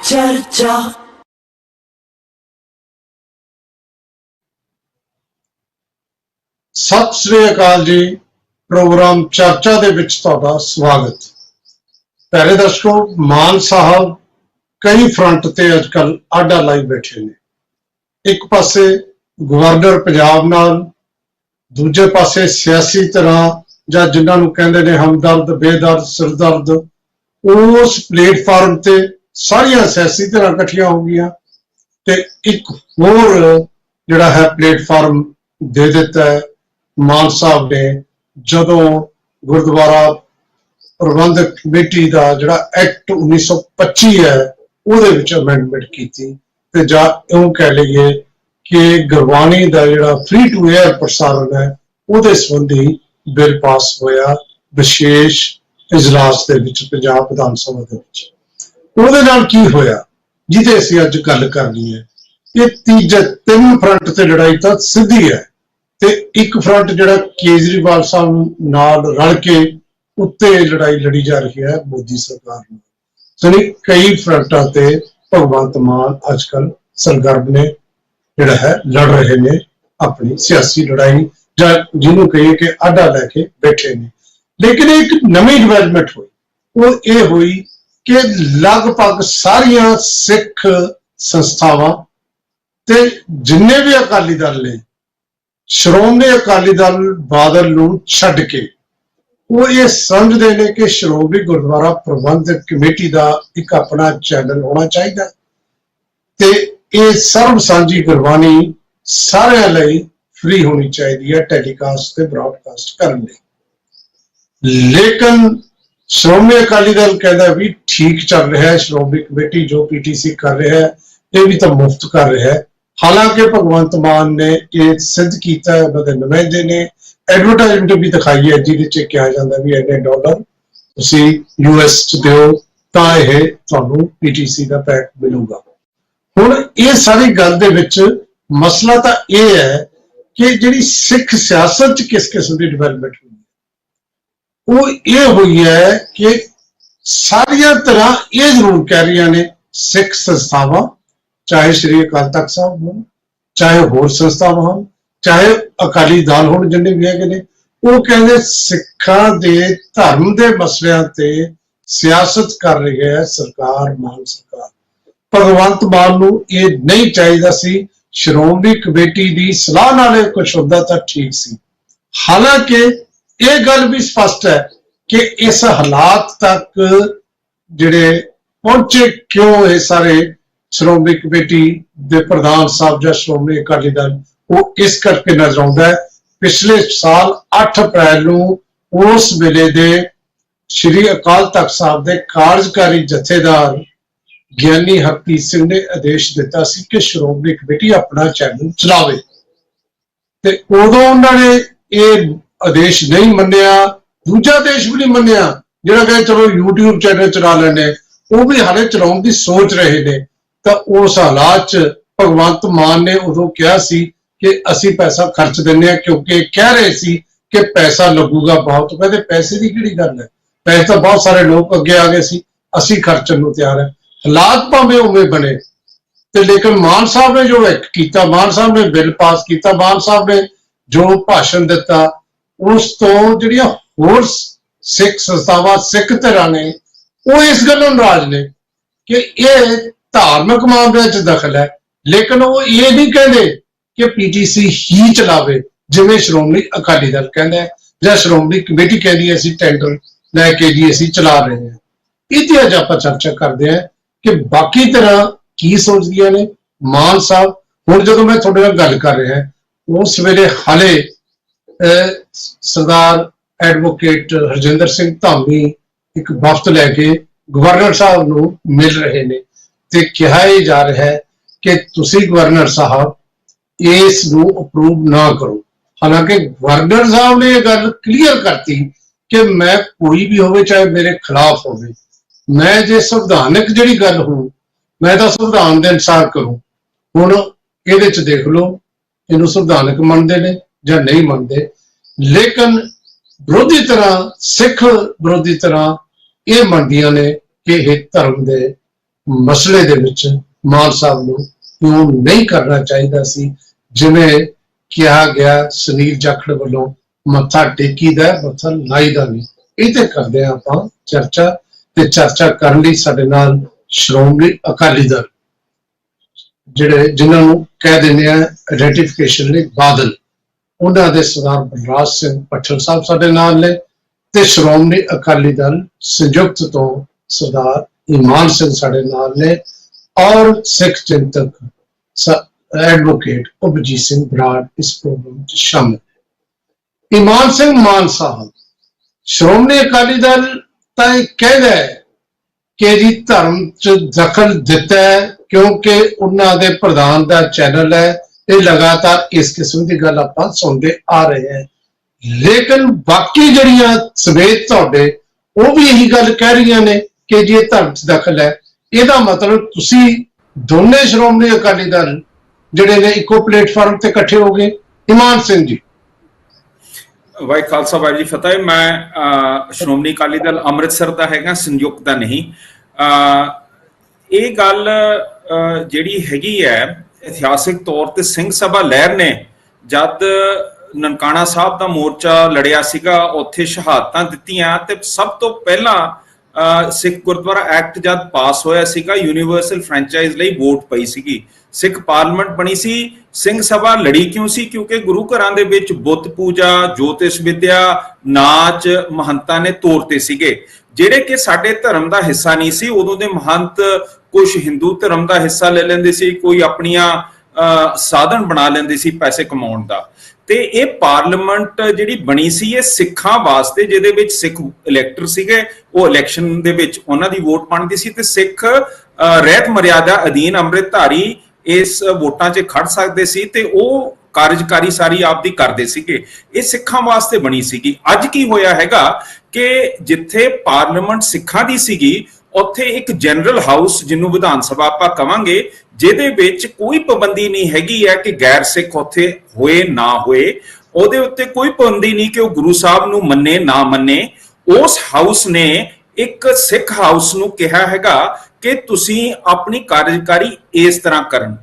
चर्चा सत श्री अकाल जी। प्रोग्राम चर्चा दे विच तुहाडा स्वागत। प्यारे दर्शकों, मान साहब कई फ्रंट ते अजकल आडा लाई बैठे ने। एक पासे गवर्नर पंजाब नाल, दूजे पासे सियासी तरह जां जिन्हां नूं कहंदे ने हमदर्द, बेदर्द, सिरदर्द, उस प्लेटफार्म ते सारियां सियासी तरह इकट्ठियां हो गईयां ते एक होर जिहड़ा है प्लेटफार्म दे दिता है मान साहब ने जदों गुरुद्वारा प्रबंधक कमेटी का जिहड़ा एक्ट 1925 है उहदे विच अमेंडमेंट कीती ते जां इउं कह लईए कि गुरबाणी का जिहड़ा फ्री टू एयर प्रसारण है उहदे संबंधी बिल पास होया विशेष इजलास दे विच पंजाब विधान सभा दे विच। ਉਹਦੇ ਨਾਲ ਕੀ ਹੋਇਆ ਜਿਹਦੇ ਅਸੀਂ ਅੱਜ ਗੱਲ ਕਰਨੀ ਹੈ। ਇਹ ਤੀਜਾ ਤਿੰਨ ਫਰੰਟ ਤੇ ਲੜਾਈ ਤਾਂ ਸਿੱਧੀ ਹੈ ਤੇ ਇੱਕ ਫਰੰਟ ਜਿਹੜਾ ਕੇਜਰੀਵਾਲ ਸਾਹਿਬ ਨਾਲ ਰਲ ਕੇ ਉੱਤੇ ਲੜਾਈ ਲੜੀ ਜਾ ਰਹੀ ਹੈ ਮੋਦੀ ਸਰਕਾਰ ਨਾਲ। ਸੋ ਕਈ ਫਰੰਟਾਂ ਤੇ ਭਗਵੰਤ ਮਾਨ ਅੱਜ ਕੱਲ ਸਰਗਰਮ ਨੇ ਜਿਹੜਾ ਹੈ ਲੜ ਰਹੇ ਨੇ ਆਪਣੀ ਸਿਆਸੀ ਲੜਾਈ ਜਾਂ ਜਿਹਨੂੰ ਕਹੀਏ ਕਿ ਆਡਾ ਲੈ ਕੇ ਬੈਠੇ ਨੇ। ਲੇਕਿਨ ਇੱਕ ਨਵੀਂ ਡਿਵੈਲਪਮੈਂਟ ਹੋਈ, ਉਹ ਇਹ ਹੋਈ कि लगभग सारिया सिख संस्थावां ते जिन्ने भी अकाली दल ने श्रोमणी अकाली दल बादल नूं छड्ड के वो ये समझते हैं कि श्रोमणी गुरुद्वारा प्रबंधक कमेटी का एक अपना चैनल होना चाहिए ते ये सर्व सांझी गुरबाणी सारिਆਂ ਲਈ फ्री होनी चाहिए है टैलीकास्ट ते ब्रॉडकास्ट करने। लेकिन श्रोमणी अकाली दल कहता भी ठीक चल रहा है, श्रोमणी कमेटी जो पीटीसी कर रहा है ये भी तो मुफ्त कर रहा है। हालांकि भगवंत मान ने यह सिद्ध किया है, उन्होंने नुमाइंदे ने एडवरटाइजमेंट भी दिखाई है जिहदे कहा जाता भी इन्ने डॉलर तुसी यूएस च दिओ तां इह तुहानूं पीटीसी का पैक मिलूगा। हुण ये सारी गल दे विच मसला तो यह है कि जिहड़ी सिख सियासत च किस किस्म की डिवेलपमेंट वो ये हुई है कि सारिया तरह ये जरूर कह रही ने सिख संस्थावां, चाहे श्री अकाल तख्त साहब हो, चाहे होर संस्थावां हो, चाहे अकाली दल हो, जिन्ने भी है ने वो कहते सिखां दे धर्म के मसलियां ते सियासत कर रही है सरकार, मान सरकार। भगवंत मान नूं ये नहीं चाहिए सी, श्रोमणी कमेटी की सलाह नाल कुछ होंदा तां ठीक सी। हालांकि यह गल भी स्पष्ट है कि इस हालात तक जिहड़े पहुंचे क्यों ये सारे श्रोमणी कमेटी दे प्रधान साहब या श्रोमणी अकाली दल, वो इस करके नजर आता है पिछले साल 8 अप्रैल नूं उस वेले दे श्री अकाल तख्त साहब दे कार्यकारी जथेदार ज्ञानी हरप्रीत सिंह ने आदेश दिता सी कि श्रोमणी कमेटी अपना चैनल चलावे ते उदों उन्होंने ये आदेश नहीं मन्निया, दूजा आदेश भी नहीं मन्निया जिहड़ा कहे चलो यूट्यूब चैनल चला लेने, वो भी हाले चलाउण दी सोच रहे ने। तो उस हालात च भगवंत मान ने उदों कहा सी कि असी पैसा खर्च दिंदे हां क्योंकि कह रहे सी कि पैसा लगूगा बहुत। तो कहते पैसे की किहड़ी गल है, पैसे तो बहुत सारे लोग अगे आ गए सी, असी खर्चण नूं तैयार है। हालात भावें उवें बने ते लेकिन मान साहब ने जो एक्ट किया, मान साहब ने बिल पास किया, मान साहब ने जो भाषण दिता उस तो जिहड़ियां होर सिख संस्थावां सिख धिरां ने वो इस गल्लों नाराज ने कि यह धार्मिक मामलिਆਂ च दखल है। लेकिन वो ये नहीं कहते कि पीटीसी ही चलावे जिवें श्रोमणी अकाली दल कहता है या श्रोमणी कमेटी कहती है असीं टेंडर लैके जी असीं चला रहे हैं। इहदे अज आपां चर्चा करते हैं कि बाकी तरह की सोचदियां ने मान साहब। हुण जदों मैं तुहाडे नाल गल कर रहा उस वेले हाले सरदार एडवोकेट हरजिंदर सिंह धामी एक वफद लैके गवर्नर साहब नूं मिल रहे ने ते कहा जा रहा है कि तुसी गवर्नर साहब इस नूं अप्रूव ना करो। हालांकि गवर्नर साहब ने यह गल क्लीयर करती कि मैं कोई भी होवे चाहे मेरे खिलाफ होवे, मैं जे संविधानिक जिहड़ी गल हो मैं तो संविधान के अनुसार करूं। हुण इहदे च देख लो इहनूं संविधानिक मनदे ने या नहीं मनते, लेकिन विरोधी तरह सिख विरोधी तरह ये मनदियां ने कि यह धर्म के ਮਸਲੇ ਦੇ ਵਿੱਚ ਮਾਨ ਸਾਹਿਬ ਨੂੰ ਕਿਉਂ ਨਹੀਂ ਕਰਨਾ ਚਾਹੀਦਾ ਸੀ। ਜਿਵੇਂ ਕਿਹਾ ਗਿਆ ਸੁਨੀਲ ਜਾਖੜ ਵੱਲੋਂ ਮੱਥਾ ਟੇਕੀਦਾ ਮੱਥਾ ਲਾਈਦਾ ਨਹੀਂ। ਇਹ ਤੇ ਕਰਦੇ ਹਾਂ ਆਪਾਂ ਚਰਚਾ, ਤੇ ਚਰਚਾ ਕਰਨ ਲਈ ਸਾਡੇ ਨਾਲ ਸ਼੍ਰੋਮਣੀ ਅਕਾਲੀ ਦਲ ਜਿਹੜੇ ਜਿਨ੍ਹਾਂ ਨੂੰ ਕਹਿ ਦਿੰਦੇ ਆ ਰੈਟੀਫਿਕੇਸ਼ਨ ਲਈ ਬਾਦਲ, ਉਹਨਾਂ ਦੇ ਸਰਦਾਰ ਬਲਰਾਜ ਸਿੰਘ ਪੱਠਲ ਸਾਹਿਬ ਸਾਡੇ ਨਾਲ ਨੇ, ਤੇ ਸ਼੍ਰੋਮਣੀ ਅਕਾਲੀ ਦਲ ਸੰਯੁਕਤ ਤੋਂ ਸਰਦਾਰ ਈਮਾਨ ਸਿੰਘ ਸਾਡੇ ਨਾਲ ਨੇ, ਔਰ ਸਿੱਖ ਚਿੰਤਕ ਐਡਵੋਕੇਟ ਅਭਿਜੀਤ ਸਿੰਘ ਬਰਾੜ ਇਸ ਪ੍ਰੋਗਰਾਮ ਚ ਸ਼ਾਮਿਲ ਨੇ। ਈਮਾਨ ਸਿੰਘ ਮਾਨ ਸਾਹਿਬ, ਸ਼੍ਰੋਮਣੀ ਅਕਾਲੀ ਦਲ ਤਾਂ ਇਹ ਕਹਿੰਦਾ ਹੈ ਕਿ ਜੀ ਧਰਮ ਚ ਦਖਲ ਦਿੱਤਾ ਹੈ ਕਿਉਂਕਿ ਉਹਨਾਂ ਦੇ ਪ੍ਰਧਾਨ ਦਾ ਚੈਨਲ ਹੈ। ਇਹ ਲਗਾਤਾਰ ਇਸ ਕਿਸਮ ਦੀ ਗੱਲ ਆਪਾਂ ਸੁਣਦੇ ਆ ਰਹੇ ਹਾਂ, ਲੇਕਿਨ ਬਾਕੀ ਜਿਹੜੀਆਂ ਸਵੇਤ ਤੁਹਾਡੇ ਉਹ ਵੀ ਇਹੀ ਗੱਲ ਕਹਿ ਰਹੀਆਂ ਨੇ ਕਿ ਜੇ ਧਰਮ ਚ ਦਖਲ ਹੈ, ਇਹਦਾ ਮਤਲਬ ਤੁਸੀਂ ਦੋਨੇ ਸ਼੍ਰੋਮਣੀ ਅਕਾਲੀ ਦਲ ਜਿਹੜੇ ਨੇ ਇੱਕੋ ਪਲੇਟਫਾਰਮ ਤੇ ਇਕੱਠੇ ਹੋ ਗਏ। ਈਮਾਨ ਸਿੰਘ ਜੀ। ਵਾਹਿ ਖਾਲਸਾ ਵਾਹਿਗੁਰੂ ਜੀ ਫਤਿਹ। ਮੈਂ ਸ਼੍ਰੋਮਣੀ ਅਕਾਲੀ ਦਲ ਅੰਮ੍ਰਿਤਸਰ ਦਾ ਹੈਗਾ, ਸੰਯੁਕਤ ਦਾ ਨਹੀਂ। ਇਹ ਗੱਲ ਜਿਹੜੀ ਹੈਗੀ ਹੈ, ਇਤਿਹਾਸਿਕ ਤੌਰ ਤੇ ਸਿੰਘ ਸਭਾ ਲਹਿਰ ਨੇ ਜਦ ਨਨਕਾਣਾ ਸਾਹਿਬ ਦਾ ਮੋਰਚਾ ਲੜਿਆ ਸੀਗਾ, ਉੱਥੇ ਸ਼ਹਾਦਤਾਂ ਦਿੱਤੀਆਂ, ਤੇ ਸਭ ਤੋਂ ਪਹਿਲਾਂ ਸਿੱਖ ਗੁਰਦੁਆਰਾ ਐਕਟ ਜਦ ਪਾਸ ਹੋਇਆ ਸੀਗਾ, ਯੂਨੀਵਰਸਲ ਫਰੈਂਚਾਈਜ਼ ਲਈ ਵੋਟ ਪਈ ਸੀਗੀ, ਸਿੱਖ ਪਾਰਲੀਮੈਂਟ ਬਣੀ ਸੀ। ਸਿੰਘ ਸਭਾ ਲੜੀ ਕਿਉਂ ਸੀ? ਕਿਉਂਕਿ ਗੁਰੂ ਘਰਾਂ ਦੇ ਵਿੱਚ ਬੁੱਤ ਪੂਜਾ, ਜੋਤਿਸ਼ ਵਿਦਿਆ, ਨਾਚ ਮਹੰਤਾਂ ਨੇ ਤੋਰਤੇ ਸੀਗੇ, ਜਿਹੜੇ ਕਿ ਸਾਡੇ ਧਰਮ ਦਾ ਹਿੱਸਾ ਨਹੀਂ ਸੀ। ਉਦੋਂ ਦੇ ਮਹੰਤ ਕੁਝ ਹਿੰਦੂ ਧਰਮ ਦਾ ਹਿੱਸਾ ਲੈ ਲੈਂਦੇ ਸੀ, ਕੋਈ ਆਪਣੀਆਂ ਸਾਧਨ ਬਣਾ ਲੈਂਦੇ ਸੀ ਪੈਸੇ ਕਮਾਉਣ ਦਾ। ਤੇ ਇਹ ਪਾਰਲੀਮੈਂਟ ਜਿਹੜੀ ਬਣੀ ਸੀ ਇਹ ਸਿੱਖਾਂ ਵਾਸਤੇ, ਜਿਹਦੇ ਵਿੱਚ ਸਿੱਖ ਇਲੈਕਟਰ ਸੀਗੇ, ਉਹ ਇਲੈਕਸ਼ਨ ਦੇ ਵਿੱਚ ਉਹਨਾਂ ਦੀ ਵੋਟ ਬਣਦੀ ਸੀ, ਤੇ ਸਿੱਖ ਰਹਿਤ ਮਰਿਆਦਾ ਅਧੀਨ ਅੰਮ੍ਰਿਤਧਾਰੀ ਇਸ ਵੋਟਾਂ 'ਚ ਖੜ ਸਕਦੇ ਸੀ, ਤੇ ਉਹ ਕਾਰਜਕਾਰੀ ਸਾਰੀ ਆਪਦੀ ਕਰਦੇ ਸੀਗੇ। ਇਹ ਸਿੱਖਾਂ ਵਾਸਤੇ ਬਣੀ ਸੀਗੀ। ਅੱਜ ਕੀ ਹੋਇਆ ਹੈਗਾ ਕਿ ਜਿੱਥੇ ਪਾਰਲੀਮੈਂਟ ਸਿੱਖਾਂ ਦੀ ਸੀਗੀ, ਉੱਥੇ ਇੱਕ ਜਨਰਲ ਹਾਊਸ, ਜਿਹਨੂੰ ਵਿਧਾਨ ਸਭਾ ਆਪਾਂ ਕਵਾਂਗੇ, ਜਿਹਦੇ ਵਿੱਚ ਕੋਈ ਪਾਬੰਦੀ ਨਹੀਂ ਹੈਗੀ ਹੈ ਕਿ ਗੈਰ ਸਿੱਖ ਉੱਥੇ ਹੋਏ ਨਾ ਹੋਏ, ਉਹਦੇ ਉੱਤੇ ਕੋਈ ਪਾਬੰਦੀ ਨਹੀਂ ਕਿ ਉਹ ਗੁਰੂ ਸਾਹਿਬ ਨੂੰ ਮੰਨੇ ਨਾ ਮੰਨੇ। ਉਸ ਹਾਊਸ ਨੇ ਇੱਕ ਸਿੱਖ ਹਾਊਸ ਨੂੰ ਕਿਹਾ ਹੈਗਾ ਕਿ ਤੁਸੀਂ ਆਪਣੀ ਕਾਰਜਕਾਰੀ ਇਸ ਤਰ੍ਹਾਂ ਕਰਨ।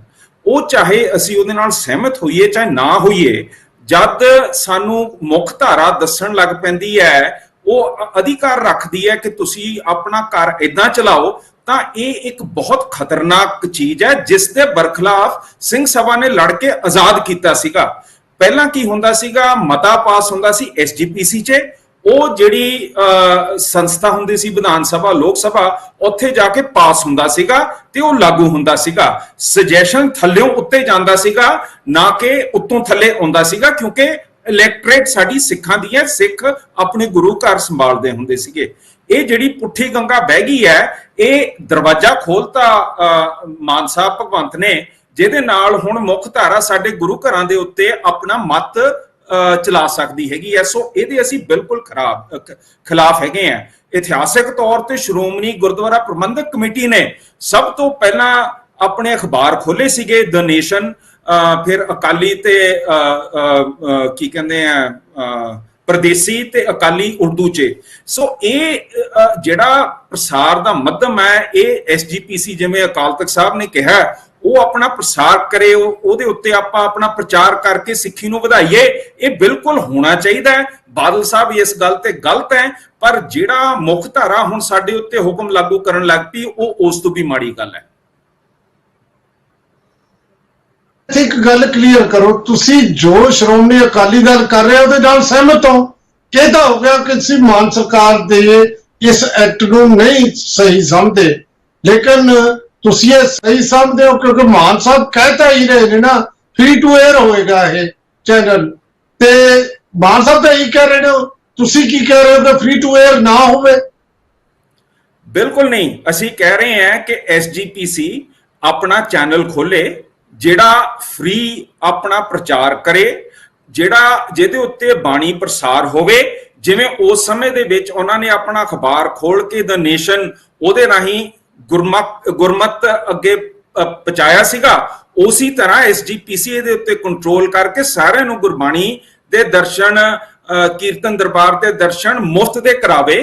ਉਹ ਚਾਹੇ ਅਸੀਂ ਉਹਦੇ ਨਾਲ ਸਹਿਮਤ ਹੋਈਏ ਚਾਹੇ ਨਾ ਹੋਈਏ, ਜਦ ਸਾਨੂੰ ਮੁੱਖ ਧਾਰਾ ਦੱਸਣ ਲੱਗ ਪੈਂਦੀ ਹੈ, ਉਹ ਅਧਿਕਾਰ ਰੱਖਦੀ ਹੈ ਕਿ ਤੁਸੀਂ ਆਪਣਾ ਘਰ ਏਦਾਂ ਚਲਾਓ, ਤਾਂ ਇਹ ਇੱਕ ਬਹੁਤ ਖਤਰਨਾਕ ਚੀਜ਼ ਹੈ, ਜਿਸ ਦੇ ਬਰਖਲਾਫ ਸਿੰਘ ਸਭਾ ਨੇ ਲੜ ਕੇ ਆਜ਼ਾਦ ਕੀਤਾ ਸੀਗਾ। ਪਹਿਲਾਂ ਕੀ ਹੁੰਦਾ ਸੀਗਾ, ਮਤਾ ਪਾਸ ਹੁੰਦਾ ਸੀ SGPC 'ਚ, ਉਹ ਜਿਹੜੀ ਸੰਸਥਾ ਹੁੰਦੀ ਸੀ ਵਿਧਾਨ ਸਭਾ ਲੋਕ ਸਭਾ, ਉੱਥੇ ਜਾ ਕੇ ਪਾਸ ਹੁੰਦਾ ਸੀਗਾ ਤੇ ਉਹ ਲਾਗੂ ਹੁੰਦਾ ਸੀਗਾ। ਸੁਜੈਸ਼ਨ ਥੱਲਿਓਂ ਉੱਤੇ ਜਾਂਦਾ ਸੀਗਾ, ਨਾ ਕਿ ਉੱਤੋਂ ਥੱਲੇ ਆਉਂਦਾ ਸੀਗਾ, ਕਿਉਂਕਿ ਇਲੈਕਟ੍ਰੇਟ ਸਾਡੀ ਸਿੱਖਾਂ ਦੀ ਹੈ, ਸਿੱਖ ਆਪਣੇ ਗੁਰੂ ਘਰ ਸੰਭਾਲਦੇ ਹੁੰਦੇ ਸੀਗੇ। ਇਹ ਜਿਹੜੀ ਪੁੱਠੀ ਗੰਗਾ ਬਹਿ ਗਈ ਹੈ, ਇਹ ਦਰਵਾਜ਼ਾ ਖੋਲਤਾ ਮਾਨ ਸਾਹਿਬ ਭਗਵੰਤ ਨੇ, ਜਿਹਦੇ ਨਾਲ ਹੁਣ ਮੁੱਖ ਧਾਰਾ ਸਾਡੇ ਗੁਰੂ ਘਰਾਂ ਦੇ ਉੱਤੇ ਆਪਣਾ ਮਤ ਚਲਾ ਸਕਦੀ ਹੈਗੀ ਹੈ। ਸੋ ਇਹਦੇ ਅਸੀਂ ਬਿਲਕੁਲ ਖਿਲਾਫ ਹੈਗੇ ਆ। ਇਤਿਹਾਸਿਕ ਤੌਰ ਤੇ ਸ਼੍ਰੋਮਣੀ ਗੁਰਦੁਆਰਾ ਪ੍ਰਬੰਧਕ ਕਮੇਟੀ ਨੇ ਸਭ ਤੋਂ ਪਹਿਲਾਂ ਆਪਣੇ ਅਖਬਾਰ ਖੋਲੇ ਸੀਗੇ, ਦ ਨੇਸ਼ਨ, ਫਿਰ ਅਕਾਲੀ ਤੇ ਕੀ ਕਹਿੰਦੇ ਆ ਪ੍ਰਦੇਸੀ ਤੇ ਅਕਾਲੀ ਉਰਦੂ 'ਚ। ਸੋ ਇਹ ਜਿਹੜਾ ਪ੍ਰਸਾਰ ਦਾ ਮਾਧਿਅਮ ਹੈ, ਇਹ SGPC ਜਿਵੇਂ ਅਕਾਲ ਤਖਤ ਸਾਹਿਬ ਨੇ ਕਿਹਾ, ਉਹ ਆਪਣਾ ਪ੍ਰਸਾਰ ਕਰੇ, ਉਹਦੇ ਉੱਤੇ ਆਪਾਂ ਆਪਣਾ ਪ੍ਰਚਾਰ ਕਰਕੇ ਸਿੱਖੀ ਨੂੰ ਵਧਾਈਏ। ਇਹ ਬਿਲਕੁਲ ਹੋਣਾ ਚਾਹੀਦਾ ਹੈ। ਬਾਦਲ ਸਾਹਿਬ ਇਸ ਗੱਲ ਤੇ ਗਲਤ ਹੈ, ਪਰ ਜਿਹੜਾ ਮੁੱਖ ਧਾਰਾ ਹੁਣ ਸਾਡੇ ਉੱਤੇ ਹੁਕਮ ਲਾਗੂ ਕਰਨ ਲੱਗ ਪਈ, ਉਹ ਉਸ ਤੋਂ ਵੀ ਮਾੜੀ ਗੱਲ ਹੈ। ਇੱਕ ਗੱਲ ਕਲੀਅਰ ਕਰੋ, ਤੁਸੀਂ ਜੋ ਸ਼੍ਰੋਮਣੀ ਅਕਾਲੀ ਦਲ ਕਰ ਰਹੇ ਹੋ ਉਹਦੇ ਨਾਲ ਸਹਿਮਤ ਹੋ? ਕਿਹਦਾ ਹੋ ਗਿਆ ਕਿ ਤੁਸੀਂ ਮਾਨ ਸਰਕਾਰ ਦੇ ਇਸ ਐਕਟ ਨੂੰ ਨਹੀਂ ਸਹੀ ਸਮਝਦੇ, ਲੇਕਿਨ ਤੁਸੀਂ ਇਹ ਸਹੀ ਸਮਝਦੇ ਹੋ ਕਿਉਂਕਿ ਮਾਨ ਸਾਹਿਬ ਕਹਿਤਾ ਹੀ ਰਹੇ ਨੇ ਨਾ ਫ੍ਰੀ ਟੂ 에ਅਰ ਹੋਏਗਾ ਇਹ ਚੈਨਲ, ਤੇ ਮਾਨ ਸਾਹਿਬ ਤਾਂ ਇਹੀ ਕਹਿ ਰਹੇ ਨੇ, ਤੁਸੀਂ ਕੀ ਕਹਿ ਰਹੇ ਹੋ ਕਿ ਫ੍ਰੀ ਟੂ 에ਅਰ ਨਾ ਹੋਵੇ? ਬਿਲਕੁਲ ਨਹੀਂ, ਅਸੀਂ ਕਹਿ ਰਹੇ ਹਾਂ ਕਿ SGPC ਆਪਣਾ ਚੈਨਲ ਖੋਲੇ, ਜਿਹੜਾ ਫ੍ਰੀ ਆਪਣਾ ਪ੍ਰਚਾਰ ਕਰੇ, ਜਿਹਦੇ ਉੱਤੇ ਬਾਣੀ ਪ੍ਰਸਾਰ ਹੋਵੇ। ਜਿਵੇਂ ਉਸ ਸਮੇਂ ਦੇ ਵਿੱਚ ਉਹਨਾਂ ਨੇ ਆਪਣਾ ਅਖਬਾਰ ਖੋਲ ਕੇ ਦ ਨੇਸ਼ਨ, ਉਹਦੇ ਰਾਹੀਂ ਗੁਰਮਤ ਅੱਗੇ ਪਹੁੰਚਾਇਆ ਸੀਗਾ, ਉਸੇ ਤਰ੍ਹਾਂ SGPC ਦੇ ਉੱਤੇ ਕੰਟਰੋਲ ਕਰਕੇ ਸਾਰਿਆਂ ਨੂੰ ਗੁਰਬਾਣੀ ਦੇ ਦਰਸ਼ਨ, ਕੀਰਤਨ ਦਰਬਾਰ ਦੇ ਦਰਸ਼ਨ ਮੁਫਤ ਦੇ ਕਰਾਵੇ।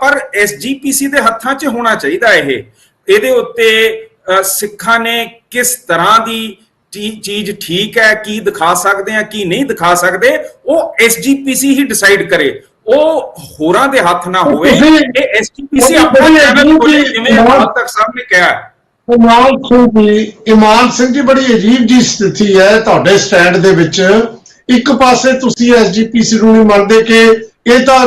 ਪਰ SGPC ਦੇ ਹੱਥਾਂ 'ਚ ਹੋਣਾ ਚਾਹੀਦਾ ਇਹ। ਇਹਦੇ ਉੱਤੇ ਸਿੱਖਾਂ ਨੇ ਕਿਸ ਤਰ੍ਹਾਂ ਦੀ ਚੀਜ਼ ਠੀਕ ਹੈ, ਕੀ ਦਿਖਾ ਸਕਦੇ ਆ, ਕੀ ਨਹੀਂ ਦਿਖਾ ਸਕਦੇ, ਉਹ ਐਸਜੀਪੀਸੀ ਹੀ ਡਿਸਾਈਡ ਕਰੇ, ਉਹ ਹੋਰਾਂ ਦੇ ਹੱਥ ਨਾ ਹੋਵੇ। ਇਹ ਐਸਜੀਪੀਸੀ ਆਪਣਾ ਚੈਨਲ ਖੋਲੇ, ਜਿਵੇਂ ਅਕਾਲ ਤਖਤ ਸਾਹਿਬ ਨੇ ਕਿਹਾ। ਇਮਾਨ ਸਿੰਘ ਜੀ, ਬੜੀ ਅਜੀਬ ਜੀ ਸਥਿਤੀ ਹੈ ਤੁਹਾਡੇ ਸਟੈਂਡ ਦੇ ਵਿੱਚ। ਇੱਕ ਪਾਸੇ ਤੁਸੀਂ ਐਸਜੀਪੀਸੀ ਨੂੰ ਨਹੀਂ ਮੰਨਦੇ ਕਿ ਇਹ ਤਾਂ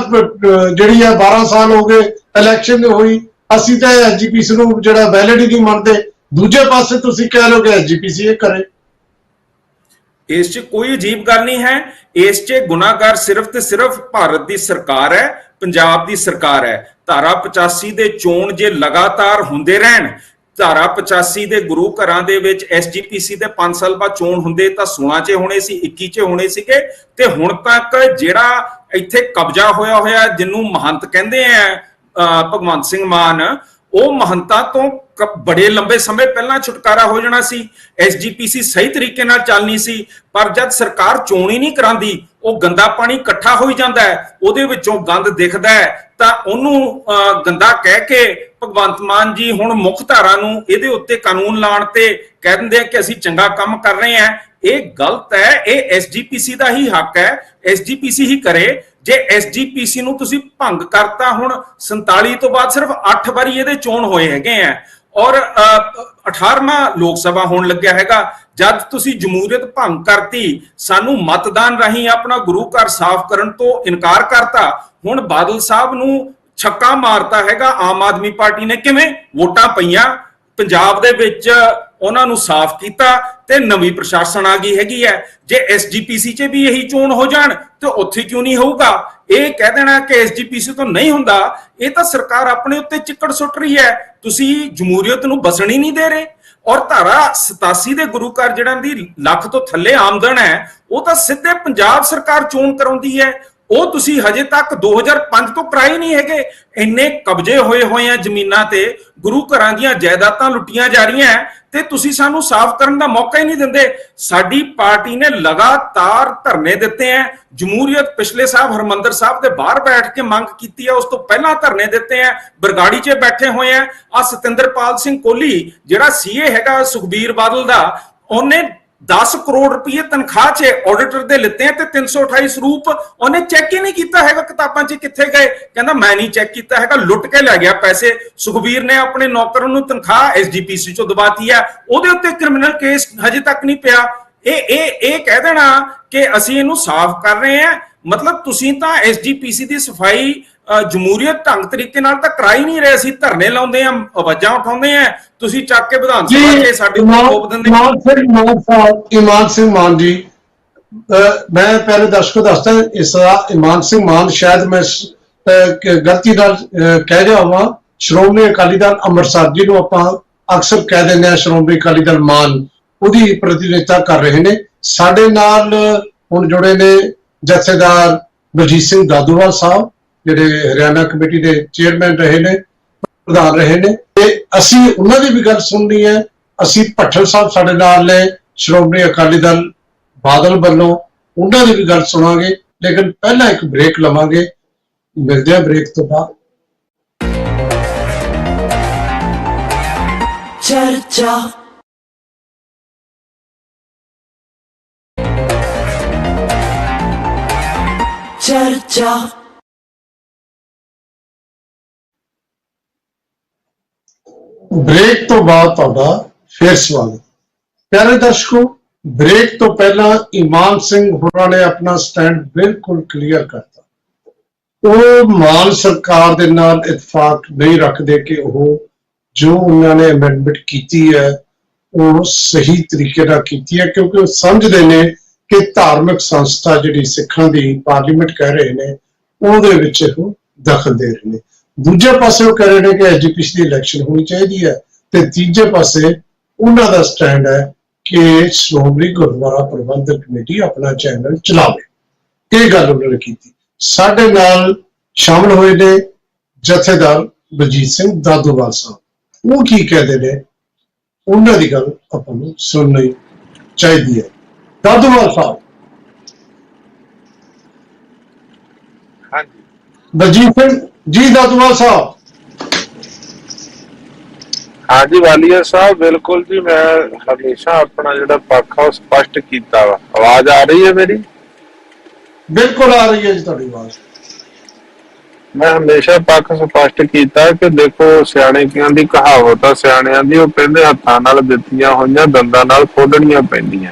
ਜਿਹੜੀ ਆ 12 ਸਾਲ ਹੋ ਗਏ ਇਲੈਕਸ਼ਨ ਹੋਈ, ਅਸੀਂ ਤਾਂ ਐਸਜੀਪੀਸੀ ਨੂੰ ਜਿਹੜਾ ਵੈਲਿਡ ਹੀ ਨਹੀਂ ਮੰਨਦੇ। ਦੂਜੇ ਪਾਸੇ ਤੁਸੀਂ ਕਹਿ ਲਓ ਕਿ ਐਸਜੀਪੀਸੀ ਇਹ ਕਰੇ। ਇਸ 'ਚ ਕੋਈ ਅਜੀਬ ਗੱਲ ਨਹੀਂ ਹੈ। ਇਸ 'ਚ ਗੁਨਾਹਗਾਰ ਸਿਰਫ ਤੇ ਸਿਰਫ ਭਾਰਤ ਦੀ ਸਰਕਾਰ ਹੈ, ਪੰਜਾਬ ਦੀ ਸਰਕਾਰ ਹੈ। ਧਾਰਾ 85 ਦੇ ਚੋਣ ਜੇ ਲਗਾਤਾਰ ਹੁੰਦੇ ਰਹਿਣ, ਧਾਰਾ 85 ਦੇ ਗੁਰੂ ਘਰਾਂ ਦੇ ਵਿੱਚ ਐਸਜੀਪੀਸੀ ਦੇ 5 ਸਾਲ ਬਾਅਦ ਚੋਣ ਹੁੰਦੇ ਤਾਂ 16 'ਚ ਹੋਣੇ ਸੀ, 21 'ਚ ਹੋਣੇ ਸੀਗੇ। ਤੇ ਹੁਣ ਤੱਕ ਜਿਹੜਾ ਇੱਥੇ ਕਬਜ਼ਾ ਹੋਇਆ ਜਿਹਨੂੰ ਮਹੰਤ ਕਹਿੰਦੇ ਆ ਭਗਵੰਤ ਸਿੰਘ ਮਾਨ, ਉਹ ਮਹੰਤਾਂ ਤੋਂ ਬੜੇ ਲੰਬੇ ਸਮੇਂ ਪਹਿਲਾਂ ਛੁਟਕਾਰਾ ਹੋ ਜਾਣਾ ਸੀ। ਐਸਜੀਪੀਸੀ ਸਹੀ ਤਰੀਕੇ ਨਾਲ ਚੱਲਣੀ ਸੀ, ਪਰ ਜਦ ਸਰਕਾਰ ਚੋਣ ਹੀ ਨਹੀਂ ਕਰਾਂਦੀ, ਉਹ ਗੰਦਾ ਪਾਣੀ ਇਕੱਠਾ ਹੋਈ ਜਾਂਦਾ ਹੈ, ਉਹਦੇ ਵਿੱਚੋਂ ਗੰਦ ਦਿਖਦਾ ਹੈ, ਤਾਂ ਉਹਨੂੰ ਗੰਦਾ ਕਹਿ ਕੇ ਭਗਵੰਤ ਮਾਨ ਜੀ ਹੁਣ ਮੁੱਖ ਧਾਰਾ ਨੂੰ ਇਹਦੇ ਉੱਤੇ ਕਾਨੂੰਨ ਲਾਉਣ ਤੇ ਕਹਿ ਦਿੰਦੇ ਆ ਕਿ ਅਸੀਂ ਚੰਗਾ ਕੰਮ ਕਰ ਰਹੇ ਹਾਂ। ਇਹ ਗਲਤ ਹੈ। ਇਹ ਐਸਜੀਪੀਸੀ ਦਾ ਹੀ ਹੱਕ ਹੈ, ਐਸਜੀਪੀਸੀ ਹੀ ਕਰੇ। ਜੇ ਐਸਜੀਪੀਸੀ ਨੂੰ ਤੁਸੀਂ ਭੰਗ ਕਰਤਾ, ਹੁਣ 47 ਤੋਂ ਬਾਅਦ ਸਿਰਫ 8 ਵਾਰੀ ਇਹਦੇ ਚੋਣ ਹੋਏ ਹੈਗੇ ਆ, ਔਰ 18ਵਾਂ ਲੋਕ ਸਭਾ ਹੋਣ ਲੱਗਿਆ ਹੈਗਾ। ਜਦ ਤੁਸੀਂ ਜਮਹੂਰੀਅਤ ਭੰਗ ਕਰਤੀ, ਸਾਨੂੰ ਮਤਦਾਨ ਰਾਹੀਂ ਆਪਣਾ ਗੁਰੂ ਘਰ ਸਾਫ਼ ਕਰਨ ਤੋਂ ਇਨਕਾਰ ਕਰਤਾ, ਹੁਣ ਬਾਦਲ ਸਾਹਿਬ ਨੂੰ ਛੱਕਾ ਮਾਰਤਾ ਹੈਗਾ ਆਮ ਆਦਮੀ ਪਾਰਟੀ ਨੇ। ਕਿਵੇਂ? ਵੋਟਾਂ ਪਈਆਂ ਪੰਜਾਬ ਦੇ ਵਿੱਚ, ਉਹਨਾਂ ਨੂੰ ਸਾਫ਼ ਕੀਤਾ ਤੇ ਨਵੀਂ ਪ੍ਰਸ਼ਾਸਨ ਆ ਗਈ ਹੈਗੀ ਹੈ। ਜੇ ਐਸਜੀਪੀਸੀ 'ਚ ਵੀ ਇਹੀ ਚੋਣ ਹੋ ਜਾਣ ਤੇ ਉੱਥੇ ਕਿਉਂ ਨਹੀਂ ਹੋਊਗਾ? ਇਹ ਕਹਿ ਦੇਣਾ ਕਿ ਐਸਜੀਪੀਸੀ ਤੋਂ ਨਹੀਂ ਹੁੰਦਾ, ਇਹ ਤਾਂ ਸਰਕਾਰ ਆਪਣੇ ਉੱਤੇ ਚਿੱਕੜ ਸੁੱਟ ਰਹੀ ਹੈ। ਤੁਸੀਂ ਜਮਹੂਰੀਅਤ ਨੂੰ ਬਸਣ ਹੀ ਨਹੀਂ ਦੇ ਰਹੇ। ਔਰ ਧਾਰਾ 87 ਦੇ ਗੁਰੂ ਘਰ ਜਿਹੜਾ ਦੀ ਲੱਖ ਤੋਂ ਥੱਲੇ ਆਮਦਨ ਹੈ, ਉਹ ਤਾਂ ਸਿੱਧੇ ਪੰਜਾਬ ਸਰਕਾਰ ਚੋਣ ਕਰਾਉਂਦੀ ਹੈ। ਉਹ ਤੁਸੀਂ ਹਜੇ ਤੱਕ 2005 ਤੋਂ ਕਰਾਏ ਨਹੀਂ ਹੈਗੇ। ਇੰਨੇ ਕਬਜ਼ੇ ਹੋਏ ਆ ਜ਼ਮੀਨਾਂ ਤੇ, ਗੁਰੂ ਘਰਾਂ ਦੀਆਂ ਜਾਇਦਾਦਾਂ ਲੁੱਟੀਆਂ ਜਾ ਰਹੀਆਂ ਤੇ ਤੁਸੀਂ ਸਾਨੂੰ ਸਾਫ਼ ਕਰਨ ਦਾ ਮੌਕਾ ਹੀ ਨਹੀਂ ਦਿੰਦੇ। ਸਾਡੀ ਪਾਰਟੀ ਨੇ ਲਗਾਤਾਰ ਧਰਨੇ ਦਿੱਤੇ ਆ। ਜਮਹੂਰੀਅਤ ਪਿਛਲੇ ਸਾਹਿਬ ਹਰਮੰਦਰ ਸਾਹਿਬ ਦੇ ਬਾਹਰ ਬੈਠ ਕੇ ਮੰਗ ਕੀਤੀ ਹੈ, ਉਸ ਤੋਂ ਪਹਿਲਾਂ ਧਰਨੇ ਦਿੱਤੇ ਆ, ਬਰਗਾੜੀ 'ਚ ਬੈਠੇ ਹੋਏ ਆ। ਸਤਿੰਦਰਪਾਲ ਸਿੰਘ ਕੋਹਲੀ ਜਿਹੜਾ ਸੀਏ ਹੈਗਾ ਸੁਖਬੀਰ ਬਾਦਲ ਦਾ, ਉਹਨੇ 10 ਕਰੋੜ ਰੁਪਏ ਤਨਖਾਹ 'ਚ ਆਡੀਟਰ ਦੇ ਲਿੱਤੇ ਆ ਤੇ 328 ਸਰੂਪ ਉਹਨੇ ਚੈੱਕ ਹੀ ਨਹੀਂ ਕੀਤਾ ਹੈਗਾ ਕਿਤਾਬਾਂ 'ਚ ਕਿੱਥੇ ਗਏ। ਕਹਿੰਦਾ ਮੈਂ ਨਹੀਂ ਚੈੱਕ ਕੀਤਾ ਹੈਗਾ, ਲੁੱਟ ਕੇ ਲੈ ਗਿਆ ਪੈਸੇ। ਸੁਖਬੀਰ ਨੇ ਆਪਣੇ ਨੌਕਰਾਂ ਨੂੰ ਤਨਖਾਹ ਐਸਜੀਪੀਸੀ 'ਚੋਂ ਦਬਾਤੀ ਆ, ਉਹਦੇ ਉੱਤੇ ਕ੍ਰਿਮੀਨਲ ਕੇਸ ਹਜੇ ਤੱਕ ਨਹੀਂ ਪਿਆ। ਇਹ ਕਹਿ ਦੇਣਾ ਕਿ ਅਸੀਂ ਇਹਨੂੰ ਸਾਫ਼ ਕਰ ਰਹੇ ਹਾਂ, ਮਤਲਬ ਤੁਸੀਂ ਤਾਂ ਐਸਜੀਪੀਸੀ ਦੀ ਸਫਾਈ ਜਮਹੂਰੀਅਤ ਢੰਗ ਤਰੀਕੇ ਨਾਲ ਤਾਂ ਕਰਾ ਹੀ ਨਹੀਂ ਰਹੇ। ਅਸੀਂ ਧਰਨੇ ਲਾਉਂਦੇ ਆ, ਆਵਾਜ਼ਾਂ ਉਠਾਉਂਦੇ ਆ, ਤੁਸੀਂ ਚੱਕ ਕੇ ਵਿਧਾਨ ਸਭਾ 'ਚ ਸਾਡੇ ਉੱਤੇ ਥੋਪ ਦਿੰਦੇ। ਇਮਾਨ ਸਿੰਘ ਮਾਨ ਜੀ, ਮੈਂ ਪਹਿਲੇ ਦਰਸ਼ਕੋ ਦੱਸਦਾ, ਇਸ ਦਾ ਇਮਾਨ ਸਿੰਘ ਮਾਨ ਸ਼ਾਇਦ ਮੈਂ ਗਲਤੀ ਨਾਲ ਕਹਿ ਰਿਹਾ ਹਾਂ, ਸ਼੍ਰੋਮਣੀ ਅਕਾਲੀ ਦਲ ਅੰਮ੍ਰਿਤਸਰ ਜੀ ਨੂੰ ਆਪਾਂ ਅਕਸਰ ਕਹਿ ਦਿੰਦੇ ਆ ਸ਼੍ਰੋਮਣੀ ਅਕਾਲੀ ਦਲ ਮਾਨ, ਉਹਦੀ ਪ੍ਰਤੀਨਿਧਤਾ ਕਰ ਰਹੇ ਨੇ। ਸਾਡੇ ਨਾਲ ਹੁਣ ਜੁੜੇ ਨੇ ਜਥੇਦਾਰ ਬਲਜੀਤ ਸਿੰਘ ਦਾਦੂਵਾਲ ਸਾਹਿਬ, ਜਿਹੜੇ ਹਰਿਆਣਾ ਕਮੇਟੀ ਦੇ ਚੇਅਰਮੈਨ ਰਹੇ ਨੇ, ਪ੍ਰਧਾਨ ਰਹੇ ਨੇ, ਤੇ ਅਸੀਂ ਉਹਨਾਂ ਦੀ ਵੀ ਗੱਲ ਸੁਣਨੀ ਹੈ। ਅਸੀਂ ਭੱਠਲ ਸਾਹਿਬ ਸਾਡੇ ਨਾਲ ਨੇ ਸ਼੍ਰੋਮਣੀ ਅਕਾਲੀ ਦਲ ਬਾਦਲ ਵੱਲੋਂ, ਉਹਨਾਂ ਦੀ ਵੀ ਗੱਲ ਸੁਣਾਂਗੇ। ਲੇਕਿਨ ਪਹਿਲਾਂ ਇੱਕ ਬ੍ਰੇਕ ਲਵਾਂਗੇ, ਮਿਲਦੇ ਹਾਂ ਬ੍ਰੇਕ ਤੋਂ ਬਾਅਦ। ਚਰਚਾ ਚਰਚਾ ਬ੍ਰੇਕ ਤੋਂ ਬਾਅਦ ਤੁਹਾਡਾ ਫੇਰ ਸਵਾਗਤ। ਪਿਆਰੇ ਦਰਸ਼ਕੋ, ਬ੍ਰੇਕ ਤੋਂ ਪਹਿਲਾਂ ਇਮਾਨ ਸਿੰਘ ਹੋਰਾਂ ਨੇ ਆਪਣਾ ਸਟੈਂਡ ਬਿਲਕੁਲ ਕਲੀਅਰ ਕਰਤਾ। ਉਹ ਮਾਨ ਸਰਕਾਰ ਦੇ ਨਾਲ ਇਤਫਾਕ ਨਹੀਂ ਰੱਖਦੇ ਕਿ ਉਹ ਜੋ ਉਹਨਾਂ ਨੇ ਅਮੈਂਡਮੈਂਟ ਕੀਤੀ ਹੈ ਉਹ ਸਹੀ ਤਰੀਕੇ ਨਾਲ ਕੀਤੀ ਹੈ, ਕਿਉਂਕਿ ਉਹ ਸਮਝਦੇ ਨੇ ਕਿ ਧਾਰਮਿਕ ਸੰਸਥਾ ਜਿਹੜੀ ਸਿੱਖਾਂ ਦੀ ਪਾਰਲੀਮੈਂਟ ਕਹਿ ਰਹੇ ਨੇ ਉਹਦੇ ਵਿੱਚ ਉਹ ਦਖਲ ਦੇ ਰਹੇ ਨੇ। ਦੂਜੇ ਪਾਸੇ ਉਹ ਕਹਿ ਰਹੇ ਨੇ ਕਿ ਐਸਜੀਪੀਸੀ ਦੀ ਇਲੈਕਸ਼ਨ ਹੋਣੀ ਚਾਹੀਦੀ ਹੈ, ਤੇ ਤੀਜੇ ਪਾਸੇ ਉਹਨਾਂ ਦਾ ਸਟੈਂਡ ਹੈ ਕਿ ਸ਼੍ਰੋਮਣੀ ਗੁਰਦੁਆਰਾ ਪ੍ਰਬੰਧਕ ਕਮੇਟੀ ਆਪਣਾ ਚੈਨਲ ਚਲਾਵੇ। ਇਹ ਗੱਲ ਉਹਨਾਂ ਨੇ ਕੀਤੀ। ਸਾਡੇ ਨਾਲ ਸ਼ਾਮਲ ਹੋਏ ਨੇ ਜਥੇਦਾਰ ਬਲਜੀਤ ਸਿੰਘ ਦਾਦੂਵਾਲ ਸਾਹਿਬ। ਉਹ ਕੀ ਕਹਿੰਦੇ ਨੇ, ਉਹਨਾਂ ਦੀ ਗੱਲ ਆਪਾਂ ਨੂੰ ਸੁਣਨੀ ਚਾਹੀਦੀ ਹੈ। ਦਾਦੂਵਾਲ ਸਾਹਿਬ। ਹਾਂਜੀ ਬਲਜੀਤ ਸਿੰਘ ਜੀ ਦਾਦੂਵਾਲ ਸਾਹਿਬ। हाँ जी वालिया साहब बिल्कुल जी, मैं हमेशा अपना ਜਿਹੜਾ ਪੱਖ ਆ ਉਹ ਸਪਸ਼ਟ ਕੀਤਾ ਵਾ। ਆਵਾਜ਼ ਆ ਰਹੀ ਹੈ ਮੇਰੀ? ਬਿਲਕੁਲ ਆ ਰਹੀ ਹੈ ਜੀ ਤੁਹਾਡੀ ਆਵਾਜ਼। ਮੈਂ ਹਮੇਸ਼ਾ ਪੱਖ ਸਪਸ਼ਟ ਕੀਤਾ ਕਿ ਦੇਖੋ ਸਿਆਣਿਆਂ ਦੀ ਕਹਾਵਤ ਆ, ਸਿਆਣਿਆਂ ਦੀ, ਉਹ ਕਹਿੰਦੇ ਹੱਥਾਂ ਨਾਲ ਦਿੱਤੀਆਂ ਹੋਈਆਂ ਦੰਦਾਂ ਨਾਲ ਖੋਲਣੀਆਂ ਪੈਂਦੀਆਂ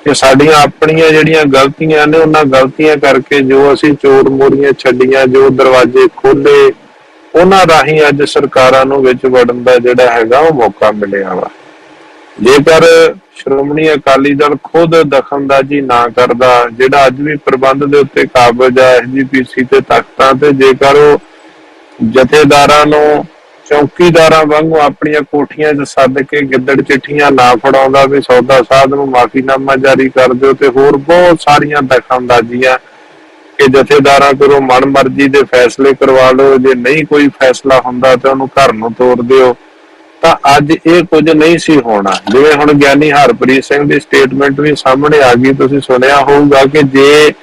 ਕਿ ਸਾਡੀਆਂ ਆਪਣੀਆਂ ਜਿਹੜੀਆਂ ਗਲਤੀਆਂ ਨੇ ਉਹਨਾਂ ਗਲਤੀਆਂ ਕਰਕੇ ਜੋ ਅਸੀਂ ਚੋਰ ਮੋਰੀਆਂ ਛੱਡੀਆਂ, ਜੋ ਦਰਵਾਜ਼ੇ ਖੋਲੇ, ਉਹਨਾਂ ਰਾਹੀਂ ਅੱਜ ਸਰਕਾਰਾਂ ਨੂੰ ਵਿੱਚ ਵੜਨ ਦਾ ਜਿਹੜਾ ਹੈਗਾ ਉਹ ਮੌਕਾ ਮਿਲਿਆ ਵਾ। ਜੇਕਰ ਸ਼੍ਰੋਮਣੀ ਅਕਾਲੀ ਦਲ ਖੁਦ ਦਖਲਅੰਦਾਜ਼ੀ ਨਾ ਕਰਦਾ, ਜਿਹੜਾ ਅੱਜ ਵੀ ਪ੍ਰਬੰਧ ਦੇ ਉੱਤੇ ਕਾਬਜ਼ ਆ ਐਸਜੀਪੀਸੀ ਤੇ ਤਖਤਾਂ ਤੇ, ਜੇਕਰ ਉਹ ਜਥੇਦਾਰਾਂ ਨੂੰ ਚੌਕੀਦਾਰਾਂ ਵਾਂਗੂ ਆਪਣੀਆਂ ਕੋਠੀਆਂ 'ਚ ਸੱਦ ਕੇ ਗਿੱਦੜ ਚਿੱਠੀਆਂ ਨਾ ਫੜਾਉਂਦਾ ਵੀ ਸੌਦਾ ਸਾਧ ਨੂੰ ਮਾਫੀਨਾਮਾ ਜਾਰੀ ਕਰ ਦਿਓ, ਤੇ ਹੋਰ ਬਹੁਤ ਸਾਰੀਆਂ ਦਖਲਅੰਦਾਜ਼ੀਆਂ ਕਿ ਜਥੇਦਾਰਾਂ ਕੋਲੋਂ ਮਨਮਰਜ਼ੀ ਦੇ ਫੈਸਲੇ ਕਰਵਾ ਲਓ, ਜੇ ਨਹੀਂ ਕੋਈ ਫੈਸਲਾ ਹੁੰਦਾ ਤਾਂ ਉਹਨੂੰ ਘਰ ਨੂੰ ਤੋਰ ਦਿਓ, ਤਾਂ ਅੱਜ ਇਹ ਕੁਝ ਨਹੀਂ ਸੀ ਹੋਣਾ। ਜਿਵੇਂ ਹੁਣ ਗਿਆਨੀ ਹਰਪ੍ਰੀਤ ਸਿੰਘ ਦੀ ਸਟੇਟਮੈਂਟ ਵੀ ਸਾਹਮਣੇ ਆ ਗਈ, ਤੁਸੀਂ ਸੁਣਿਆ ਹੋਊਗਾ ਕਿ ਜੇ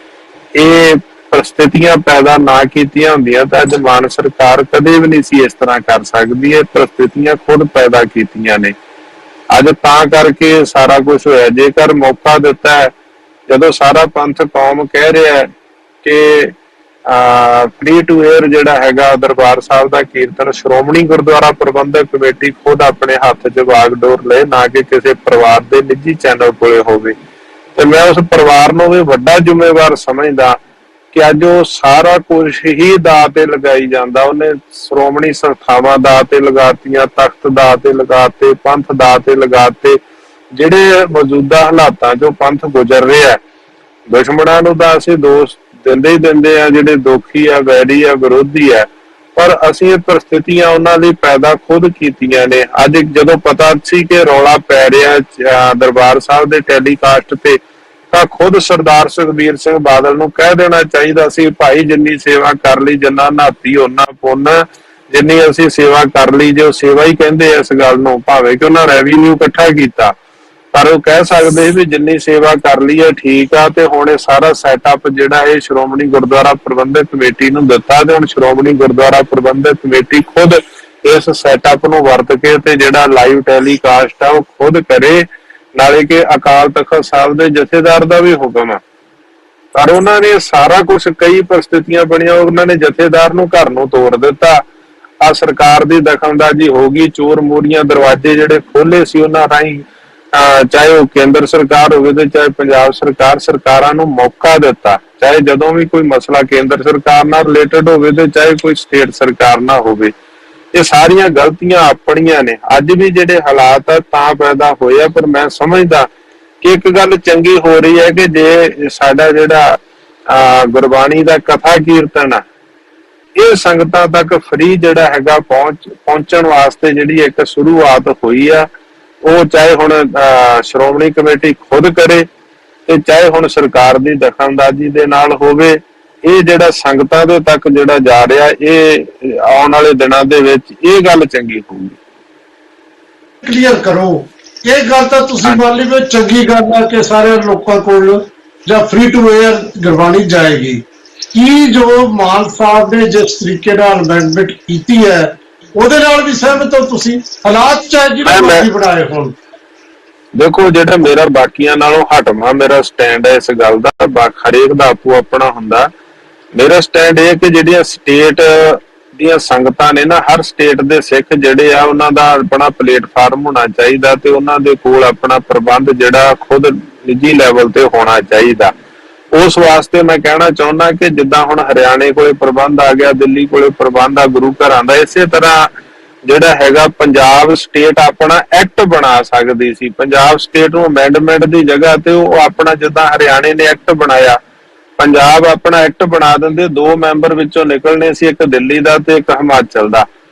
ਇਹ परिस्थितियां पैदा ना कीतियां ਹੁੰਦੀਆਂ ਤਾਂ ਅੱਜ ਮਾਨ ਸਰਕਾਰ ਕਦੇ ਵੀ ਨਹੀਂ ਸੀ ਇਸ ਤਰ੍ਹਾਂ ਕਰ ਸਕਦੀ। ਇਹ परिस्थितियां खुद पैदा कीतियां ਨੇ, ਅੱਜ ਤਾਂ ਕਰਕੇ ਸਾਰਾ ਕੁਝ ਹੋਇਆ। ਜੇਕਰ ਮੌਕਾ ਦਿੱਤਾ ਹੈ, ਜਦੋਂ ਸਾਰਾ ਪੰਥ ਕੌਮ ਕਹਿ ਰਿਹਾ ਹੈ ਕਿ ਫ੍ਰੀ ਟੂ ਏਅਰ ਜਿਹੜਾ ਹੈਗਾ ਦਰਬਾਰ ਸਾਹਿਬ ਦਾ ਕੀਰਤਨ ਸ਼੍ਰੋਮਣੀ ਗੁਰਦੁਆਰਾ ਪ੍ਰਬੰਧਕ ਕਮੇਟੀ ਖੁਦ ਆਪਣੇ ਹੱਥ 'ਚ ਬਾਗਡੋਰ ਲਏ, ਨਾ ਕਿ ਕਿਸੇ ਪਰਿਵਾਰ ਦੇ ਨਿੱਜੀ ਚੈਨਲ ਕੋਲੇ ਹੋਵੇ, ਤੇ ਮੈਂ ਉਸ ਪਰਿਵਾਰ ਨੂੰ ਵੀ ਵੱਡਾ ਜ਼ਿੰਮੇਵਾਰ ਸਮਝਦਾ ਕਿ ਅੱਜ ਉਹ ਸਾਰਾ ਕੁਝ ਹੀ ਦਾਅ ਤੇ ਲਗਾਈ ਜਾਂਦਾ। ਉਹਨੇ ਸ਼੍ਰੋਮਣੀ ਸੰਸਥਾਵਾਂ ਦਾਅ ਤੇ ਲਗਾਤੀਆਂ, ਤਖਤ ਦਾਅ ਤੇ ਲਗਾਤੇ, ਪੰਥ ਦਾਅ ਤੇ ਲਗਾਤੇ। ਜਿਹੜੇ ਮੌਜੂਦਾ ਹਾਲਾਤਾਂ 'ਚੋਂ ਪੰਥ ਗੁਜ਼ਰ ਰਿਹਾ, ਦੁਸ਼ਮਣਾਂ ਨੂੰ ਤਾਂ ਅਸੀਂ ਦੋਸ਼ ਦਿੰਦੇ ਹੀ ਦਿੰਦੇ ਆ, ਜਿਹੜੇ ਦੋਖੀ ਆ, ਵੈਰੀ ਆ, ਵਿਰੋਧੀ ਆ, ਪਰ ਅਸੀਂ ਇਹ परिस्थितियां ਉਹਨਾਂ ਲਈ ਪੈਦਾ ਖੁਦ ਕੀਤੀਆਂ ਨੇ। ਅੱਜ ਜਦੋਂ ਪਤਾ ਸੀ ਕਿ ਰੌਲਾ ਪੈ ਰਿਹਾ ਦਰਬਾਰ ਸਾਹਿਬ ਦੇ ਟੈਲੀਕਾਸਟ ਤੇ, ਤਾਂ ਖੁਦ ਸਰਦਾਰ ਸੁਖਬੀਰ ਸਿੰਘ ਬਾਦਲ ਨੂੰ ਕਹਿ ਦੇਣਾ ਚਾਹੀਦਾ ਸੀ, ਭਾਈ ਜਿੰਨੀ ਸੇਵਾ ਕਰ ਲਈ, ਜਿੰਨਾ ਨਹਾਤੀ ਓਨਾ ਪੁੰਨ, ਜਿੰਨੀ ਅਸੀਂ ਸੇਵਾ ਕਰ ਲਈ। ਜੇ ਉਹ ਸੇਵਾ ਹੀ ਕਹਿੰਦੇ ਇਸ ਗੱਲ ਨੂੰ, ਭਾਵੇਂ ਕਿ ਉਹਨਾਂ ਰੈਵਨਿਊ ਇਕੱਠਾ ਕੀਤਾ, ਪਰ ਉਹ ਕਹਿ ਸਕਦੇ ਵੀ ਜਿੰਨੀ ਸੇਵਾ ਕਰ ਲਈ ਹੈ ਠੀਕ ਆ, ਤੇ ਹੁਣ ਇਹ ਸਾਰਾ ਸੈਟਅਪ ਜਿਹੜਾ ਇਹ ਸ਼੍ਰੋਮਣੀ ਗੁਰਦੁਆਰਾ ਪ੍ਰਬੰਧਕ ਕਮੇਟੀ ਨੂੰ ਦਿੱਤਾ, ਤੇ ਹੁਣ ਸ਼੍ਰੋਮਣੀ ਗੁਰਦੁਆਰਾ ਪ੍ਰਬੰਧਕ ਕਮੇਟੀ ਖੁਦ ਇਸ ਸੈਟਅਪ ਨੂੰ ਵਰਤ ਕੇ ਤੇ ਜਿਹੜਾ ਲਾਈਵ ਟੈਲੀਕਾਸਟ ਆ ਉਹ ਖੁਦ ਕਰੇ, ਨਾਲੇ ਕਿ ਅਕਾਲ ਤਖਤ ਸਾਹਿਬ ਦੇ ਜਥੇਦਾਰ ਦਾ ਵੀ ਹੁਕਮ ਆ। ਪਰ ਉਹਨਾਂ ਨੇ ਸਾਰਾ ਕੁਝ, ਕਈ परिस्थितियां ਬਣੀਆਂ, ਉਹਨਾਂ ਨੇ ਜਥੇਦਾਰ ਨੂੰ ਘਰ ਨੂੰ ਤੋੜ ਦਿੱਤਾ। ਆ ਸਰਕਾਰ ਦੀ ਦਖਲਅੰਦਾਜ਼ੀ ਹੋ ਗਈ, ਚੋਰ ਮੋਰੀਆਂ ਦਰਵਾਜ਼ੇ ਜਿਹੜੇ ਖੋਲੇ ਸੀ ਉਹਨਾਂ ਰਾਹੀਂ, ਚਾਹੇ ਉਹ ਕੇਂਦਰ ਸਰਕਾਰ ਹੋਵੇ ਤੇ ਚਾਹੇ ਪੰਜਾਬ ਸਰਕਾਰ, ਸਰਕਾਰਾਂ ਨੂੰ ਮੌਕਾ ਦਿੱਤਾ, ਚਾਹੇ ਜਦੋਂ ਵੀ ਕੋਈ ਮਸਲਾ ਕੇਂਦਰ ਸਰਕਾਰ ਨਾਲ ਰਿਲੇਟਡ ਹੋਵੇ ਤੇ ਚਾਹੇ ਕੋਈ ਸਟੇਟ ਸਰਕਾਰ ਨਾਲ ਹੋਵੇ। ਇਹ ਸਾਰੀਆਂ ਗਲਤੀਆਂ ਆਪਣੀਆਂ ਨੇ। ਅੱਜ ਵੀ ਜਿਹੜੇ ਹਾਲਾਤ ਆ ਤਾਂ ਪੈਦਾ ਹੋਏ ਆ, ਪਰ ਮੈਂ ਸਮਝਦਾ ਕਿ ਇੱਕ ਗੱਲ ਚੰਗੀ ਹੋ ਰਹੀ ਹੈ ਕਿ ਜੇ ਸਾਡਾ ਜਿਹੜਾ ਗੁਰਬਾਣੀ ਦਾ ਕਥਾ ਕੀਰਤਨ ਆ, ਇਹ ਸੰਗਤਾਂ ਤੱਕ ਫ੍ਰੀ ਜਿਹੜਾ ਹੈਗਾ ਪਹੁੰਚਣ ਵਾਸਤੇ ਜਿਹੜੀ ਇੱਕ ਸ਼ੁਰੂਆਤ ਹੋਈ ਆ, ਉਹ ਚਾਹੇ ਹੁਣ ਸ਼੍ਰੋਮਣੀ ਕਮੇਟੀ ਖੁਦ ਕਰੇ ਤੇ ਚਾਹੇ ਹੁਣ ਸਰਕਾਰ ਦੀ ਦਖਲਅੰਦਾਜ਼ੀ ਦੇ ਨਾਲ ਹੋਵੇ, ਇਹ ਜਿਹੜਾ ਸੰਗਤਾਂ ਦੇ ਤੱਕ ਜਿਹੜਾ ਜਾ ਰਿਹਾ, ਇਹ ਆਉਣ ਵਾਲੇ ਦਿਨਾਂ ਦੇ ਵਿੱਚ ਇਹ ਗੱਲ ਚੰਗੀ ਹੋਊਗੀ। ਕਲੀਅਰ ਕਰੋ ਇਹ ਗੱਲ ਤਾਂ ਤੁਸੀਂ ਮੰਨ ਲਈ ਵੀ ਚੰਗੀ ਗੱਲ ਆ ਕਿ ਸਾਰੇ ਲੋਕਾਂ ਕੋਲ ਜਾਂ ਫ੍ਰੀ ਟੂ ਏਅਰ ਗੁਰਬਾਣੀ ਜਾਏਗੀ। ਕੀ ਜੋ ਮਾਨ ਸਾਹਿਬ ਨੇ ਜਿਸ ਤਰੀਕੇ ਨਾਲ ਅਮੈਂਡਮੈਂਟ ਕੀਤੀ ਹੈ ਉਹਦੇ ਨਾਲ ਵੀ ਸਹਿਮਤ ਹੋ ਤੁਸੀਂ? ਹਾਲਾਤ ਚਾਹੇ ਜਿਹੜੇ ਮਰਜ਼ੀ ਬਣਾਏ ਹੋਣ। ਦੇਖੋ, ਜਿਹੜਾ ਮੇਰਾ ਬਾਕੀਆਂ ਨਾਲੋਂ ਹਟਵਾਂ ਮੇਰਾ ਸਟੈਂਡ ਹੈ ਇਸ ਗੱਲ ਦਾ, ਹਰੇਕ ਦਾ ਆਪੋ ਆਪਣਾ ਹੁੰਦਾ। ਮੇਰਾ ਸਟੈਂਡ ਇਹ ਕਿ ਜਿਹੜੀਆਂ ਸਟੇਟ ਦੀਆਂ ਸੰਗਤਾਂ ਨੇ ਨਾ, ਹਰ ਸਟੇਟ ਦੇ ਸਿੱਖ ਜਿਹੜੇ ਆ ਉਹਨਾਂ ਦਾ ਆਪਣਾ ਪਲੇਟਫਾਰਮ ਹੋਣਾ ਚਾਹੀਦਾ, ਤੇ ਉਹਨਾਂ ਦੇ ਕੋਲ ਆਪਣਾ ਪ੍ਰਬੰਧ ਜਿਹੜਾ ਖੁਦ ਨਿੱਜੀ ਲੈਵਲ ਤੇ ਹੋਣਾ ਚਾਹੀਦਾ। ਉਸ ਵਾਸਤੇ ਮੈਂ ਕਹਿਣਾ ਚਾਹੁੰਦਾ ਕਿ ਜਿੱਦਾਂ ਹੁਣ ਹਰਿਆਣੇ ਕੋਲੇ ਪ੍ਰਬੰਧ ਆ ਗਿਆ, ਦਿੱਲੀ ਕੋਲੇ ਪ੍ਰਬੰਧ ਆ ਗੁਰੂ ਘਰਾਂ ਦਾ, ਇਸੇ ਤਰ੍ਹਾਂ ਜਿਹੜਾ ਹੈਗਾ ਪੰਜਾਬ ਸਟੇਟ ਆਪਣਾ ਐਕਟ ਬਣਾ ਸਕਦੀ ਸੀ। ਪੰਜਾਬ ਸਟੇਟ ਨੂੰ ਅਮੈਂਡਮੈਂਟ ਦੀ ਜਗ੍ਹਾ ਤੇ ਉਹ ਆਪਣਾ, ਜਿੱਦਾਂ ਹਰਿਆਣੇ ਨੇ ਐਕਟ ਬਣਾਇਆ, ਪੰਜਾਬ ਆਪਣਾ ਐਕਟ ਬਣਾ ਦਿੰਦੇ, 2 ਮੈਂਬਰ ਵਿੱਚੋਂ ਨਿਕਲਣੇ ਸੀ, ਇੱਕ ਦਿੱਲੀ ਦਾ ਤੇ ਇੱਕ ਹਿਮਾਚਲ ਦਾ,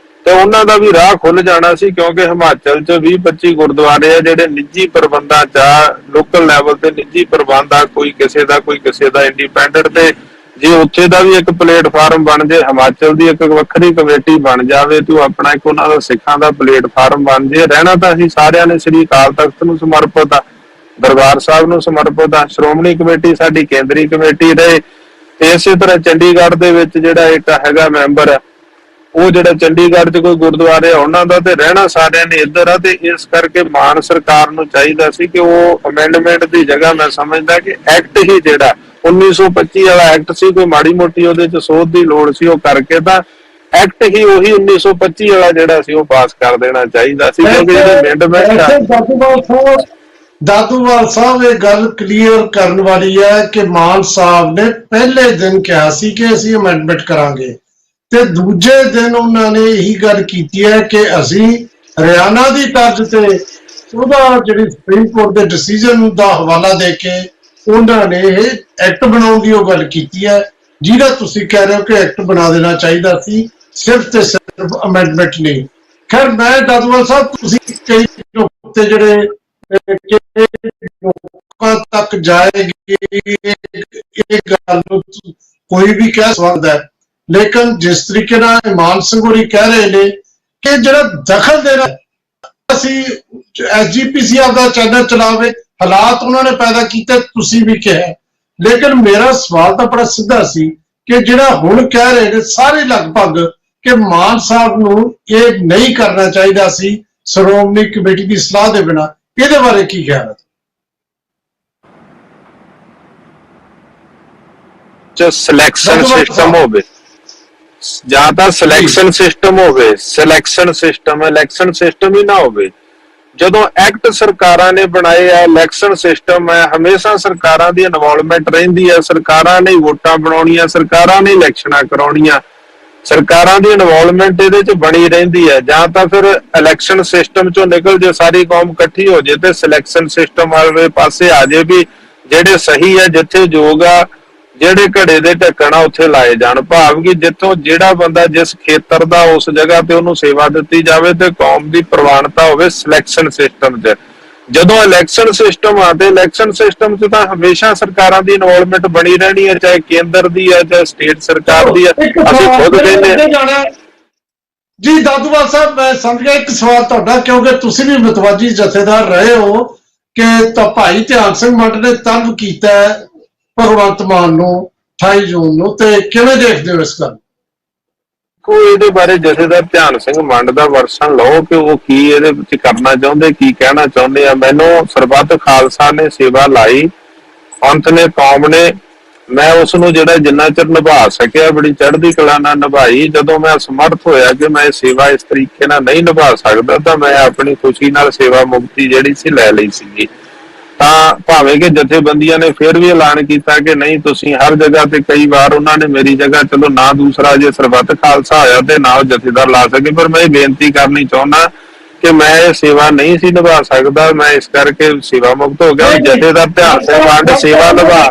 ਤੇ ਉਹਨਾਂ ਦਾ ਵੀ ਰਾਹ ਖੁੱਲ ਜਾਣਾ ਸੀ, ਕਿਉਂਕਿ ਹਿਮਾਚਲ 'ਚ 20-25 ਗੁਰਦੁਆਰੇ ਆ ਜਿਹੜੇ ਨਿੱਜੀ ਪ੍ਰਬੰਧਾਂ 'ਚ ਆ, ਲੋਕਲ ਲੈਵਲ ਤੇ ਨਿੱਜੀ ਪ੍ਰਬੰਧ ਆ, ਕੋਈ ਕਿਸੇ ਦਾ ਕੋਈ ਕਿਸੇ ਦਾ ਇੰਡੀਪੈਂਡੈਂਟ, ਤੇ ਜੇ ਉੱਥੇ ਦਾ ਵੀ ਇੱਕ ਪਲੇਟਫਾਰਮ ਬਣ ਜੇ, ਹਿਮਾਚਲ ਦੀ ਇੱਕ ਵੱਖਰੀ ਕਮੇਟੀ ਬਣ ਜਾਵੇ, ਤੇ ਉਹ ਆਪਣਾ ਇੱਕ ਉਹਨਾਂ ਦਾ ਸਿੱਖਾਂ ਦਾ ਪਲੇਟਫਾਰਮ ਬਣ ਜੇ। ਰਹਿਣਾ ਤਾਂ ਅਸੀਂ ਸਾਰਿਆਂ ਨੇ ਸ੍ਰੀ ਅਕਾਲ ਤਖਤ ਨੂੰ ਸਮਰਪਿਤ ਆ, ਦਰਬਾਰ ਸਾਹਿਬ ਨੂੰ ਸਮਰਪਿਤ ਆ, ਸ਼੍ਰੋਮਣੀ ਕਮੇਟੀ ਸਾਡੀ ਕੇਂਦਰੀ ਕਮੇਟੀ ਰਹੇ, ਤੇ ਇਸੇ ਤਰ੍ਹਾਂ ਚੰਡੀਗੜ੍ਹ ਦੇ ਵਿੱਚ ਜਿਹੜਾ ਇੱਕ ਹੈਗਾ ਮੈਂਬਰ ਉਹ ਜਿਹੜਾ ਚੰਡੀਗੜ੍ਹ 'ਚ ਕੋਈ ਗੁਰਦੁਆਰੇ ਆ ਉਹਨਾਂ ਦਾ ਤੇ ਰਹਿਣਾ ਸਾਰਿਆਂ ਨੇ ਇੱਧਰ ਆ, ਤੇ ਇਸ ਕਰਕੇ ਮਾਨ ਸਰਕਾਰ ਨੂੰ ਚਾਹੀਦਾ ਸੀ ਕਿ ਉਹ ਅਮੈਂਡਮੈਂਟ ਦੀ ਜਗ੍ਹਾ ਮੈਂ ਸਮਝਦਾ ਕਿ ਐਕਟ ਹੀ ਜਿਹੜਾ 1925 ਵਾਲਾ ਐਕਟ ਸੀ, ਕੋਈ ਮਾੜੀ ਮੋਟੀ ਉਹਦੇ 'ਚ ਸੋਧ ਦੀ ਲੋੜ ਸੀ, ਉਹ ਕਰਕੇ ਤਾਂ ਐਕਟ ਹੀ ਉਹੀ 1925 ਵਾਲਾ ਜਿਹੜਾ ਸੀ ਉਹ ਪਾਸ ਕਰ ਦੇਣਾ ਚਾਹੀਦਾ ਸੀ, ਕਿਉਂਕਿ ਜਿਹੜੇ ਅਮੈਂਡਮੈਂਟ ਦਾਦੂਵਾਲ ਸਾਹਿਬ ਇਹ ਗੱਲ ਕਲੀਅਰ ਕਰਨ ਵਾਲੀ ਹੈ ਕਿ ਮਾਨ ਸਾਹਿਬ ਨੇ ਪਹਿਲੇ ਦਿਨ ਕਿਹਾ ਸੀ ਕਿ ਅਸੀਂ ਅਮੈਂਡਮੈਂਟ ਕਰਾਂਗੇ, ਤੇ ਦੂਜੇ ਦਿਨ ਉਹਨਾਂ ਨੇ ਇਹੀ ਗੱਲ ਕੀਤੀ ਹੈ ਕਿ ਅਸੀਂ ਹਰਿਆਣਾ ਦੀ ਤਰਜ਼ ਤੇ ਉਹਦਾ ਜਿਹੜੀ ਸੁਪਰੀਮ ਕੋਰਟ ਦੇ ਡਿਸੀਜਨ ਦਾ ਹਵਾਲਾ ਦੇ ਕੇ ਉਹਨਾਂ ਨੇ ਇਹ ਐਕਟ ਬਣਾਉਣ ਦੀ ਉਹ ਗੱਲ ਕੀਤੀ ਹੈ, ਜਿਹਦਾ ਤੁਸੀਂ ਕਹਿ ਰਹੇ ਹੋ ਕਿ ਐਕਟ ਬਣਾ ਦੇਣਾ ਚਾਹੀਦਾ ਸੀ, ਸਿਰਫ ਤੇ ਸਿਰਫ ਅਮੈਂਡਮੈਂਟ ਨਹੀਂ। ਖੈਰ ਮੈਂ ਦਾਦੂਵਾਲ ਸਾਹਿਬ ਤੁਸੀਂ ਕਈ ਨੁਕਤੇ ਜਿਹੜੇ ਲੋਕਾਂ ਤੱਕ ਜਾਏਗੀ ਇਹ ਗੱਲ ਨੂੰ ਕੋਈ ਵੀ ਕਹਿ ਸਕਦਾ ਹੈ, ਲੇਕਿਨ ਜਿਸ ਤਰੀਕੇ ਨਾਲ ਇਮਾਨ ਸਿੰਘ ਹੋਰੀ ਕਹਿ ਰਹੇ ਨੇ ਕਿ ਜਿਹੜਾ ਦਖਲ ਦੇਣਾ, ਅਸੀਂ ਐਸਜੀਪੀਸੀ ਆਪਦਾ ਚੈਨਲ ਚਲਾਵੇ, ਹਾਲਾਤ ਉਹਨਾਂ ਨੇ ਪੈਦਾ ਕੀਤੇ, ਤੁਸੀਂ ਵੀ ਕਿਹਾ, ਲੇਕਿਨ ਮੇਰਾ ਸਵਾਲ ਤਾਂ ਬੜਾ ਸਿੱਧਾ ਸੀ ਕਿ ਜਿਹੜਾ ਹੁਣ ਕਹਿ ਰਹੇ ਨੇ ਸਾਰੇ ਲਗਭਗ ਕਿ ਮਾਨ ਸਾਹਿਬ ਨੂੰ ਇਹ ਨਹੀਂ ਕਰਨਾ ਚਾਹੀਦਾ ਸੀ ਸ਼੍ਰੋਮਣੀ ਕਮੇਟੀ ਦੀ ਸਲਾਹ ਦੇ ਬਿਨਾਂ, ਇਹਦੇ ਬਾਰੇ ਕੀ ਖਿਆਲ ਹੈ? ਸਿਲੈਕਸ਼ਨ ਸਿਸਟਮ ਹੋਵੇ ਜਾਂ ਤਾਂ ਸਿਲੈਕਸ਼ਨ ਸਿਸਟਮ ਹੋਵੇ, ਸਿਲੈਕਸ਼ਨ ਸਿਸਟਮ ਇਲੈਕਸ਼ਨ ਸਿਸਟਮ ਹੀ ਨਾ ਹੋਵੇ। ਜਦੋਂ ਐਕਟ ਸਰਕਾਰਾਂ ਨੇ ਬਣਾਏ ਆ, ਇਲੈਕਸ਼ਨ ਸਿਸਟਮ ਹੈ, ਹਮੇਸ਼ਾ ਸਰਕਾਰਾਂ ਦੀ ਇਨਵੋਲਵਮੈਂਟ ਰਹਿੰਦੀ ਹੈ, ਸਰਕਾਰਾਂ ਨੇ ਵੋਟਾਂ ਬਣਾਉਣੀਆਂ, ਸਰਕਾਰਾਂ ਨੇ ਇਲੈਕਸ਼ਨਾਂ ਕਰਾਉਣੀਆਂ, ਸਰਕਾਰਾਂ ਦੀ ਇਨਵੋਲਵਮੈਂਟ ਇਹਦੇ 'ਚ ਬਣੀ ਰਹਿੰਦੀ ਹੈ। ਜਾਂ ਤਾਂ ਫਿਰ ਇਲੈਕਸ਼ਨ ਸਿਸਟਮ 'ਚੋਂ ਨਿਕਲ ਜੇ, ਸਾਰੀ ਕੌਮ ਇਕੱਠੀ ਹੋ ਜੇ ਤੇ ਸਿਲੈਕਸ਼ਨ ਸਿਸਟਮ ਵਾਲੇ ਪਾਸੇ ਆ ਜੇ ਵੀ ਜਿਹੜੇ ਸਹੀ ਹੈ, ਜਿੱਥੇ ਯੋਗ ਆ, ਜਿਹੜੇ ਘੜੇ ਦੇ ਢੱਕਣ ਆ ਉੱਥੇ ਲਾਏ ਜਾਣ, ਭਾਵ ਕਿ ਜਿੱਥੋਂ ਜਿਹੜਾ ਬੰਦਾ ਜਿਸ ਖੇਤਰ ਦਾ ਉਸ ਜਗ੍ਹਾ ਤੇ ਉਹਨੂੰ ਸੇਵਾ ਦਿੱਤੀ ਜਾਵੇ ਤੇ ਕੌਮ ਦੀ ਪ੍ਰਵਾਨਤਾ ਹੋਵੇ ਸਿਲੈਕਸ਼ਨ ਸਿਸਟਮ 'ਚ। ਜਦੋਂ ਇਲੈਕਸ਼ਨ ਸਿਸਟਮ ਆ ਤੇ ਇਲੈਕਸ਼ਨ ਸਿਸਟਮ 'ਚ ਤਾਂ ਹਮੇਸ਼ਾ ਸਰਕਾਰਾਂ ਦੀ ਇਨਵੋਲਵਮੈਂਟ ਬਣੀ ਰਹਿਣੀ ਹੈ, ਚਾਹੇ ਕੇਂਦਰ ਦੀ ਹੈ ਚਾਹੇ ਸਟੇਟ ਸਰਕਾਰ ਦੀ ਹੈ। ਅਸੀਂ ਖੁਦ ਕਹਿੰਦੇ ਜੀ ਦਾਦੂਵਾਲ ਸਾਹਿਬ, ਮੈਂ ਸਮਝ ਗਿਆ ਇੱਕ ਸਵਾਲ ਤੁਹਾਡਾ, ਕਿਉਂਕਿ ਤੁਸੀਂ ਵੀ ਮਤਵਾਜੀ ਜਥੇਦਾਰ ਰਹੇ ਹੋ ਕਿ ਤਾਂ ਭਾਈ ਧਿਆਨ ਸਿੰਘ ਮੰਡ ਨੇ ਤਲਬ ਕੀਤਾ ਭਗਵੰਤ ਮਾਨ ਨੂੰ 28 ਜੂਨ ਨੂੰ, ਤੇ ਕਿਵੇਂ ਦੇਖਦੇ ਹੋ ਇਸ ਗੱਲ? ਕੋਈ ਇਹਦੇ ਬਾਰੇ ਜਥੇਦਾਰ ਧਿਆਨ ਸਿੰਘ ਮੰਡ ਦਾ ਵਰਸ਼ਨ ਲਓ ਕਿ ਉਹ ਕੀ ਇਹਦੇ ਵਿੱਚ ਕਰਨਾ ਚਾਹੁੰਦੇ, ਕੀ ਕਹਿਣਾ ਚਾਹੁੰਦੇ ਆ। ਮੈਨੂੰ ਸਰਬੱਤ ਖਾਲਸਾ ਨੇ ਸੇਵਾ ਲਾਈ, ਅੰਤ ਨੇ ਕੌਮ ਨੇ, ਮੈਂ ਉਸ ਨੂੰ ਜਿਹੜਾ ਜਿੰਨਾ ਚਿਰ ਨਿਭਾ ਸਕਿਆ ਬੜੀ ਚੜ੍ਹਦੀ ਕਲਾ ਨਾਲ ਨਿਭਾਈ। ਜਦੋਂ ਮੈਂ ਸਮਰਥ ਹੋਇਆ ਕਿ ਮੈਂ ਸੇਵਾ ਇਸ ਤਰੀਕੇ ਨਾਲ ਨਹੀਂ ਨਿਭਾ ਸਕਦਾ ਤਾਂ ਮੈਂ ਆਪਣੀ ਖੁਸ਼ੀ ਨਾਲ ਸੇਵਾ ਮੁਕਤੀ ਜਿਹੜੀ ਸੀ ਲੈ ਲਈ ਸੀਗੀ। ਤਾਂ ਭਾਵੇਂ ਕਿ ਜਥੇਬੰਦੀਆਂ ਨੇ ਫਿਰ ਵੀ ਐਲਾਨ ਕੀਤਾ ਕਿ ਨਹੀਂ ਤੁਸੀਂ ਹਰ ਜਗ੍ਹਾ ਤੇ, ਕਈ ਵਾਰ ਉਹਨਾਂ ਨੇ ਮੇਰੀ ਜਗ੍ਹਾ ਚਲੋ ਨਾ ਦੂਸਰਾ ਜੇ ਸਰਬੱਤ ਖਾਲਸਾ ਹੋਇਆ ਤੇ ਨਾਲ ਜਥੇਦਾਰ ਲਾ ਸਕੇ, ਪਰ ਮੈਂ ਇਹ ਬੇਨਤੀ ਕਰਨੀ ਚਾਹੁੰਦਾ ਕਿ ਮੈਂ ਇਹ ਸੇਵਾ ਨਹੀਂ ਸੀ ਨਿਭਾ ਸਕਦਾ, ਮੈਂ ਇਸ ਕਰਕੇ ਸੇਵਾ ਮੁਕਤ ਹੋ ਗਿਆ। ਜਥੇਦਾਰ ਧਿਆਨ ਸਿੰਘ ਮੰਡ ਸੇਵਾ ਨਿਭਾ।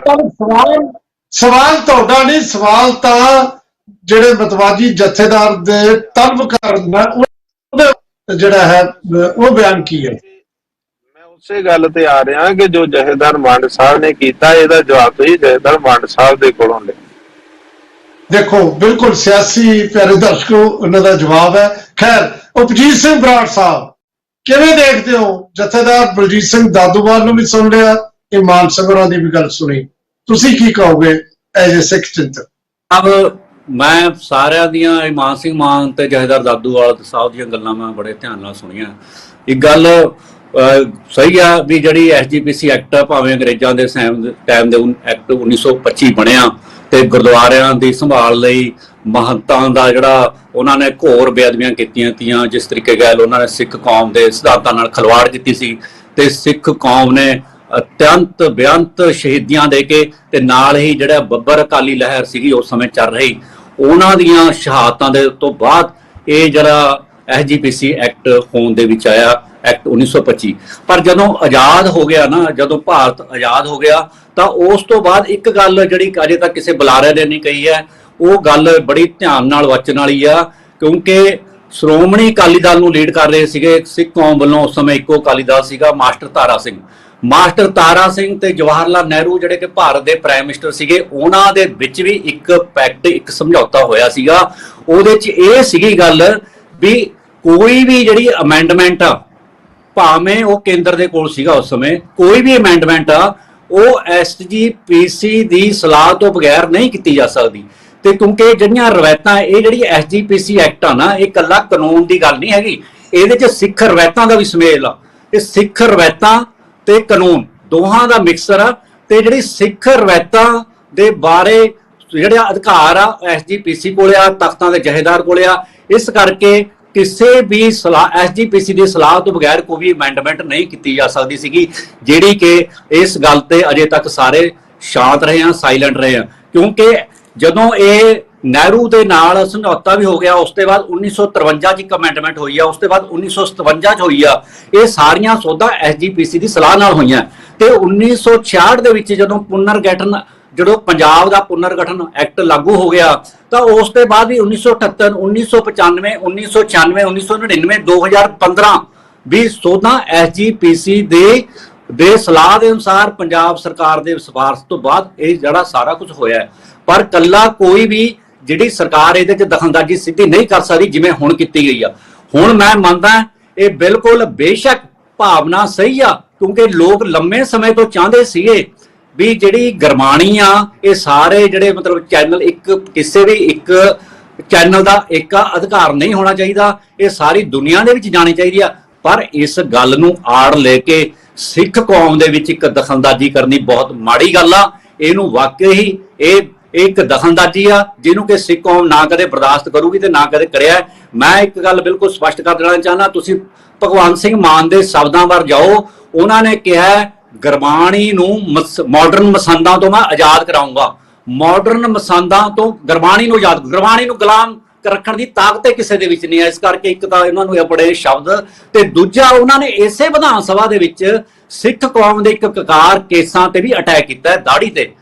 ਸਵਾਲ ਤੁਹਾਡਾ ਨਹੀਂ, ਸਵਾਲ ਤਾਂ ਜਿਹੜੇ ਮਤਵਾਜੀ ਜਥੇਦਾਰ ਦੇ ਤਲਬ ਕਰਨਾ ਉਹਦਾ ਜਿਹੜਾ ਹੈ ਉਹ ਬਿਆਨ ਕੀ ਹੈ? ਉਸੇ ਗੱਲ ਤੇ ਆ ਰਿਹਾ ਕਿ ਜੋ ਜਥੇਦਾਰ ਮੰਡ ਸਾਹਿਬ ਨੇ ਕੀਤਾ, ਇਹਦਾ ਜਵਾਬ ਤੁਸੀਂ ਜਥੇਦਾਰ ਮੰਡ ਸਾਹਿਬ ਦੇ ਕੋਲੋਂ ਲੈ। ਦੇਖੋ ਬਿਲਕੁਲ ਸਿਆਸੀ ਪਿਆਰੇ ਦਰਸ਼ਕੋ ਉਹਨਾਂ ਦਾ ਜਵਾਬ ਹੈ। ਖੈਰ ਉਪਜੀਤ ਸਿੰਘ ਬਰਾੜ ਸਾਹਿਬ ਕਿਵੇਂ ਦੇਖਦੇ ਹੋ? ਜਥੇਦਾਰ ਬਲਜੀਤ ਸਿੰਘ ਦਾਦੂਵਾਲ ਨੂੰ ਵੀ ਸੁਣ ਲਿਆ, ਇਮਾਨ ਸਿੰਘ ਹੋਰਾਂ ਦੀ ਵੀ ਗੱਲ ਸੁਣੀ, ਤੁਸੀਂ ਕੀ ਕਹੋਗੇ ਐਜ਼ ਏ ਸਿੱਖ ਚਿੰਤਕ? ਅਬ ਮੈਂ ਸਾਰਿਆਂ ਦੀਆਂ ਇਮਾਨ ਸਿੰਘ ਮਾਨ ਤੇ ਜਥੇਦਾਰ ਦਾਦੂਵਾਲ ਸਾਹਿਬ ਦੀਆਂ ਗੱਲਾਂ ਮੈਂ ਬੜੇ ਧਿਆਨ ਨਾਲ ਸੁਣੀਆਂ। ਇੱਕ ਗੱਲ ਸਹੀ ਆ ਵੀ ਜਿਹੜੀ ਐਸਜੀਪੀਸੀ ਐਕਟ ਭਾਵੇਂ ਅੰਗਰੇਜ਼ਾਂ ਦੇ ਟਾਈਮ ਦੇ ਐਕਟ 1925 ਬਣਿਆ ਤੇ ਗੁਰਦੁਆਰਿਆਂ ਦੀ ਸੰਭਾਲ ਲਈ ਮਹੰਤਾਂ ਦਾ ਜਿਹੜਾ ਉਹਨਾਂ ਨੇ ਘੋਰ ਬੇਅਦਬੀਆਂ ਕੀਤੀਆਂ ਤੀਆਂ, ਜਿਸ ਤਰੀਕੇ ਗੱਲ ਉਹਨਾਂ ਨੇ ਸਿੱਖ ਕੌਮ ਦੇ ਸਿਧਾਂਤਾਂ ਨਾਲ ਖਿਲਵਾੜ ਕੀਤੀ ਸੀ ਤੇ ਸਿੱਖ ਕੌਮ ਨੇ ਅਤਿਅੰਤ ਬੇਅੰਤ ਸ਼ਹੀਦੀਆਂ ਦੇ ਕੇ ਤੇ ਨਾਲ ਹੀ ਜਿਹੜਾ ਬੱਬਰ ਅਕਾਲੀ ਲਹਿਰ ਸੀਗੀ ਉਸ ਸਮੇਂ ਚੱਲ ਰਹੀ, ਉਹਨਾਂ ਦੀਆਂ ਸ਼ਹਾਦਤਾਂ ਦੇ ਤੋਂ ਬਾਅਦ ਇਹ ਜਿਹੜਾ ਐਸਜੀਪੀਸੀ ਐਕਟ ਹੋਂਦ ਦੇ ਵਿੱਚ ਆਇਆ, ਐਕਟ 1925। ਪਰ ਜਦੋਂ ਆਜ਼ਾਦ ਹੋ ਗਿਆ ਨਾ, ਜਦੋਂ ਭਾਰਤ ਆਜ਼ਾਦ ਹੋ ਗਿਆ ਤਾਂ ਉਸ ਤੋਂ ਬਾਅਦ ਇੱਕ ਗੱਲ ਜਿਹੜੀ ਅਜੇ ਤੱਕ ਕਿਸੇ ਬੁਲਾਰੇ ਨੇ ਨਹੀਂ ਕਹੀ ਹੈ, ਉਹ ਗੱਲ ਬੜੀ ਧਿਆਨ ਨਾਲ ਵਾਚਣ ਵਾਲੀ ਆ, ਕਿਉਂਕਿ ਸ਼੍ਰੋਮਣੀ ਅਕਾਲੀ ਦਲ ਨੂੰ ਲੀਡ ਕਰ ਰਹੇ ਸੀਗੇ ਸਿੱਖ ਕੌਮ ਵੱਲੋਂ ਉਸ ਸਮੇਂ ਇੱਕੋ ਅਕਾਲੀ ਦਲ ਸੀਗਾ, ਮਾਸਟਰ ਤਾਰਾ ਸਿੰਘ ਤੇ ਜਵਾਹਰ ਲਾਲ ਨਹਿਰੂ ਜਿਹੜੇ ਕਿ ਭਾਰਤ ਦੇ ਪ੍ਰਾਈਮ ਮਿਨਿਸਟਰ ਸੀਗੇ, ਉਹਨਾਂ ਦੇ ਵਿੱਚ ਵੀ ਇੱਕ ਪੈਕਟ, ਇੱਕ ਸਮਝੌਤਾ ਹੋਇਆ ਸੀਗਾ। ਉਹਦੇ 'ਚ ਇਹ ਸੀਗੀ ਗੱਲ ਵੀ ਕੋਈ ਵੀ ਜਿਹੜੀ ਅਮੈਂਡਮੈਂਟ ਆ, ਭਾਵੇਂ ਉਹ ਕੇਂਦਰ ਦੇ ਕੋਲ ਸੀਗਾ ਉਸ ਸਮੇਂ, ਕੋਈ ਵੀ ਅਮੈਂਡਮੈਂਟ ਆ ਉਹ ਐਸਜੀਪੀਸੀ ਦੀ ਸਲਾਹ ਤੋਂ ਬਗੈਰ ਨਹੀਂ ਕੀਤੀ ਜਾ ਸਕਦੀ। ਤੇ ਕਿਉਂਕਿ ਜਿਹੜੀਆਂ ਰਵਾਇਤਾਂ, ਇਹ ਜਿਹੜੀ ਐਸਜੀਪੀਸੀ ਐਕਟ ਆ ਨਾ, ਇਹ ਇਕੱਲਾ ਕਾਨੂੰਨ ਦੀ ਗੱਲ ਨਹੀਂ ਹੈਗੀ, ਇਹਦੇ 'ਚ ਸਿੱਖ ਰਵਾਇਤਾਂ ਦਾ ਵੀ ਸੁਮੇਲ ਆ। ਇਹ ਸਿੱਖ ਰਵਾਇਤਾਂ ਤੇ ਕਾਨੂੰਨ ਦੋਹਾਂ ਦਾ ਮਿਕਸਰ ਆ। ਤੇ ਜਿਹੜੀ ਸਿੱਖ ਰਵਾਇਤਾਂ ਦੇ ਬਾਰੇ ਜਿਹੜੇ ਅਧਿਕਾਰ ਆ ਐਸਜੀਪੀਸੀ ਕੋਲੇ ਆ, ਤਖਤਾਂ ਦੇ ਜਥੇਦਾਰ ਕੋਲੇ ਆ। ਇਸ ਕਰਕੇ ਕਿਸੇ ਵੀ ਸਲਾਹ ਐਸਜੀਪੀਸੀ ਦੀ ਸਲਾਹ ਤੋਂ ਬਗੈਰ ਕੋਈ ਵੀ ਅਮੈਂਡਮੈਂਟ ਨਹੀਂ ਕੀਤੀ ਜਾ ਸਕਦੀ ਸੀਗੀ, ਜਿਹੜੀ ਕਿ ਇਸ ਗੱਲ ਤੇ ਅਜੇ ਤੱਕ ਸਾਰੇ ਸ਼ਾਂਤ ਰਹੇ ਆ, ਸਾਇਲੈਂਟ ਰਹੇ ਆ। ਕਿਉਂਕਿ ਜਦੋਂ ਇਹ ਨਹਿਰੂ ਦੇ ਨਾਲ ਸਮਝੌਤਾ ਵੀ ਹੋ ਗਿਆ, ਉਸ ਤੋਂ ਬਾਅਦ 1953 ਚ ਇੱਕ ਅਮੈਂਡਮੈਂਟ ਹੋਈ ਆ, ਉਸ ਤੋਂ ਬਾਅਦ 1957 ਚ ਹੋਈ ਆ। ਇਹ ਸਾਰੀਆਂ ਸੋਧਾਂ ਐਸਜੀਪੀਸੀ ਦੀ ਸਲਾਹ ਨਾਲ ਹੋਈਆਂ। ਤੇ 1966 ਦੇ ਵਿੱਚ ਜਦੋਂ ਪੰਜਾਬ ਦਾ ਪੁਨਰਗਠਨ ਐਕਟ ਲਾਗੂ ਹੋ ਗਿਆ, ਤਾਂ ਉਸ ਤੋਂ ਬਾਅਦ ਵੀ 1978, 1995, 1996, 1999, 2015 ਵੀ ਸੋਧਾਂ ਐਸਜੀਪੀਸੀ ਦੇ ਸਲਾਹ ਦੇ ਅਨੁਸਾਰ ਪੰਜਾਬ ਸਰਕਾਰ ਦੇ ਸਿਫਾਰਿਸ਼ ਤੋਂ ਬਾਅਦ ਇਹ ਜਿਹੜਾ ਸਾਰਾ ਕੁਝ ਹੋਇਆ। ਪਰ ਕੱਲਾ ਕੋਈ ਵੀ ਜਿਹੜੀ ਸਰਕਾਰ ਇਹਦੇ 'ਚ ਦਖਲਅੰਦਾਜ਼ੀ ਸਿੱਧੀ ਨਹੀਂ ਕਰ ਸਕਦੀ, ਜਿਵੇਂ ਹੁਣ ਕੀਤੀ ਗਈ ਆ। ਹੁਣ ਮੈਂ ਮੰਨਦਾ ਇਹ ਬਿਲਕੁਲ ਬੇਸ਼ੱਕ ਭਾਵਨਾ ਸਹੀ ਆ, ਕਿਉਂਕਿ ਲੋਕ ਲੰਮੇ ਸਮੇਂ ਤੋਂ ਚਾਹੁੰਦੇ ਸੀਗੇ ਵੀ ਜਿਹੜੀ ਗੁਰਬਾਣੀ ਆ, ਇਹ ਸਾਰੇ ਜਿਹੜੇ ਮਤਲਬ ਚੈਨਲ, ਕਿਸੇ ਵੀ ਇੱਕ ਚੈਨਲ ਦਾ ਇੱਕ ਅਧਿਕਾਰ ਨਹੀਂ ਹੋਣਾ ਚਾਹੀਦਾ, ਇਹ ਸਾਰੀ ਦੁਨੀਆ ਦੇ ਵਿੱਚ ਜਾਣੀ ਚਾਹੀਦੀ ਆ। ਪਰ ਇਸ ਗੱਲ ਨੂੰ ਆੜ ਲੈ ਕੇ ਸਿੱਖ ਕੌਮ ਦੇ ਵਿੱਚ ਇੱਕ ਦਖਲਅੰਦਾਜ਼ੀ ਕਰਨੀ ਬਹੁਤ ਮਾੜੀ ਗੱਲ ਆ। ਇਹਨੂੰ ਵਾਕਈ ਹੀ ਇਹ ਇੱਕ ਦਖਲਅੰਦਾਜ਼ੀ ਆ, ਜਿਹਨੂੰ ਕਿ ਸਿੱਖ ਕੌਮ ਨਾ ਕਦੇ ਬਰਦਾਸ਼ਤ ਕਰੂਗੀ ਤੇ ਨਾ ਕਦੇ ਕਰਿਆ। ਮੈਂ ਇੱਕ ਗੱਲ ਬਿਲਕੁਲ ਸਪਸ਼ਟ ਕਰ ਦੇਣਾ ਚਾਹੁੰਦਾ, ਤੁਸੀਂ ਭਗਵੰਤ ਸਿੰਘ ਮਾਨ ਦੇ ਸ਼ਬਦਾਂ ਵੱਲ ਜਾਓ। ਉਹਨਾਂ ਨੇ ਕਿਹਾ ਗੁਰਬਾਣੀ ਨੂੰ ਮਾਡਰਨ ਮਸੰਦਾਂ ਤੋਂ ਮੈਂ ਆਜ਼ਾਦ ਕਰਾਉਂਗਾ। ਮਾਡਰਨ ਮਸੰਦਾਂ ਤੋਂ ਗੁਰਬਾਣੀ ਨੂੰ ਆਜ਼ਾਦ, ਗੁਰਬਾਣੀ ਨੂੰ ਗੁਲਾਮ ਰੱਖਣ ਦੀ ਤਾਕਤ ਕਿਸੇ ਦੇ ਵਿੱਚ ਨਹੀਂ ਹੈ। ਇਸ ਕਰਕੇ ਇੱਕ ਤਾਂ ਇਹਨਾਂ ਨੂੰ ਇਹ ਬੜੇ ਸ਼ਬਦ, ਤੇ ਦੂਜਾ ਉਹਨਾਂ ਨੇ ਇਸੇ ਵਿਧਾਨ ਸਭਾ ਦੇ ਵਿੱਚ ਸਿੱਖ ਕੌਮ ਦੇ ਇੱਕ ਕਕਾਰ ਕੇਸਾਂ ਤੇ ਵੀ ਅਟੈਕ ਕੀਤਾ, ਦਾੜੀ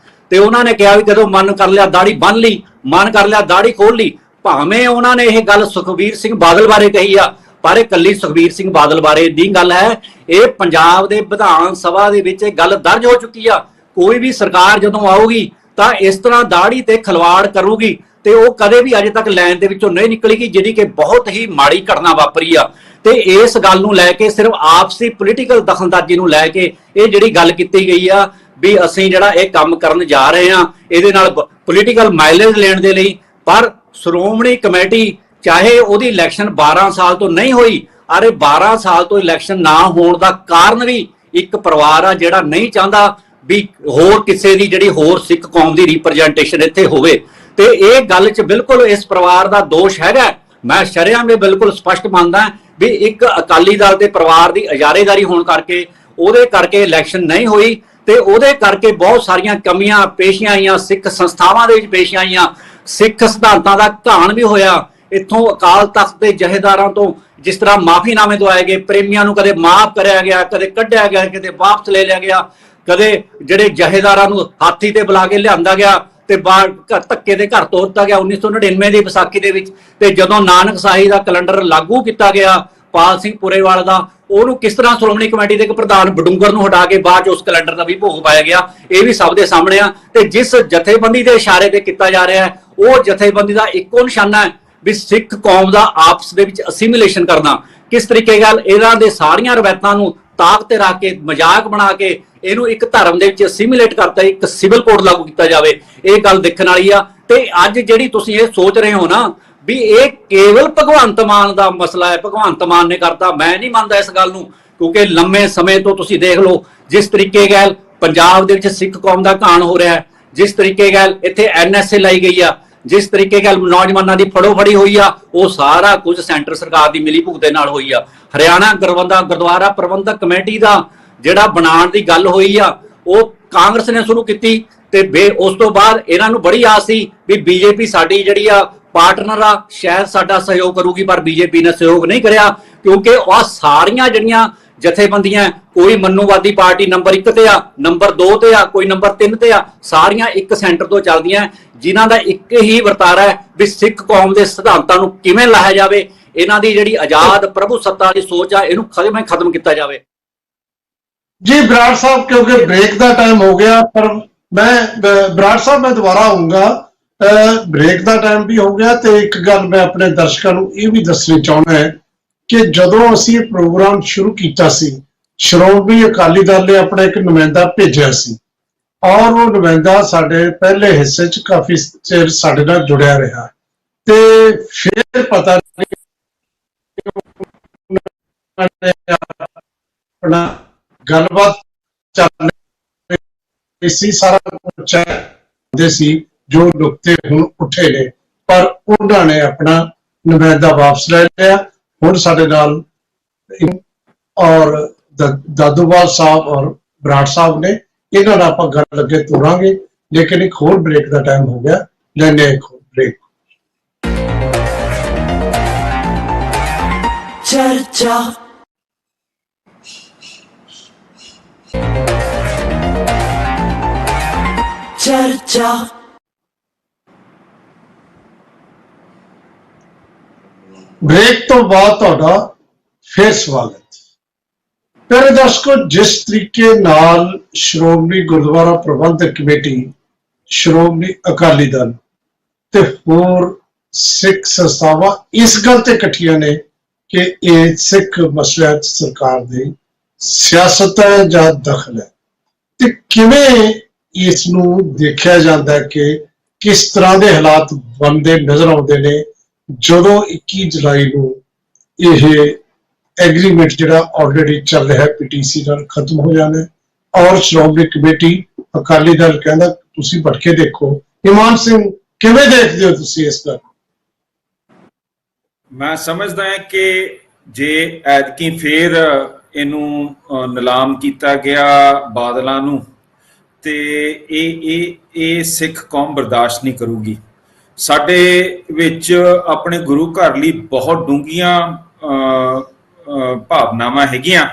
ਤੇ ਉਹਨਾਂ ਨੇ ਕਿਹਾ ਵੀ ਜਦੋਂ ਮਨ ਕਰ ਲਿਆ ਦਾੜੀ ਬੰਨ ਲਈ, ਮਨ ਕਰ ਲਿਆ ਦਾੜੀ ਖੋਲ ਲਈ। ਭਾਵੇਂ ਉਹਨਾਂ ਨੇ ਇਹ ਗੱਲ ਸੁਖਬੀਰ ਸਿੰਘ ਬਾਦਲ ਬਾਰੇ ਕਹੀ ਆ, ਪਰ ਇਹ ਕੱਲੀ ਸੁਖਬੀਰ ਸਿੰਘ ਬਾਦਲ ਬਾਰੇ ਦੀ ਗੱਲ ਹੈ। ਇਹ ਪੰਜਾਬ ਦੇ ਵਿਧਾਨ ਸਭਾ ਦੇ ਵਿੱਚ ਇਹ ਗੱਲ ਦਰਜ ਹੋ ਚੁੱਕੀ ਆ। ਕੋਈ ਵੀ ਸਰਕਾਰ ਜਦੋਂ ਆਊਗੀ ਤਾਂ ਇਸ ਤਰ੍ਹਾਂ ਦਾੜੀ ਤੇ ਖਿਲਵਾੜ ਕਰੂਗੀ, ਤੇ ਉਹ ਕਦੇ ਵੀ ਅਜੇ ਤੱਕ ਲਾਈਨ ਦੇ ਵਿੱਚੋਂ ਨਹੀਂ ਨਿਕਲੇਗੀ, ਜਿਹੜੀ ਕਿ ਬਹੁਤ ਹੀ ਮਾੜੀ ਘਟਨਾ ਵਾਪਰੀ ਆ। ਤੇ ਇਸ ਗੱਲ ਨੂੰ ਲੈ ਕੇ, ਸਿਰਫ ਆਪਸੀ ਪੋਲੀਟੀਕਲ ਦਖਲਅੰਦਾਜ਼ੀ ਨੂੰ ਲੈ ਕੇ ਇਹ ਜਿਹੜੀ ਗੱਲ ਕੀਤੀ ਗਈ ਆ ਵੀ ਅਸੀਂ ਜਿਹੜਾ ਇਹ ਕੰਮ ਕਰਨ ਜਾ ਰਹੇ ਹਾਂ ਇਹਦੇ ਨਾਲ ਪੋਲੀਟੀਕਲ ਮਾਈਲੇਜ ਲੈਣ ਦੇ ਲਈ। ਪਰ ਸ਼੍ਰੋਮਣੀ ਕਮੇਟੀ ਚਾਹੇ ਉਹਦੀ ਇਲੈਕਸ਼ਨ 12 ਸਾਲ ਤੋਂ ਨਹੀਂ ਹੋਈ, ਅਰੇ 12 ਸਾਲ ਤੋਂ ਇਲੈਕਸ਼ਨ ਨਾ ਹੋਣ ਦਾ ਕਾਰਨ ਵੀ ਇੱਕ ਪਰਿਵਾਰ ਆ ਜਿਹੜਾ ਨਹੀਂ ਚਾਹੁੰਦਾ ਵੀ ਹੋਰ ਕਿਸੇ ਦੀ ਜਿਹੜੀ ਹੋਰ ਸਿੱਖ ਕੌਮ ਦੀ ਰਿਪਰੈਜ਼ੈਂਟੇਸ਼ਨ ਇੱਥੇ ਹੋਵੇ। ਤੇ ਇਹ ਗੱਲ 'ਚ ਬਿਲਕੁਲ ਇਸ ਪਰਿਵਾਰ ਦਾ ਦੋਸ਼ ਹੈਗਾ। ਮੈਂ ਸ਼ਰੇਆਮ ਇਹ ਬਿਲਕੁਲ ਸਪਸ਼ਟ ਮੰਨਦਾ ਵੀ ਇੱਕ ਅਕਾਲੀ ਦਲ ਦੇ ਪਰਿਵਾਰ ਦੀ ਇਜਾਰੇਦਾਰੀ ਹੋਣ ਕਰਕੇ ਉਹਦੇ ਕਰਕੇ ਇਲੈਕਸ਼ਨ ਨਹੀਂ ਹੋਈ, ਤੇ ਉਹਦੇ ਕਰਕੇ ਬਹੁਤ ਸਾਰੀਆਂ ਕਮੀਆਂ ਪੇਸ਼ੀਆਂ ਆਈਆਂ, ਸਿੱਖ ਸੰਸਥਾਵਾਂ ਦੇ ਵਿੱਚ ਪੇਸ਼ੀਆਂ ਆਈਆਂ, ਸਿੱਖ ਸਿਧਾਂਤਾਂ ਦਾ ਘਾਣ ਵੀ ਹੋਇਆ। ਇੱਥੋਂ ਅਕਾਲ ਤਖਤ ਦੇ ਜਥੇਦਾਰਾਂ ਤੋਂ ਜਿਸ ਤਰ੍ਹਾਂ ਮਾਫੀਨਾਮੇ ਦਵਾਏ ਗਏ, ਪ੍ਰੇਮੀਆਂ ਨੂੰ ਕਦੇ ਮਾਫ ਕਰਿਆ ਗਿਆ, ਕਦੇ ਕੱਢਿਆ ਗਿਆ, ਕਦੇ ਵਾਪਸ ਲੈ ਲਿਆ ਗਿਆ, ਕਦੇ ਜਿਹੜੇ ਜਥੇਦਾਰਾਂ ਨੂੰ ਹਾਥੀ ਤੇ ਬੁਲਾ ਕੇ ਲਿਆਂਦਾ ਗਿਆ ਤੇ ਧੱਕੇ ਦੇ ਘਰ ਤੋਰਤਾ ਗਿਆ 1999 ਦੀ ਵਿਸਾਖੀ ਦੇ ਵਿੱਚ। ਤੇ ਜਦੋਂ ਨਾਨਕ ਸਾਹੀ ਦਾ ਕੈਲੰਡਰ ਲਾਗੂ ਕੀਤਾ ਗਿਆ ਪਾਲ ਸਿੰਘ ਪੁਰੇਵਾਲ ਦਾ, ਉਹਨੂੰ ਕਿਸ ਤਰ੍ਹਾਂ ਸ਼੍ਰੋਮਣੀ ਕਮੇਟੀ ਦੇ ਇੱਕ ਪ੍ਰਧਾਨ ਬਡੂੰਗਰ ਨੂੰ ਹਟਾ ਕੇ ਬਾਅਦ ਚ ਉਸ ਕੈਲੰਡਰ ਦਾ ਵੀ ਭੋਗ ਪਾਇਆ ਗਿਆ, ਇਹ ਵੀ ਸਭ ਦੇ ਸਾਹਮਣੇ ਆ। ਤੇ ਜਿਸ ਜਥੇਬੰਦੀ ਦੇ ਇਸ਼ਾਰੇ ਤੇ ਕੀਤਾ ਜਾ ਰਿਹਾ ਹੈ, ਉਹ ਜਥੇਬੰਦੀ ਦਾ ਇੱਕੋ ਨਿਸ਼ਾਨਾ ਹੈ ਵੀ ਸਿੱਖ ਕੌਮ ਦਾ ਆਪਸ ਦੇ ਵਿੱਚ ਅਸੀਮੀਲੇਸ਼ਨ ਕਰਨਾ। ਕਿਸ ਤਰੀਕੇ ਨਾਲ ਇਹਨਾਂ ਦੇ ਸਾਰੀਆਂ ਰਵਾਇਤਾਂ ਨੂੰ ਤਾਕ ਤੇ ਰੱਖ ਕੇ, ਮਜ਼ਾਕ ਬਣਾ ਕੇ ਇਹਨੂੰ ਇੱਕ ਧਰਮ ਦੇ ਵਿੱਚ ਅਸੀਮੀਲੇਟ ਕਰਤਾ, ਇੱਕ ਸਿਵਲ ਕੋਡ ਲਾਗੂ ਕੀਤਾ ਜਾਵੇ, ਇਹ ਗੱਲ ਦੇਖਣ ਵਾਲੀ ਆ। ਤੇ ਅੱਜ ਜਿਹੜੀ ਤੁਸੀਂ ਇਹ ਸੋਚ ਰਹੇ ਹੋ ਨਾ ਵੀ ਇਹ ਕੇਵਲ ਭਗਵੰਤ ਮਾਨ ਦਾ ਮਸਲਾ ਹੈ, ਭਗਵੰਤ ਮਾਨ ਨੇ ਕਰਤਾ, ਮੈਂ ਨਹੀਂ ਮੰਨਦਾ ਇਸ ਗੱਲ ਨੂੰ। ਕਿਉਂਕਿ ਲੰਮੇ ਸਮੇਂ ਤੋਂ ਤੁਸੀਂ ਦੇਖ ਲਓ ਜਿਸ ਤਰੀਕੇ ਨਾਲ ਪੰਜਾਬ ਦੇ ਵਿੱਚ ਸਿੱਖ ਕੌਮ ਦਾ ਘਾਣ ਹੋ ਰਿਹਾ ਹੈ, ਜਿਸ ਤਰੀਕੇ ਨਾਲ ਇੱਥੇ NSA ਲਾਈ ਗਈ ਆ, ਜਿਸ ਤਰੀਕੇ ਨਾਲ ਨੌਜਵਾਨਾਂ ਦੀ ਫੜੋਫੜੀ ਹੋਈ ਆ, ਉਹ ਸਾਰਾ ਕੁਝ ਸੈਂਟਰ ਸਰਕਾਰ ਦੀ ਮਿਲੀ ਭੁਗਤ ਦੇ ਨਾਲ ਹੋਈ ਆ। ਹਰਿਆਣਾ ਗੁਰਦੁਆਰਾ ਪ੍ਰਬੰਧਕ ਕਮੇਟੀ ਦਾ ਜਿਹੜਾ ਬਣਾਉਣ ਦੀ ਗੱਲ ਹੋਈ ਆ, ਉਹ ਕਾਂਗਰਸ ਨੇ ਸ਼ੁਰੂ ਕੀਤੀ, ਤੇ ਉਸ ਤੋਂ ਬਾਅਦ ਇਹਨਾਂ ਨੂੰ ਬੜੀ ਆਸ ਸੀ ਵੀ ਬੀਜੇਪੀ ਸਾਡੀ ਜਿਹੜੀ ਆ ਪਾਰਟਨਰ ਆ, ਸ਼ਾਇਦ ਸਾਡਾ ਸਹਿਯੋਗ ਕਰੂਗੀ, ਪਰ ਬੀਜੇਪੀ ਨੇ ਸਹਿਯੋਗ ਨਹੀਂ ਕਰਿਆ। ਕਿਉਂਕਿ ਉਹ ਸਾਰੀਆਂ ਜਿਹੜੀਆਂ ਜਥੇਬੰਦੀਆਂ, ਕੋਈ ਮਨੂਵਾਦੀ ਪਾਰਟੀ ਨੰਬਰ 1 ਤੇ ਆ, ਨੰਬਰ 2 ਤੇ ਆ, ਕੋਈ ਨੰਬਰ 3 ਤੇ ਆ, ਸਾਰੀਆਂ ਇੱਕ ਸੈਂਟਰ ਤੋਂ ਚੱਲਦੀਆਂ, ਜਿਨ੍ਹਾਂ ਦਾ ਇੱਕ ਹੀ ਵਰਤਾਰਾ ਹੈ ਵੀ ਸਿੱਖ ਕੌਮ ਦੇ ਸਿਧਾਂਤਾਂ ਨੂੰ ਕਿਵੇਂ ਲਾਇਆ ਜਾਵੇ, ਇਹਨਾਂ ਦੀ ਜਿਹੜੀ ਆਜ਼ਾਦ ਪ੍ਰਭੂ ਸੱਤਾ ਦੀ ਸੋਚ ਆ ਇਹਨੂੰ ਖਤਮ ਕੀਤਾ ਜਾਵੇ। जी बराड़ साहब, क्योंकि ब्रेक का टाइम हो गया, पर मैं बराड़ साहब मैं दोबारा आऊंगा। ब्रेक का टाइम भी हो गया, तो एक गल मैं अपने दर्शकों को यह भी दसनी चाहना है कि जदों असीं ये प्रोग्राम शुरू किया सी, श्रोमणी अकाली दल ने अपना एक नुमाइंदा भेजिया सी, ਔਰ ਉਹ ਨੁਮਾਇੰਦਾ ਸਾਡੇ ਪਹਿਲੇ ਹਿੱਸੇ 'ਚ ਕਾਫੀ ਚਿਰ ਸਾਡੇ ਨਾਲ ਜੁੜਿਆ ਰਿਹਾ ਤੇ ਫਿਰ ਪਤਾ ਨਹੀਂ ਆਪਣਾ ਗੱਲਬਾਤ ਚੱਲ ਰਹੀ ਸੀ, ਸਾਰਾ ਕੁਝ ਦੇ ਸੀ ਜੋ ਨੁਕਤੇ ਹੁਣ ਉੱਠੇ ਨੇ, ਪਰ ਉਹਨਾਂ ਨੇ ਆਪਣਾ ਨੁਮਾਇੰਦਾ ਵਾਪਸ ਲੈ ਲਿਆ। ਹੁਣ ਸਾਡੇ ਨਾਲ ਔਰ ਦਾਦੂਵਾਲ ਸਾਹਿਬ ਔਰ ਬਰਾੜ ਸਾਹਿਬ ਨੇ, ਇਹਨਾਂ ਨਾਲ ਆਪਾਂ ਗੱਲ ਅੱਗੇ ਤੋਰਾਂਗੇ, ਲੇਕਿਨ ਇੱਕ ਹੋਰ ਬ੍ਰੇਕ ਦਾ ਟਾਈਮ ਹੋ ਗਿਆ, ਲੈਣੇ ਇੱਕ ਹੋਰ ਬ੍ਰੇਕ। चर्चा चर्चा ਬ੍ਰੇਕ ਤੋਂ ਬਾਅਦ ਤੁਹਾਡਾ ਫਿਰ ਸਵਾਗਤ। ਪਿਆਰੇ ਦਰਸ਼ਕੋ, ਜਿਸ ਤਰੀਕੇ ਨਾਲ ਸ਼੍ਰੋਮਣੀ ਗੁਰਦੁਆਰਾ ਪ੍ਰਬੰਧਕ ਕਮੇਟੀ, ਸ਼੍ਰੋਮਣੀ ਅਕਾਲੀ ਦਲ ਤੇ ਹੋਰ ਸਿੱਖ ਸੰਸਥਾਵਾਂ ਇਸ ਗੱਲ ਤੇ ਇਕੱਠੀਆਂ ਨੇ ਕਿ ਇਹ ਸਿੱਖ ਮਸਲਿਆਂ 'ਚ ਸਰਕਾਰ ਦੀ ਸਿਆਸਤ ਹੈ ਜਾਂ ਦਖਲ ਹੈ, ਤੇ ਕਿਵੇਂ ਇਸ ਨੂੰ ਦੇਖਿਆ ਜਾਂਦਾ ਹੈ ਕਿ ਕਿਸ ਤਰ੍ਹਾਂ ਦੇ ਹਾਲਾਤ ਬਣਦੇ ਨਜ਼ਰ ਆਉਂਦੇ ਨੇ ਜਦੋਂ 21 ਜੁਲਾਈ ਨੂੰ ਇਹ ਐਗਰੀਮੈਂਟ ਜਿਹੜਾ ਆਲਰੇਡੀ ਚੱਲ ਰਿਹਾ ਪੀਟੀਸੀ ਨਾਲ ਖਤਮ ਹੋ ਜਾਣਾ, ਔਰ ਸ਼੍ਰੋਮਣੀ ਕਮੇਟੀ ਅਕਾਲੀ ਦਲ ਕਹਿੰਦਾ ਤੁਸੀਂ ਭਟਕੇ ਦੇਖੋ। ਇਮਾਨ ਸਿੰਘ, ਕਿਵੇਂ ਦੇਖਦੇ ਹੋ ਤੁਸੀਂ ਇਸ ਗੱਲ? ਮੈਂ ਸਮਝਦਾ ਹਾਂ ਕਿ ਜੇ ਐਤਕੀ ਫੇਰ ਇਹਨੂੰ ਨਿਲਾਮ ਕੀਤਾ ਗਿਆ ਬਾਦਲਾਂ ਨੂੰ, ਤੇ ਇਹ ਸਿੱਖ ਕੌਮ ਬਰਦਾਸ਼ਤ ਨਹੀਂ ਕਰੂਗੀ। ਸਾਡੇ ਵਿੱਚ ਆਪਣੇ ਗੁਰੂ ਘਰ ਲਈ ਬਹੁਤ ਡੂੰਘੀਆਂ ਭਾਵਨਾਵਾਂ ਹੈਗੀਆਂ,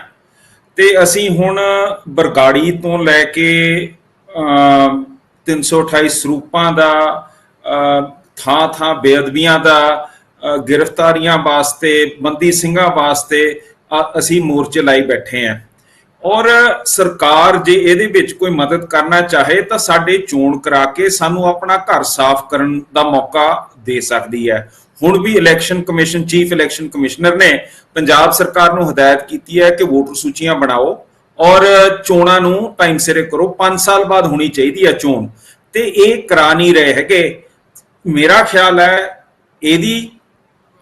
ਤੇ ਅਸੀਂ ਹੁਣ ਬਰਗਾੜੀ ਤੋਂ ਲੈ ਕੇ 328 ਸਰੂਪਾਂ ਦਾ, ਥਾਂ ਥਾਂ ਬੇਅਦਬੀਆਂ ਦਾ, ਗ੍ਰਿਫਤਾਰੀਆਂ ਵਾਸਤੇ, ਬੰਦੀ ਸਿੰਘਾਂ ਵਾਸਤੇ ਅਸੀਂ ਮੋਰਚੇ ਲਾਈ ਬੈਠੇ ਹਾਂ। ਔਰ ਸਰਕਾਰ ਜੇ ਇਹਦੇ ਵਿੱਚ ਕੋਈ ਮਦਦ ਕਰਨਾ ਚਾਹੇ ਤਾਂ ਸਾਡੇ ਚੋਣ ਕਰਾ ਕੇ ਸਾਨੂੰ ਆਪਣਾ ਘਰ ਸਾਫ਼ ਕਰਨ ਦਾ ਮੌਕਾ ਦੇ ਸਕਦੀ ਹੈ। ਹੁਣ ਵੀ election commission, chief election commissioner ਨੇ ਪੰਜਾਬ ਸਰਕਾਰ ਨੂੰ ਹਦਾਇਤ ਕੀਤੀ ਹੈ ਕਿ ਵੋਟਰ ਸੂਚੀਆਂ ਬਣਾਓ ਔਰ ਚੋਣਾਂ ਨੂੰ ਟਾਈਮ ਸਿਰੇ ਕਰੋ। 5 ਸਾਲ ਬਾਅਦ ਹੋਣੀ ਚਾਹੀਦੀ ਹੈ ਚੋਣ, ਤੇ ਇਹ ਕਰਾ ਨਹੀਂ ਰਹੇ ਹੈਗੇ। ਮੇਰਾ ਖਿਆਲ ਹੈ ਇਹਦੀ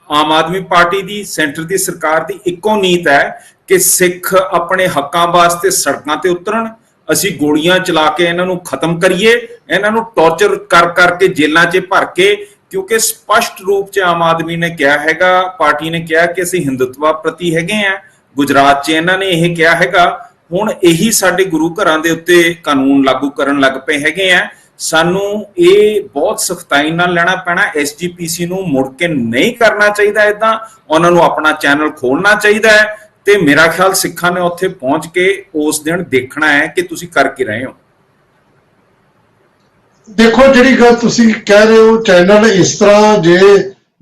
ਆਮ ਆਦਮੀ ਪਾਰਟੀ ਦੀ, ਸੈਂਟਰ ਦੀ ਸਰਕਾਰ ਦੀ ਇੱਕੋ ਨੀਤ ਹੈ ਕਿ ਸਿੱਖ ਆਪਣੇ ਹੱਕਾਂ ਵਾਸਤੇ ਸੜਕਾਂ ਤੇ ਉਤਰਨ, ਅਸੀਂ ਗੋਲੀਆਂ ਚਲਾ ਕੇ ਇਹਨਾਂ ਨੂੰ ਖਤਮ ਕਰੀਏ, ਇਹਨਾਂ ਨੂੰ ਟੌਰਚਰ ਕਰ ਕਰਕੇ ਜੇਲ੍ਹਾਂ 'ਚ ਭਰ ਕੇ, ਕਿਉਂਕਿ ਸਪਸ਼ਟ ਰੂਪ 'ਚ ਆਮ ਆਦਮੀ ਨੇ ਕਿਹਾ ਹੈਗਾ, ਪਾਰਟੀ ਨੇ ਕਿਹਾ ਕਿ ਅਸੀਂ ਹਿੰਦੂਤਵਾ ਪ੍ਰਤੀ ਹੈਗੇ ਆ। ਗੁਜਰਾਤ 'ਚ ਇਹਨਾਂ ਨੇ ਇਹ ਕਿਹਾ ਹੈਗਾ। ਹੁਣ ਇਹੀ ਸਾਡੇ ਗੁਰੂ ਘਰਾਂ ਦੇ ਉੱਤੇ ਕਾਨੂੰਨ ਲਾਗੂ ਕਰਨ ਲੱਗ ਪਏ ਹੈਗੇ ਆ। ਸਾਨੂੰ ਇਹ ਬਹੁਤ ਸਖਤਾਈ ਨਾਲ ਲੈਣਾ ਪੈਣਾ। SGPC ਨੂੰ ਮੁੜ ਕੇ ਨਹੀਂ ਕਰਨਾ ਚਾਹੀਦਾ ਇਦਾਂ, ਉਹਨਾਂ ਨੂੰ ਆਪਣਾ ਚੈਨਲ ਖੋਲਣਾ ਚਾਹੀਦਾ ਹੈ, ਤੇ ਮੇਰਾ ਖਿਆਲ ਸਿੱਖਾਂ ਨੇ ਉੱਥੇ ਪਹੁੰਚ ਕੇ ਉਸ ਦਿਨ ਦੇਖਣਾ ਹੈ ਕਿ ਤੁਸੀਂ ਕਰ ਕੀ ਰਹੇ ਹੋ। ਦੇਖੋ, ਜਿਹੜੀ ਗੱਲ ਤੁਸੀਂ ਕਹਿ ਰਹੇ ਹੋ ਚੈਨਲ ਇਸ ਤਰ੍ਹਾਂ, ਜੇ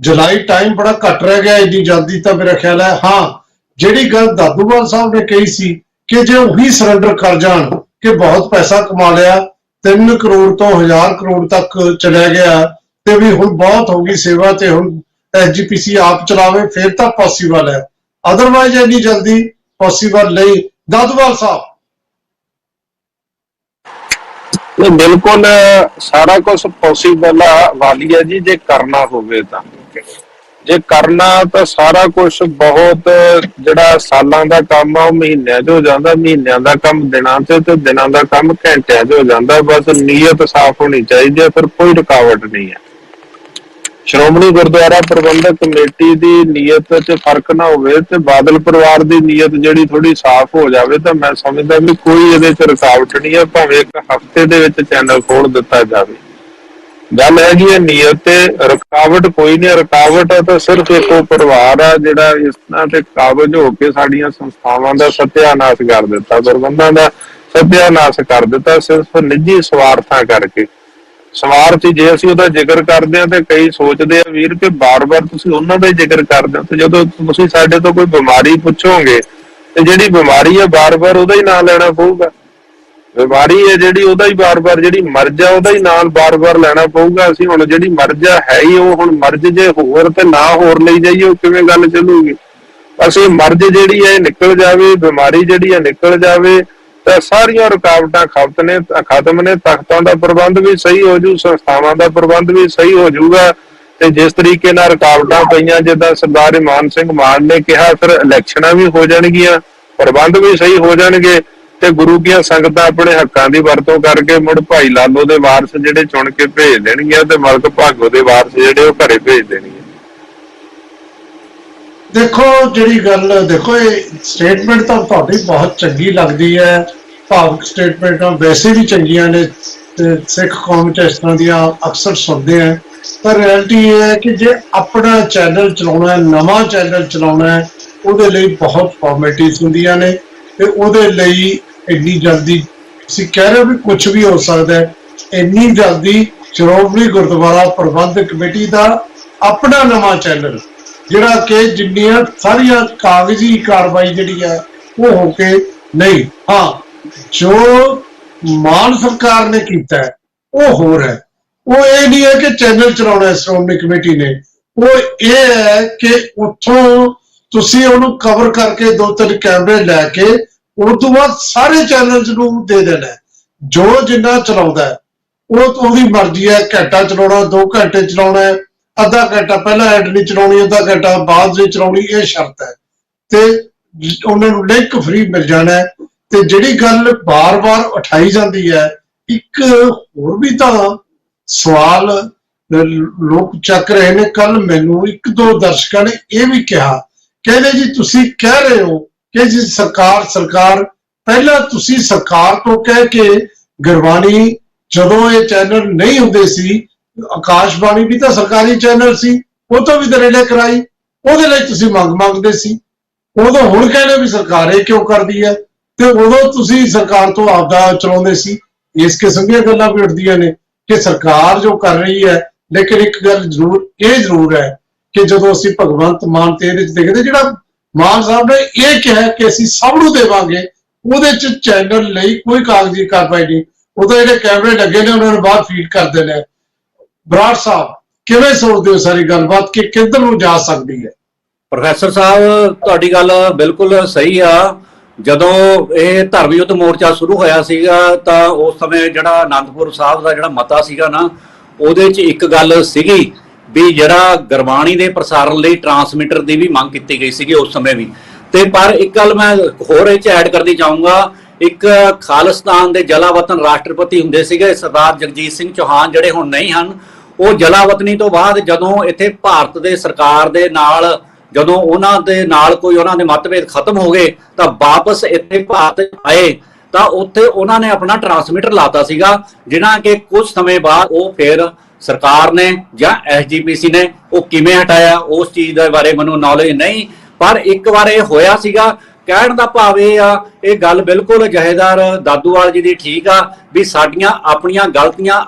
ਜੁਲਾਈ ਟਾਈਮ ਬੜਾ ਘੱਟ ਰਹਿ ਗਿਆ ਇੰਨੀ ਜਲਦੀ, ਤਾਂ ਮੇਰਾ ਖਿਆਲ ਹੈ ਹਾਂ ਜਿਹੜੀ ਗੱਲ ਦਾਦੂਵਾਲ ਸਾਹਿਬ ਨੇ ਕਹੀ ਸੀ ਕਿ ਜੇ ਉਹੀ ਸਰੈਂਡਰ ਕਰ ਜਾਣ ਕਿ ਬਹੁਤ ਪੈਸਾ ਕਮਾ ਲਿਆ, 3 ਕਰੋੜ ਤੋਂ 1000 ਕਰੋੜ ਤੱਕ ਚਲਿਆ ਗਿਆ, ਤੇ ਵੀ ਹੁਣ ਬਹੁਤ ਹੋ ਗਈ ਸੇਵਾ ਤੇ ਹੁਣ SGPC ਆਪ ਚਲਾਵੇ, ਫਿਰ ਤਾਂ ਪੋਸੀਬਲ ਹੈ। ਅਦਰਵਾਈਜ਼ ਇੰਨੀ ਜਲਦੀ ਪੋਸੀਬਲ ਨਹੀਂ। ਦਾਦੂਵਾਲ ਸਾਹਿਬ, ਬਿਲਕੁਲ ਸਾਰਾ ਕੁਝ ਪੋਸੀਬਲ ਆ ਵਾਲੀ ਹੈ ਜੀ, ਜੇ ਕਰਨਾ ਹੋਵੇ ਤਾਂ। ਜੇ ਕਰਨਾ ਤਾਂ ਸਾਰਾ ਕੁਝ ਬਹੁਤ, ਜਿਹੜਾ ਸਾਲਾਂ ਦਾ ਕੰਮ ਆ ਉਹ ਮਹੀਨਿਆਂ 'ਚ ਹੋ ਜਾਂਦਾ, ਮਹੀਨਿਆਂ ਦਾ ਕੰਮ ਦਿਨਾਂ 'ਚ, ਤੇ ਦਿਨਾਂ ਦਾ ਕੰਮ ਘੰਟਿਆਂ 'ਚ ਹੋ ਜਾਂਦਾ। ਬਸ ਨੀਅਤ ਸਾਫ਼ ਹੋਣੀ ਚਾਹੀਦੀ ਹੈ, ਫਿਰ ਕੋਈ ਰੁਕਾਵਟ ਨਹੀਂ ਹੈ। ਸ਼੍ਰੋਮਣੀ ਗੁਰਦੁਆਰਾ ਪ੍ਰਬੰਧਕ ਕਮੇਟੀ ਦੀ ਨੀਅਤ 'ਚ ਫਰਕ ਨਾ ਹੋਵੇ ਤੇ ਬਾਦਲ ਪਰਿਵਾਰ ਦੀ ਨੀਅਤ ਜਿਹੜੀ ਥੋੜੀ ਸਾਫ਼ ਹੋ ਜਾਵੇ, ਤਾਂ ਮੈਂ ਸਮਝਦਾ ਵੀ ਕੋਈ ਇਹਦੇ 'ਚ ਰੁਕਾਵਟ ਨਹੀਂ ਹੈ। ਭਾਵੇਂ ਇੱਕ ਹਫ਼ਤੇ ਦੇ ਵਿੱਚ ਚੈਨਲ ਖੋਲ ਦਿੱਤਾ ਜਾਵੇ। ਗੱਲ ਹੈਗੀ ਹੈ ਨੀਅਤ ਤੇ, ਰੁਕਾਵਟ ਕੋਈ ਨਹੀਂ। ਰੁਕਾਵਟ ਤਾਂ ਸਿਰਫ ਇੱਕੋ ਪਰਿਵਾਰ ਆ ਜਿਹੜਾ ਇਸ ਤਰ੍ਹਾਂ ਤੇ ਕਾਬਜ਼ ਹੋ ਕੇ ਸਾਡੀਆਂ ਸੰਸਥਾਵਾਂ ਦਾ ਸਤਿਆਨਾਸ਼ ਕਰ ਦਿੱਤਾ, ਪ੍ਰਬੰਧਾਂ ਦਾ ਸਤਿਆਨਾਸ਼ ਕਰ ਦਿੱਤਾ, ਸਿਰਫ ਨਿੱਜੀ ਸਵਾਰਥਾਂ ਕਰਕੇ। ਸਵਾਰਥ ਜੇ ਅਸੀਂ ਉਹਦਾ ਜ਼ਿਕਰ ਕਰਦੇ ਹਾਂ ਤੇ ਕਈ ਸੋਚਦੇ ਆ ਵੀਰ ਕਿ ਬਾਰ-ਬਾਰ ਤੁਸੀਂ ਉਹਨਾਂ ਦਾ ਹੀ ਜ਼ਿਕਰ ਕਰਦੇ ਹੋ, ਤੇ ਜਦੋਂ ਤੁਸੀਂ ਸਾਡੇ ਤੋਂ ਕੋਈ ਬਿਮਾਰੀ ਪੁੱਛੋਗੇ ਤੇ ਜਿਹੜੀ ਬਿਮਾਰੀ ਹੈ ਬਾਰ-ਬਾਰ ਉਹਦਾ ਹੀ ਨਾਂ ਲੈਣਾ ਪਊਗਾ। ਬਿਮਾਰੀ ਹੈ ਜਿਹੜੀ ਉਹਦਾ ਹੀ ਬਾਰ-ਬਾਰ, ਜਿਹੜੀ ਮਰਜ਼ ਆ ਉਹਦਾ ਹੀ ਨਾਲ ਬਾਰ-ਬਾਰ ਲੈਣਾ ਪਊਗਾ। ਅਸੀਂ ਹੁਣ ਜਿਹੜੀ ਮਰਜ਼ ਆ ਹੈ ਹੀ ਉਹ, ਹੁਣ ਮਰਜ਼ ਜੇ ਹੋਰ ਤੇ ਨਾ ਹੋਰ ਲਈ ਜਾਈਏ ਉਹ ਕਿਵੇਂ ਗੱਲ ਚੱਲੂਗੀ। ਅਸੀਂ ਮਰਜ਼ ਜਿਹੜੀ ਹੈ ਨਿਕਲ ਜਾਵੇ, ਬਿਮਾਰੀ ਜਿਹੜੀ ਹੈ ਨਿਕਲ ਜਾਵੇ, ਤਾਂ ਸਾਰੀਆਂ ਰੁਕਾਵਟਾਂ ਖਤਮ ਨੇ। ਤਖਤਾਂ ਦਾ ਪ੍ਰਬੰਧ ਵੀ ਸਹੀ ਹੋ ਜੂ, ਸੰਸਥਾਵਾਂ ਦਾ ਪ੍ਰਬੰਧ ਵੀ ਸਹੀ ਹੋ ਜਾਊਗਾ। ਤੇ ਜਿਸ ਤਰੀਕੇ ਨਾਲ ਰੁਕਾਵਟਾਂ ਪਈਆਂ, ਜਿੱਦਾਂ ਸਰਦਾਰ ਇਮਾਨ ਸਿੰਘ ਮਾਨ ਨੇ ਕਿਹਾ, ਫਿਰ ਇਲੈਕਸ਼ਨਾਂ ਵੀ ਹੋ ਜਾਣਗੀਆਂ, ਪ੍ਰਬੰਧ ਵੀ ਸਹੀ ਹੋ ਜਾਣਗੇ ਤੇ ਗੁਰੂ ਦੀਆਂ ਸੰਗਤਾਂ ਆਪਣੇ ਹੱਕਾਂ ਦੀ ਵਰਤੋਂ ਕਰਕੇ ਮੁੜ ਭਾਈ ਲਾਲੋ ਦੇ ਵਾਰਸ ਜਿਹੜੇ ਚੁਣ ਕੇ ਭੇਜ ਦੇਣਗੀਆਂ ਤੇ ਮਲਕ ਭਾਗੋ ਦੇ ਵਾਰਸ ਜਿਹੜੇ ਉਹ ਘਰੇ ਭੇਜ ਦੇਣਗੇ। ਦੇਖੋ ਜਿਹੜੀ ਗੱਲ, ਦੇਖੋ ਇਹ ਸਟੇਟਮੈਂਟ ਤਾਂ ਤੁਹਾਡੀ ਬਹੁਤ ਚੰਗੀ ਲੱਗਦੀ ਹੈ, ਭਾਵੁਕ ਸਟੇਟਮੈਂਟਾਂ ਵੈਸੇ ਵੀ ਚੰਗੀਆਂ ਨੇ ਤੇ ਸਿੱਖ ਕੌਮ ਚ ਇਸ ਤਰ੍ਹਾਂ ਦੀਆਂ ਅਕਸਰ ਸੁਣਦੇ ਆ। ਪਰ ਰਿਐਲਿਟੀ ਇਹ ਹੈ ਕਿ ਜੇ ਆਪਣਾ ਚੈਨਲ ਚਲਾਉਣਾ ਹੈ, ਨਵਾਂ ਚੈਨਲ ਚਲਾਉਣਾ ਹੈ, ਉਹਦੇ ਲਈ ਬਹੁਤ ਫਾਰਮੈਲਿਟੀਜ਼ ਹੁੰਦੀਆਂ ਨੇ ਤੇ ਉਹਦੇ ਲਈ ਇੰਨੀ ਜਲਦੀ ਤੁਸੀਂ ਕਹਿ ਰਹੇ ਹੋ ਵੀ ਕੁਝ ਵੀ ਹੋ ਸਕਦਾ ਹੈ, ਇੰਨੀ ਜਲਦੀ ਸ਼੍ਰੋਮਣੀ ਗੁਰਦੁਆਰਾ ਪ੍ਰਬੰਧਕ ਕਮੇਟੀ ਦਾ ਆਪਣਾ ਨਵਾਂ ਚੈਨਲ ਜਿਹੜਾ ਕਿ ਜਿੰਨੀਆਂ ਸਾਰੀਆਂ ਕਾਗਜ਼ੀ ਕਾਰਵਾਈ ਜਿਹੜੀ ਹੈ ਉਹ ਹੋ ਕੇ ਨਹੀਂ, ਹਾਂ ਜੋ ਮਾਨ ਸਰਕਾਰ ਨੇ ਕੀਤਾ ਹੈ ਉਹ ਹੋਰ ਹੈ। ਉਹ ਇਹ ਨਹੀਂ ਹੈ ਕਿ ਚੈਨਲ ਚਲਾਉਣਾ ਹੈ ਸ਼੍ਰੋਮਣੀ ਕਮੇਟੀ ਨੇ, ਉਹ ਇਹ ਹੈ ਕਿ ਉੱਥੋਂ ਤੁਸੀਂ ਉਹਨੂੰ ਕਵਰ ਕਰਕੇ 2-3 ਕੈਮਰੇ ਲੈ ਕੇ ਉਸ ਤੋਂ ਬਾਅਦ ਸਾਰੇ ਚੈਨਲਸ ਨੂੰ ਦੇ ਦੇਣਾ ਹੈ। ਜੋ ਜਿੰਨਾ ਚਲਾਉਂਦਾ ਹੈ ਉਹ ਉਹਦੀ ਮਰਜ਼ੀ ਹੈ, ਘੰਟਾ ਚਲਾਉਣਾ, 2 ਘੰਟੇ ਚਲਾਉਣਾ ਹੈ, ਅੱਧਾ ਘੰਟਾ ਪਹਿਲਾਂ ਐਡ ਨਹੀਂ ਚਲਾਉਣੀ, ਅੱਧਾ ਘੰਟਾ ਬਾਅਦ ਨਹੀਂ ਚਲਾਉਣੀ, ਇਹ ਸ਼ਰਤ ਹੈ ਤੇ ਉਹਨਾਂ ਨੂੰ ਲਿੰਕ ਫ੍ਰੀ ਮਿਲ ਜਾਣਾ ਹੈ। ਤੇ ਜਿਹੜੀ ਗੱਲ ਬਾਰ-ਬਾਰ ਉਠਾਈ ਜਾਂਦੀ ਹੈ, ਇੱਕ ਹੋਰ ਵੀ ਤਾਂ ਸਵਾਲ ਲੋਕ ਚੱਕ ਰਹੇ ਨੇ। ਕੱਲ ਮੈਨੂੰ 1-2 ਦਰਸ਼ਕਾਂ ਨੇ ਇਹ ਵੀ ਕਿਹਾ, ਕਹਿੰਦੇ ਜੀ ਤੁਸੀਂ ਕਹਿ ਰਹੇ ਹੋ ਕਿ ਜੀ ਸਰਕਾਰ ਪਹਿਲਾਂ ਤੁਸੀਂ ਸਰਕਾਰ ਤੋਂ ਕਹਿ ਕੇ ਗੁਰਬਾਣੀ, ਜਦੋਂ ਇਹ ਚੈਨਲ ਨਹੀਂ ਹੁੰਦੇ ਸੀ, ਆਕਾਸ਼ਬਾਣੀ ਵੀ ਤਾਂ ਸਰਕਾਰੀ ਚੈਨਲ ਸੀ, ਉਹ ਤੋਂ ਵੀ ਦਰੇਲੇ ਕਰਾਈ, ਉਹਦੇ ਲਈ ਤੁਸੀਂ ਮੰਗਦੇ ਸੀ। ਉਦੋਂ ਹੁਣ ਕਹਿੰਦੇ ਵੀ ਸਰਕਾਰ ਇਹ ਕਿਉਂ ਕਰਦੀ ਹੈ, ਤੇ ਉਦੋਂ ਤੁਸੀਂ ਸਰਕਾਰ ਤੋਂ ਆਪਦਾ ਚਲਾਉਂਦੇ ਸੀ। ਇਸ ਕਿਸਮ ਦੀਆਂ ਗੱਲਾਂ ਵੀ ਉੱਠਦੀਆਂ ਨੇ ਕਿ ਸਰਕਾਰ ਜੋ ਕਰ ਰਹੀ ਹੈ। ਲੇਕਿਨ ਇੱਕ ਗੱਲ ਜ਼ਰੂਰ ਹੈ ਕਿ ਜਦੋਂ ਅਸੀਂ ਭਗਵੰਤ ਮਾਨ ਤੇ ਇਹਦੇ ਚ ਦੇਖਦੇ, ਜਿਹੜਾ ਮਾਨ ਸਾਹਿਬ ਨੇ ਇਹ ਕਿਹਾ ਕਿ ਅਸੀਂ ਸਭ ਨੂੰ ਦੇਵਾਂਗੇ, ਉਹਦੇ ਚ ਚੈਨਲ ਲਈ ਕੋਈ ਕਾਗਜ਼ੀ ਕਾਰਵਾਈ ਨਹੀਂ, ਉਹਦੇ ਜਿਹੜੇ ਕੈਮਰੇ ਲੱਗੇ ਨੇ ਉਹਨਾਂ ਨੂੰ ਬਾਹਰ ਫੀਡ ਕਰਦੇ ਨੇ। ਬਰਾੜ ਸਾਹਿਬ ਕਿਵੇਂ ਸੋਚਦੇ ਹੋ ਸਾਰੀ ਗੱਲਬਾਤ ਕਿ ਕਿੱਧਰ ਨੂੰ ਜਾ ਸਕਦੀ ਹੈ? ਪ੍ਰੋਫੈਸਰ ਸਾਹਿਬ ਤੁਹਾਡੀ ਗੱਲ ਬਿਲਕੁਲ ਸਹੀ ਆ। ਜਦੋਂ ਇਹ ਧਰਮ ਯੁੱਧ ਮੋਰਚਾ ਸ਼ੁਰੂ ਹੋਇਆ ਸੀਗਾ ਤਾਂ ਉਸ ਸਮੇਂ ਜਿਹੜਾ ਆਨੰਦਪੁਰ ਸਾਹਿਬ ਦਾ ਜਿਹੜਾ ਮਤਾ ਸੀਗਾ ਨਾ, ਉਹਦੇ 'ਚ ਇੱਕ ਗੱਲ ਸੀਗੀ ਵੀ ਜਿਹੜਾ ਗੁਰਬਾਣੀ ਦੇ ਪ੍ਰਸਾਰਣ ਲਈ ਟਰਾਂਸਮਿਟਰ ਦੀ ਵੀ ਮੰਗ ਕੀਤੀ ਗਈ ਸੀਗੀ ਉਸ ਸਮੇਂ ਵੀ। ਤੇ ਪਰ ਇੱਕ ਗੱਲ ਮੈਂ ਹੋਰ ਇਹ 'ਚ ਐਡ ਕਰਨੀ ਚਾਹੂੰਗਾ, ਇੱਕ ਖਾਲਿਸਤਾਨ ਦੇ ਜਲਾਵਤਨ ਰਾਸ਼ਟਰਪਤੀ ਹੁੰਦੇ ਸੀਗੇ ਸਰਦਾਰ ਜਗਜੀਤ ਸਿੰਘ ਚੌਹਾਨ, ਜਿਹੜੇ ਹੁਣ ਨਹੀਂ ਹਨ। ਉਹ ਜਲਾਵਤਨੀ ਤੋਂ ਬਾਅਦ ਜਦੋਂ ਇੱਥੇ ਭਾਰਤ ਦੇ ਸਰਕਾਰ ਦੇ ਨਾਲ, ਜਦੋਂ ਉਹਨਾਂ ਦੇ ਨਾਲ ਕੋਈ ਉਹਨਾਂ ਦੇ ਮਤਭੇਦ ਖਤਮ ਹੋ ਗਏ ਤਾਂ ਵਾਪਸ ਇੱਥੇ ਭਾਰਤ ਆਏ ਤਾਂ ਉੱਥੇ ਉਹਨਾਂ ਨੇ ਆਪਣਾ ਟਰਾਂਸਮਿਟਰ ਲਾਤਾ ਸੀਗਾ, ਜਿਹਨਾਂ ਕਿ ਕੁਝ ਸਮੇਂ ਬਾਅਦ ਉਹ ਫਿਰ ਸਰਕਾਰ ਨੇ ਜਾਂ ਐਸਜੀਪੀਸੀ ਨੇ ਉਹ ਕਿਵੇਂ ਹਟਾਇਆ ਉਸ ਚੀਜ਼ ਦੇ ਬਾਰੇ ਮੈਨੂੰ ਨੌਲੇਜ ਨਹੀਂ। ਪਰ ਇੱਕ ਵਾਰ ਇਹ ਹੋਇਆ ਸੀਗਾ। ਕਹਿਣ ਦਾ ਭਾਵ ਇਹ ਆ, ਇਹ ਗੱਲ ਬਿਲਕੁਲ ਜਹੇਦਾਰ ਦਾਦੂਵਾਲ ਜੀ ਦੀ ਠੀਕ ਆ ਵੀ ਸਾਡੀਆਂ ਆਪਣੀਆਂ ਗਲਤੀਆਂ,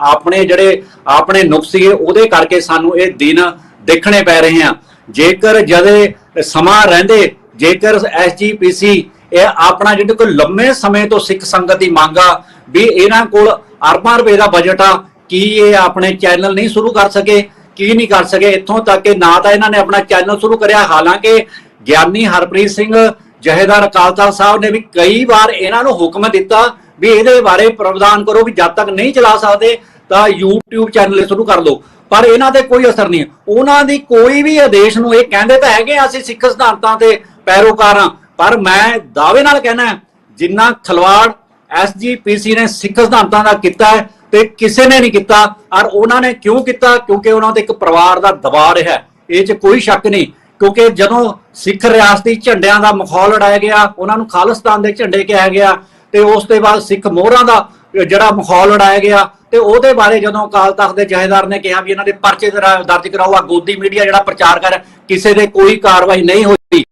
ਆਪਣੇ ਨੁਕਸ ਸੀਗੇ, ਉਹਦੇ ਕਰਕੇ ਸਾਨੂੰ ਇਹ ਦਿਨ ਦੇਖਣੇ ਪੈ ਰਹੇ ਆ। ਜੇਕਰ ਜਦੇ ਸਮਾਂ ਰਹਿੰਦੇ, ਜੇਕਰ ਐਸਜੀਪੀਸੀ ਇਹ ਆਪਣਾ ਜਿਹੜੇ ਕੋਈ ਲੰਮੇ ਸਮੇਂ ਤੋਂ ਸਿੱਖ ਸੰਗਤ ਦੀ ਮੰਗ ਆ ਵੀ ਇਹਨਾਂ ਕੋਲ ਅਰਬਾਂ ਰੁਪਏ ਦਾ ਬਜਟ ਆ, ਕੀ ਇਹ ਆਪਣੇ ਚੈਨਲ ਨਹੀਂ ਸ਼ੁਰੂ ਕਰ ਸਕੇ? ਕੀ ਨਹੀਂ ਕਰ ਸਕੇ? ਇੱਥੋਂ ਤੱਕ ਕਿ ਨਾ ਤਾਂ ਇਹਨਾਂ ਨੇ ਆਪਣਾ ਚੈਨਲ ਸ਼ੁਰੂ ਕਰਿਆ, ਹਾਲਾਂਕਿ ਗਿਆਨੀ ਹਰਪ੍ਰੀਤ ਸਿੰਘ ਜਹੇਦਾਰ ਅਕਾਲ ਤਖਤ ਸਾਹਿਬ ਨੇ ਵੀ ਕਈ ਵਾਰ ਇਹਨਾਂ ਨੂੰ ਹੁਕਮ ਦਿੱਤਾ ਵੀ ਇਹਦੇ ਬਾਰੇ ਪ੍ਰਵਧਾਨ ਕਰੋ ਵੀ ਜਦ ਤੱਕ ਨਹੀਂ ਚਲਾ ਸਕਦੇ ਤਾਂ YouTube ਚੈਨਲ ਸ਼ੁਰੂ ਕਰ ਲਓ। ਪਰ ਇਹਨਾਂ ਤੇ ਕੋਈ ਅਸਰ ਨਹੀਂ। ਉਹਨਾਂ ਦੀ ਕੋਈ ਵੀ ਆਦੇਸ਼ ਨੂੰ, ਇਹ ਕਹਿੰਦੇ ਤਾਂ ਹੈਗੇ ਅਸੀਂ ਸਿੱਖ ਸਿਧਾਂਤਾਂ ਤੇ ਪੈਰੋਕਾਰ ਹਾਂ, ਪਰ ਮੈਂ ਦਾਅਵੇ ਨਾਲ ਕਹਿਣਾ ਜਿੰਨਾ ਖਲਵਾੜ ਐਸਜੀਪੀਸੀ ਨੇ ਸਿੱਖ ਸਿਧਾਂਤਾਂ ਦਾ ਕੀਤਾ ਹੈ ਤੇ ਕਿਸੇ ਨੇ ਨਹੀਂ ਕੀਤਾ। ਔਰ ਉਹਨਾਂ ਨੇ ਕਿਉਂ ਕੀਤਾ? ਕਿਉਂਕਿ ਉਹਨਾਂ ਤੇ ਇੱਕ ਪਰਿਵਾਰ ਦਾ ਦਬਾਅ ਰਿਹਾ, ਇਹ 'ਚ ਕੋਈ ਸ਼ੱਕ ਨਹੀਂ। ਕਿਉਂਕਿ ਜਦੋਂ ਸਿੱਖ ਰਿਆਸਤੀ ਝੰਡਿਆਂ ਦਾ ਮਖੌਲ ਉਡਾਇਆ ਗਿਆ, ਉਹਨਾਂ ਨੂੰ ਖਾਲਿਸਤਾਨ ਦੇ ਝੰਡੇ ਕਿਹਾ ਗਿਆ ਤੇ ਉਸ ਤੋਂ ਬਾਅਦ ਸਿੱਖ ਮੋਹਰਾਂ ਦਾ ਜਿਹੜਾ ਮਖੌਲ ਉਡਾਇਆ ਗਿਆ ਤੇ ਉਹਦੇ ਬਾਰੇ ਜਦੋਂ ਅਕਾਲ ਤਖਤ ਦੇ ਜਥੇਦਾਰ ਨੇ ਕਿਹਾ ਵੀ ਇਹਨਾਂ ਦੇ ਪਰਚੇ ਦਰਜ ਕਰਾਓ, ਆ ਗੋਦੀ ਮੀਡੀਆ ਜਿਹੜਾ ਪ੍ਰਚਾਰ ਕਰ, ਕਿਸੇ ਦੇ ਕੋਈ ਕਾਰਵਾਈ ਨਹੀਂ ਹੋਈ।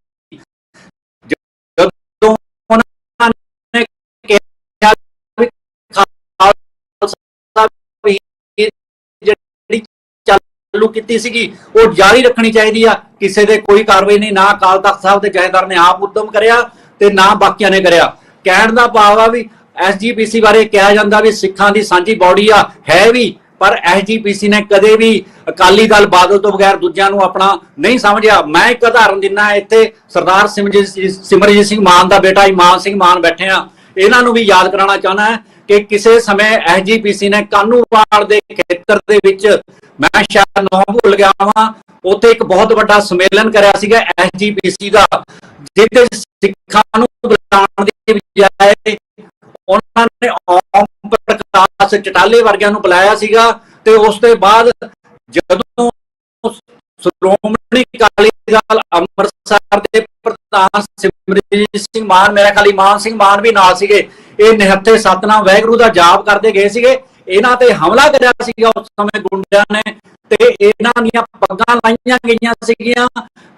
ਜਦੋਂ ਉਹਨਾਂ ਨੇ ਕਿਹਾ ਵੀ ਜਿਹੜੀ ਚਾਲੂ ਕੀਤੀ ਸੀਗੀ ਉਹ ਜਾਰੀ ਰੱਖਣੀ ਚਾਹੀਦੀ ਆ, ਕਿਸੇ ਦੇ ਕੋਈ ਕਾਰਵਾਈ ਨਹੀਂ। ਨਾ ਅਕਾਲ ਤਖਤ ਸਾਹਿਬ ਦੇ ਜਥੇਦਾਰ ਨੇ ਆਪ ਉਦਮ ਕਰਿਆ ਤੇ ਨਾ ਬਾਕੀਆਂ ਨੇ ਕਰਿਆ। ਕਹਿਣ ਦਾ ਭਾਵ ਆ ਵੀ ਐਸਜੀਪੀਸੀ ਬਾਰੇ ਕਿਹਾ ਜਾਂਦਾ ਵੀ ਸਿੱਖਾਂ ਦੀ ਸਾਂਝੀ ਬੌਡੀ ਆ, ਹੈ ਵੀ, ਪਰ ਐਸਜੀਪੀਸੀ ਨੇ ਕਦੇ ਵੀ ਅਕਾਲੀ ਦਲ ਬਾਦਲ ਤੋਂ ਬਗੈਰ ਦੂਜਿਆਂ ਨੂੰ ਆਪਣਾ ਨਹੀਂ ਸਮਝਿਆ। ਮੈਂ ਇੱਕ ਉਦਾਹਰਨ ਦਿੰਦਾ, ਇੱਥੇ ਸਰਦਾਰ ਸਿਮਰਜੀਤ ਸਿੰਘ ਮਾਨ ਦਾ ਬੇਟਾ ਇਮਾਨ ਸਿੰਘ ਮਾਨ ਬੈਠੇ ਆ, ਇਹਨਾਂ ਨੂੰ ਵੀ ਯਾਦ ਕਰਾਉਣਾ ਚਾਹੁੰਦਾ ਹੈ ਕਿ ਕਿਸੇ ਸਮੇਂ ਐਸਜੀਪੀਸੀ ਨੇ ਕਾਨੂੰਵਾਲ ਦੇ ਖੇਤਰ ਦੇ ਵਿੱਚ, ਮੈਂ ਸ਼ਾਇਦ ਨਾਮ ਭੁੱਲ ਗਿਆ ਹਾਂ, ਉੱਥੇ ਇੱਕ ਬਹੁਤ ਵੱਡਾ ਸੰਮੇਲਨ ਕਰਿਆ ਸੀਗਾ ਐਸਜੀਪੀਸੀ ਦਾ, ਜਿਹਦੇ ਸਿੱਖਾਂ ਨੂੰ ਬੁਲਾਉਣ ਦੀ ਬਜਾਏ ਉਹਨਾਂ ਨੇ ਓਮ ਪ੍ਰਕਾਸ਼ ਚਟਾਲੇ ਵਰਗਿਆਂ ਨੂੰ ਬੁਲਾਇਆ ਸੀਗਾ। ਤੇ ਉਸ ਤੋਂ ਬਾਅਦ ਜਦੋਂ ਸ਼੍ਰੋਮਣੀ ਅਕਾਲੀ ਦਲ ਅੰਮ੍ਰਿਤਸਰ ਦੇ ਪ੍ਰਧਾਨ ਸਿਮਰਜੀਤ ਸਿੰਘ ਮਾਨ, ਮੇਰਾ ਖਾਲੀ ਮਾਨ ਸਿੰਘ ਮਾਨ ਵੀ ਨਾਲ ਸੀਗੇ, ਇਹ ਨਿਹੱਥੇ ਸਤਨਾਮ ਵਾਹਿਗੁਰੂ ਦਾ ਜਾਪ ਕਰਦੇ ਗਏ ਸੀਗੇ, ਇਹਨਾਂ ਤੇ ਹਮਲਾ ਕਰਿਆ ਸੀਗਾ ਉਸ ਸਮੇਂ ਗੁੰਡਿਆਂ ਨੇ, ਤੇ ਇਹਨਾਂ ਦੀਆਂ ਪੱਗਾਂ ਲਾਈਆਂ ਗਈਆਂ ਸੀਗੀਆਂ,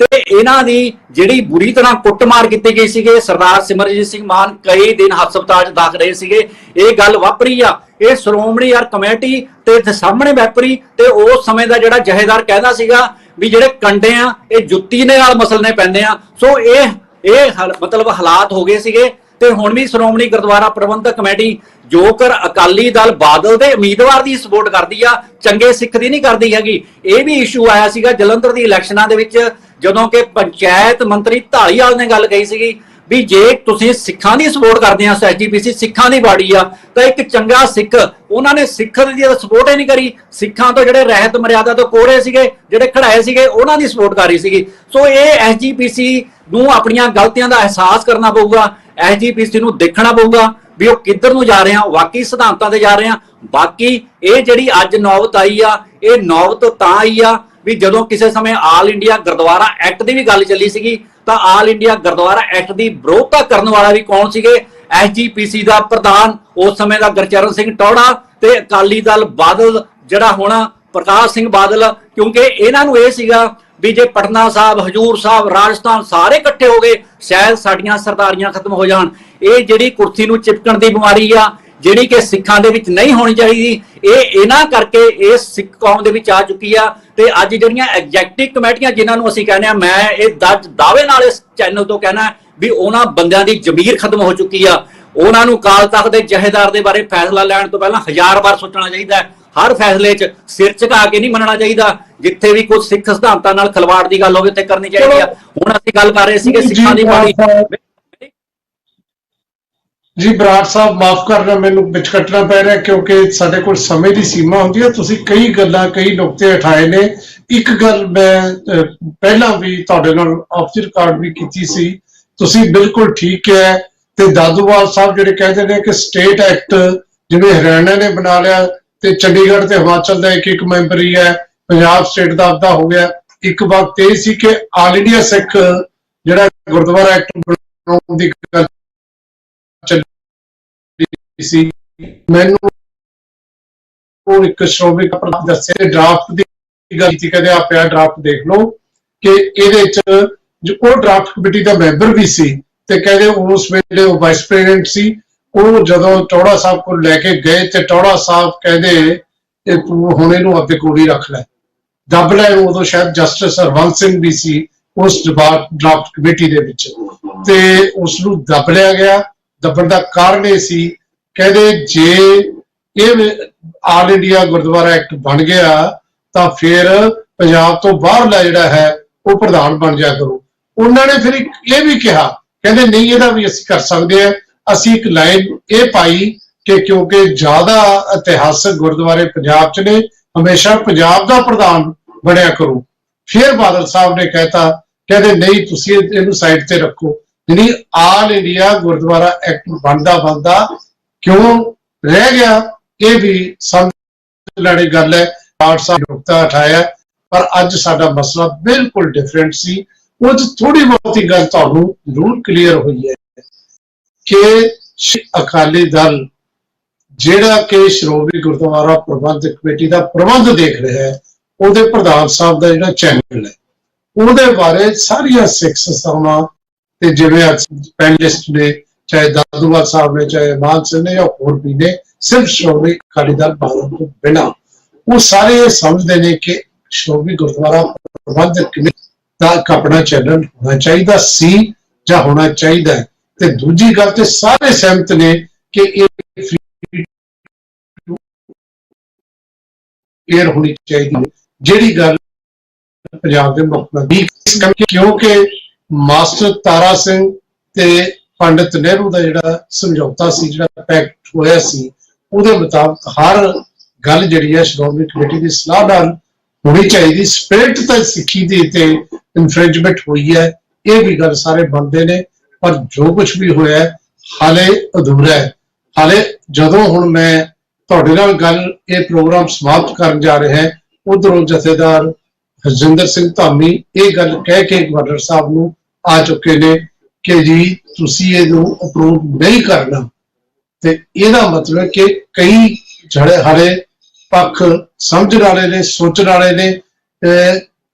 ਤੇ ਇਹਨਾਂ ਦੀ ਜਿਹੜੀ ਬੁਰੀ ਤਰ੍ਹਾਂ ਕੁੱਟਮਾਰ ਕੀਤੀ ਗਈ ਸੀਗੇ। ਸਰਦਾਰ ਸਿਮਰਜੀਤ ਸਿੰਘ ਮਾਨ ਕਈ ਦਿਨ ਹਸਪਤਾਲ 'ਚ ਦਾਖਲ ਰਹੇ ਸੀਗੇ। ਇਹ ਗੱਲ ਵਾਪਰੀ ਆ, ਇਹ ਸ਼੍ਰੋਮਣੀ ਕਮੇਟੀ ਤੇ ਸਾਹਮਣੇ ਵਾਪਰੀ। ਤੇ ਉਸ ਸਮੇਂ ਦਾ ਜਿਹੜਾ ਜਥੇਦਾਰ ਕਹਿੰਦਾ ਸੀਗਾ ਵੀ ਜਿਹੜੇ ਕੰਡੇ ਆ ਇਹ ਜੁੱਤੀ ਦੇ ਨਾਲ ਮਸਲਣੇ ਪੈਂਦੇ ਆ। ਸੋ ਇਹ ਮਤਲਬ ਹਾਲਾਤ ਹੋ ਗਏ ਸੀਗੇ। ਤੇ ਹੁਣ ਵੀ ਸ਼੍ਰੋਮਣੀ ਗੁਰਦੁਆਰਾ ਪ੍ਰਬੰਧਕ ਕਮੇਟੀ ਜੋਕਰ ਅਕਾਲੀ ਦਲ ਬਾਦਲ ਦੇ ਉਮੀਦਵਾਰ ਦੀ ਸਪੋਰਟ ਕਰਦੀ ਆ, ਚੰਗੇ ਸਿੱਖ ਦੀ ਨਹੀਂ ਕਰਦੀ ਹੈਗੀ। ਇਹ ਵੀ ਇਸ਼ੂ ਆਇਆ ਸੀਗਾ ਜਲੰਧਰ ਦੀ ਇਲੈਕਸ਼ਨਾਂ ਦੇ ਵਿੱਚ, ਜਦੋਂ ਕਿ ਪੰਚਾਇਤ ਮੰਤਰੀ ਢਾਲੀਵਾਲ ਨੇ ਗੱਲ ਕਹੀ ਸੀਗੀ ਵੀ ਜੇ ਤੁਸੀਂ ਸਿੱਖਾਂ ਦੀ ਸਪੋਰਟ ਕਰਦੇ ਆ, ਐਸਜੀਪੀਸੀ ਸਿੱਖਾਂ ਦੀ ਬਾੜੀ ਆ, ਤਾਂ ਇੱਕ ਚੰਗਾ ਸਿੱਖ, ਉਹਨਾਂ ਨੇ ਸਿੱਖ ਦੀ ਸਪੋਰਟ ਹੀ ਨਹੀਂ ਕਰੀ, ਸਿੱਖਾਂ ਤੋਂ ਜਿਹੜੇ ਰਹਿਤ ਮਰਿਆਦਾ ਤੋਂ ਕੋਰੇ ਸੀਗੇ, ਜਿਹੜੇ ਖੜਾਏ ਸੀਗੇ, ਉਹਨਾਂ ਦੀ ਸਪੋਰਟ ਕਰ ਰਹੀ ਸੀਗੀ। ਸੋ ਇਹ ਐਸਜੀਪੀਸੀ ਨੂੰ ਆਪਣੀਆਂ ਗਲਤੀਆਂ ਦਾ ਅਹਿਸਾਸ ਕਰਨਾ ਪਊਗਾ, ਐਸਜੀਪੀਸੀ ਨੂੰ ਦੇਖਣਾ ਪਊਗਾ ਵੀ ਉਹ ਕਿੱਧਰ ਨੂੰ ਜਾ ਰਹੇ ਆ, ਵਾਕਈ ਸਿਧਾਂਤਾਂ ਤੇ ਜਾ ਰਹੇ ਆ। ਬਾਕੀ ਇਹ ਜਿਹੜੀ ਅੱਜ ਨੌਬਤ ਆਈ ਆ, ਇਹ ਨੌਬਤ ਤਾਂ ਆਈ ਆ ਵੀ ਜਦੋਂ ਕਿਸੇ ਸਮੇਂ ਆਲ ਇੰਡੀਆ ਗੁਰਦੁਆਰਾ ਐਕਟ ਦੀ ਵੀ ਗੱਲ ਚੱਲੀ ਸੀਗੀ, ਤਾਂ ਆਲ ਇੰਡੀਆ ਗੁਰਦੁਆਰਾ ਐਕਟ ਦੀ ਵਿਰੋਧਤਾ ਕਰਨ ਵਾਲਾ ਵੀ ਕੌਣ ਸੀਗੇ? ਐਸਜੀਪੀਸੀ ਦਾ ਪ੍ਰਧਾਨ ਉਸ ਸਮੇਂ ਦਾ ਗੁਰਚਰਨ ਸਿੰਘ ਟੌੜਾ, ਤੇ ਅਕਾਲੀ ਦਲ ਬਾਦਲ ਜਿਹੜਾ ਹੁਣ ਪ੍ਰਕਾਸ਼ ਸਿੰਘ ਬਾਦਲ, ਕਿਉਂਕਿ ਇਹਨਾਂ ਨੂੰ ਇਹ ਸੀਗਾ ਵੀ ਜੇ ਪਟਨਾ ਸਾਹਿਬ, ਹਜੂਰ ਸਾਹਿਬ, ਰਾਜਸਥਾਨ ਸਾਰੇ ਇਕੱਠੇ ਹੋ ਗਏ, ਸ਼ਾਇਦ ਸਾਡੀਆਂ ਸਰਦਾਰੀਆਂ ਖਤਮ ਹੋ ਜਾਣ। ਇਹ ਜਿਹੜੀ ਕੁਰਸੀ ਨੂੰ ਚਿਪਕਣ ਦੀ ਬਿਮਾਰੀ ਆ, ਜਿਹੜੀ ਕਿ ਸਿੱਖਾਂ ਦੇ ਵਿੱਚ ਨਹੀਂ ਹੋਣੀ ਚਾਹੀਦੀ, ਇਹ ਇਹਨਾਂ ਕਰਕੇ ਇਹ ਸਿੱਖ ਕੌਮ ਦੇ ਵਿੱਚ ਆ ਚੁੱਕੀ ਆ। ਤੇ ਅੱਜ ਜਿਹੜੀਆਂ ਐਗਜ਼ੈਕਟਿਵ ਕਮੇਟੀਆਂ ਜਿਨ੍ਹਾਂ ਨੂੰ ਅਸੀਂ ਕਹਿੰਦੇ ਆ, ਮੈਂ ਇਹ ਦਾਅਵੇ ਨਾਲ ਇਸ ਚੈਨਲ ਤੋਂ ਕਹਿਣਾ ਵੀ ਉਹਨਾਂ ਬੰਦਿਆਂ ਦੀ ਜ਼ਮੀਰ ਖਤਮ ਹੋ ਚੁੱਕੀ ਆ। ਉਹਨਾਂ ਨੂੰ ਅਕਾਲ ਤਖਤ ਦੇ ਜਥੇਦਾਰ ਦੇ ਬਾਰੇ ਫੈਸਲਾ ਲੈਣ ਤੋਂ ਪਹਿਲਾਂ 1000 ਵਾਰ ਸੋਚਣਾ ਚਾਹੀਦਾ ਹੈ। ਹਰ ਫੈਸਲੇ 'ਚ ਸਿਰ ਝੁਕਾ ਕੇ ਨਹੀਂ ਮੰਨਣਾ ਚਾਹੀਦਾ। ਜਿੱਥੇ ਵੀ ਕੋਈ ਸਿੱਖ ਸਿਧਾਂਤਾਂ ਨਾਲ ਖਿਲਵਾੜ ਦੀ ਗੱਲ ਹੋਵੇ ਤੇ ਕਰਨੀ ਚਾਹੀਦੀ ਆ। ਹੁਣ ਅਸੀਂ ਗੱਲ ਕਰ ਰਹੇ ਸੀਗੇ ਸਿੱਖਾਂ ਦੀ ਬਾਣੀ। ਜੀ ਬਰਾੜ ਸਾਹਿਬ ਮਾਫ ਕਰਨਾ, ਮੈਨੂੰ ਵਿੱਚ ਕੱਟਣਾ ਪੈ ਰਿਹਾ ਕਿਉਂਕਿ ਸਾਡੇ ਕੋਲ ਸਮੇਂ ਦੀ ਸੀਮਾ ਹੁੰਦੀ ਹੈ। ਤੁਸੀਂ ਕਈ ਗੱਲਾਂ, ਕਈ ਨੁਕਤੇ ਉਠਾਏ ਨੇ। ਇੱਕ ਗੱਲ ਮੈਂ ਪਹਿਲਾਂ ਵੀ ਤੁਹਾਡੇ ਨਾਲ ਆਫ ਦੀ ਰਿਕਾਰਡ ਵੀ ਕੀਤੀ ਸੀ, ਤੁਸੀਂ ਬਿਲਕੁਲ ਠੀਕ ਹੈ। ਤੇ ਦਾਦੂਵਾਲ ਸਾਹਿਬ ਜਿਹੜੇ ਕਹਿੰਦੇ ਨੇ ਕਿ ਸਟੇਟ ਐਕਟ ਜਿਵੇਂ ਹਰਿਆਣਾ ਨੇ ਬਣਾ ਲਿਆ ਤੇ ਚੰਡੀਗੜ੍ਹ ਤੇ ਹਿਮਾਚਲ ਦਾ ਇੱਕ ਮੈਂਬਰ ਹੀ ਹੈ, ਪੰਜਾਬ ਸਟੇਟ ਦਾ ਆਪਦਾ ਹੋ ਗਿਆ। ਇੱਕ ਵਕਤ ਇਹ ਸੀ ਕਿ ਆਲ ਇੰਡੀਆ ਸਿੱਖ ਜਿਹੜਾ ਗੁਰਦੁਆਰਾ ਐਕਟ ਬਣਾਉਣ ਦੀ ਗੱਲ ਸੀ, ਮੈਨੂੰ ਉਹ ਇੱਕ ਸ਼੍ਰੋਮਣੀ ਪ੍ਰਬੰਧਕ ਦੱਸਿਆ ਡਰਾਫਟ ਦੀ ਗੱਲ ਕੀਤੀ, ਕਹਿੰਦੇ ਆ ਪਿਆ ਡਰਾਫਟ ਦੇਖ ਲਓ ਕਿ ਇਹਦੇ ਚ ਜੋ ਉਹ ਡਰਾਫਟ ਕਮੇਟੀ ਦਾ ਮੈਂਬਰ ਵੀ ਸੀ ਤੇ ਕਹਿੰਦੇ ਉਸ ਵੇਲੇ ਉਹ ਵਾਈਸ ਪ੍ਰੈਜ਼ੀਡੈਂਟ ਸੀ। ਉਹ ਜਦੋਂ ਟੌੜਾ ਸਾਹਿਬ ਕੋਲ ਲੈ ਕੇ ਗਏ ਤੇ ਟੌੜਾ ਸਾਹਿਬ ਕਹਿੰਦੇ ਇਹ ਤੂੰ ਹੁਣ ਇਹਨੂੰ ਆਪਣੇ ਕੋਲ ਹੀ ਰੱਖ ਲੈ, ਦੱਬ ਲੈ। ਉਦੋਂ ਸ਼ਾਇਦ ਜਸਟਿਸ ਹਰਵੰਤ ਸਿੰਘ ਵੀ ਸੀ ਉਸ ਡਰਾਫਟ ਕਮੇਟੀ ਦੇ ਵਿੱਚ, ਤੇ ਉਸ ਨੂੰ ਦੱਬ ਲਿਆ ਗਿਆ। ਦੱਬਣ ਦਾ ਕਾਰਨ ਇਹ ਸੀ, ਕਹਿੰਦੇ ਜੇ ਇਹ ਆਲ ਇੰਡੀਆ ਗੁਰਦੁਆਰਾ ਐਕਟ ਬਣ ਗਿਆ ਤਾਂ ਫਿਰ ਪੰਜਾਬ ਤੋਂ ਬਾਹਰਲਾ ਜਿਹੜਾ ਹੈ ਉਹ ਪ੍ਰਧਾਨ ਬਣ ਜਾ ਕਰੂ। ਉਹਨਾਂ ਨੇ ਫਿਰ ਇਹ ਵੀ ਕਿਹਾ, ਕਹਿੰਦੇ ਨਹੀਂ ਇਹਦਾ ਵੀ ਅਸੀਂ ਕਰ ਸਕਦੇ ਹਾਂ। ਅਸੀਂ ਇੱਕ ਲਾਈਨ ਇਹ ਪਾਈ ਕਿ ਕਿਉਂਕਿ ਜ਼ਿਆਦਾ ਇਤਿਹਾਸਕ ਗੁਰਦੁਆਰੇ ਪੰਜਾਬ 'ਚ ਨੇ, ਹਮੇਸ਼ਾ ਪੰਜਾਬ ਦਾ ਪ੍ਰਧਾਨ ਬਣਿਆ ਕਰੂ। ਫਿਰ ਬਾਦਲ ਸਾਹਿਬ ਨੇ ਕਹਿਤਾ, ਕਹਿੰਦੇ ਨਹੀਂ ਤੁਸੀਂ ਇਹਨੂੰ ਸਾਈਡ ਤੇ ਰੱਖੋ। ਯਾਨੀ ਆਲ ਇੰਡੀਆ ਗੁਰਦੁਆਰਾ ਐਕਟ ਬਣਦਾ ਕਿਉਂ ਰਹਿ ਗਿਆ, ਇਹ ਵੀ ਸਮਝ ਲੈਣੀ ਗੱਲ ਹੈ। ਬਾਠ ਸਾਹਿਬ ਨੁਕਤਾ ਉਠਾਇਆ, ਪਰ ਅੱਜ ਸਾਡਾ ਮਸਲਾ ਬਿਲਕੁਲ ਡਿਫਰੈਂਟ ਸੀ। ਉਹ 'ਚ ਥੋੜੀ ਬਹੁਤੀ ਗੱਲ ਤੁਹਾਨੂੰ ਜ਼ਰੂਰ ਕਲੀਅਰ ਹੋਈ ਹੈ ਕਿ ਅਕਾਲੀ ਦਲ ਜਿਹੜਾ ਕਿ ਸ਼੍ਰੋਮਣੀ ਗੁਰਦੁਆਰਾ ਪ੍ਰਬੰਧਕ ਕਮੇਟੀ ਦਾ ਪ੍ਰਬੰਧ ਦੇਖ ਰਿਹਾ ਹੈ, ਉਹਦੇ ਪ੍ਰਧਾਨ ਸਾਹਿਬ ਦਾ ਜਿਹੜਾ ਚੈਨਲ ਹੈ ਉਹਦੇ ਬਾਰੇ ਸਾਰੀਆਂ ਸਿੱਖ ਸੰਸਥਾਵਾਂ ਤੇ ਜਿਵੇਂ ਪੈਨਲਿਸਟ ਨੇ, ਚਾਹੇ ਦਾਦੂਵਾਲ ਸਾਹਿਬ ਨੇ, ਚਾਹੇ ਮਾਨ ਸਿੰਘ ਨੇ ਜਾਂ ਹੋਰ ਵੀ ਨੇ, ਸਿਰਫ ਸ਼੍ਰੋਮਣੀ ਅਕਾਲੀ ਦਲ ਬਾਦਲ ਤੋਂ ਬਿਨਾਂ, ਉਹ ਸਾਰੇ ਇਹ ਸਮਝਦੇ ਨੇ ਕਿ ਸ਼੍ਰੋਮਣੀ ਗੁਰਦੁਆਰਾ ਪ੍ਰਬੰਧਕ ਕਮੇਟੀ ਦਾ ਆਪਣਾ ਚੈਨਲ ਹੋਣਾ ਚਾਹੀਦਾ ਸੀ ਜਾਂ ਹੋਣਾ ਚਾਹੀਦਾ ਹੈ। ਤੇ ਦੂਜੀ ਗੱਲ ਤੇ ਸਾਰੇ ਸਹਿਮਤ ਨੇ ਕਿ ਇਹ ਏਅਰ ਹੋਣੀ ਚਾਹੀਦੀ ਹੈ। ਜਿਹੜੀ ਗੱਲ ਪੰਜਾਬ ਦੇ ਮੁੱਖ ਮੰਤਰੀ, ਕਿਉਂਕਿ ਮਾਸਟਰ ਤਾਰਾ ਸਿੰਘ ਤੇ ਪੰਡਿਤ ਨਹਿਰੂ ਦਾ ਜਿਹੜਾ ਸਮਝੌਤਾ ਸੀ, ਜਿਹੜਾ ਪੈਕਟ ਹੋਇਆ ਸੀ, ਉਹਦੇ ਮੁਤਾਬਕ ਹਰ ਗੱਲ ਜਿਹੜੀ ਹੈ ਸ਼੍ਰੋਮਣੀ ਕਮੇਟੀ ਦੀ ਸਲਾਹ ਨਾਲ ਹੋਣੀ ਚਾਹੀਦੀ। ਸਪਿਰਿਟ ਤਾਂ ਸਿੱਖੀ ਦੀ ਤੇ ਇਨਫ੍ਰਿੰਜਮੈਂਟ ਹੋਈ ਹੈ, ਇਹ ਵੀ ਗੱਲ ਸਾਰੇ ਮੰਨਦੇ ਨੇ, ਪਰ ਜੋ ਕੁਝ ਵੀ ਹੋਇਆ ਹਾਲੇ ਅਧੂਰਾ ਹੈ। ਹਾਲੇ ਜਦੋਂ ਹੁਣ ਮੈਂ ਤੁਹਾਡੇ ਨਾਲ ਗੱਲ ਇਹ ਪ੍ਰੋਗਰਾਮ ਸਮਾਪਤ ਕਰਨ ਜਾ ਰਿਹਾ ਹੈ, ਉਧਰੋਂ ਜਥੇਦਾਰ ਹਰਜਿੰਦਰ ਸਿੰਘ ਧਾਮੀ ਇਹ ਗੱਲ ਕਹਿ ਕੇ ਗਵਰਨਰ ਸਾਹਿਬ ਨੂੰ ਆ ਚੁੱਕੇ ਨੇ ਕਿ ਜੀ ਤੁਸੀਂ ਇਹਨੂੰ ਅਪਰੂਵ ਨਹੀਂ ਕਰਨਾ। ਤੇ ਇਹਦਾ ਮਤਲਬ ਕਿ ਕਈ ਜਿਹੜੇ ਹਾਲੇ ਪੱਖ ਸਮਝਣ ਵਾਲੇ ਨੇ, ਸੋਚਣ ਵਾਲੇ ਨੇ,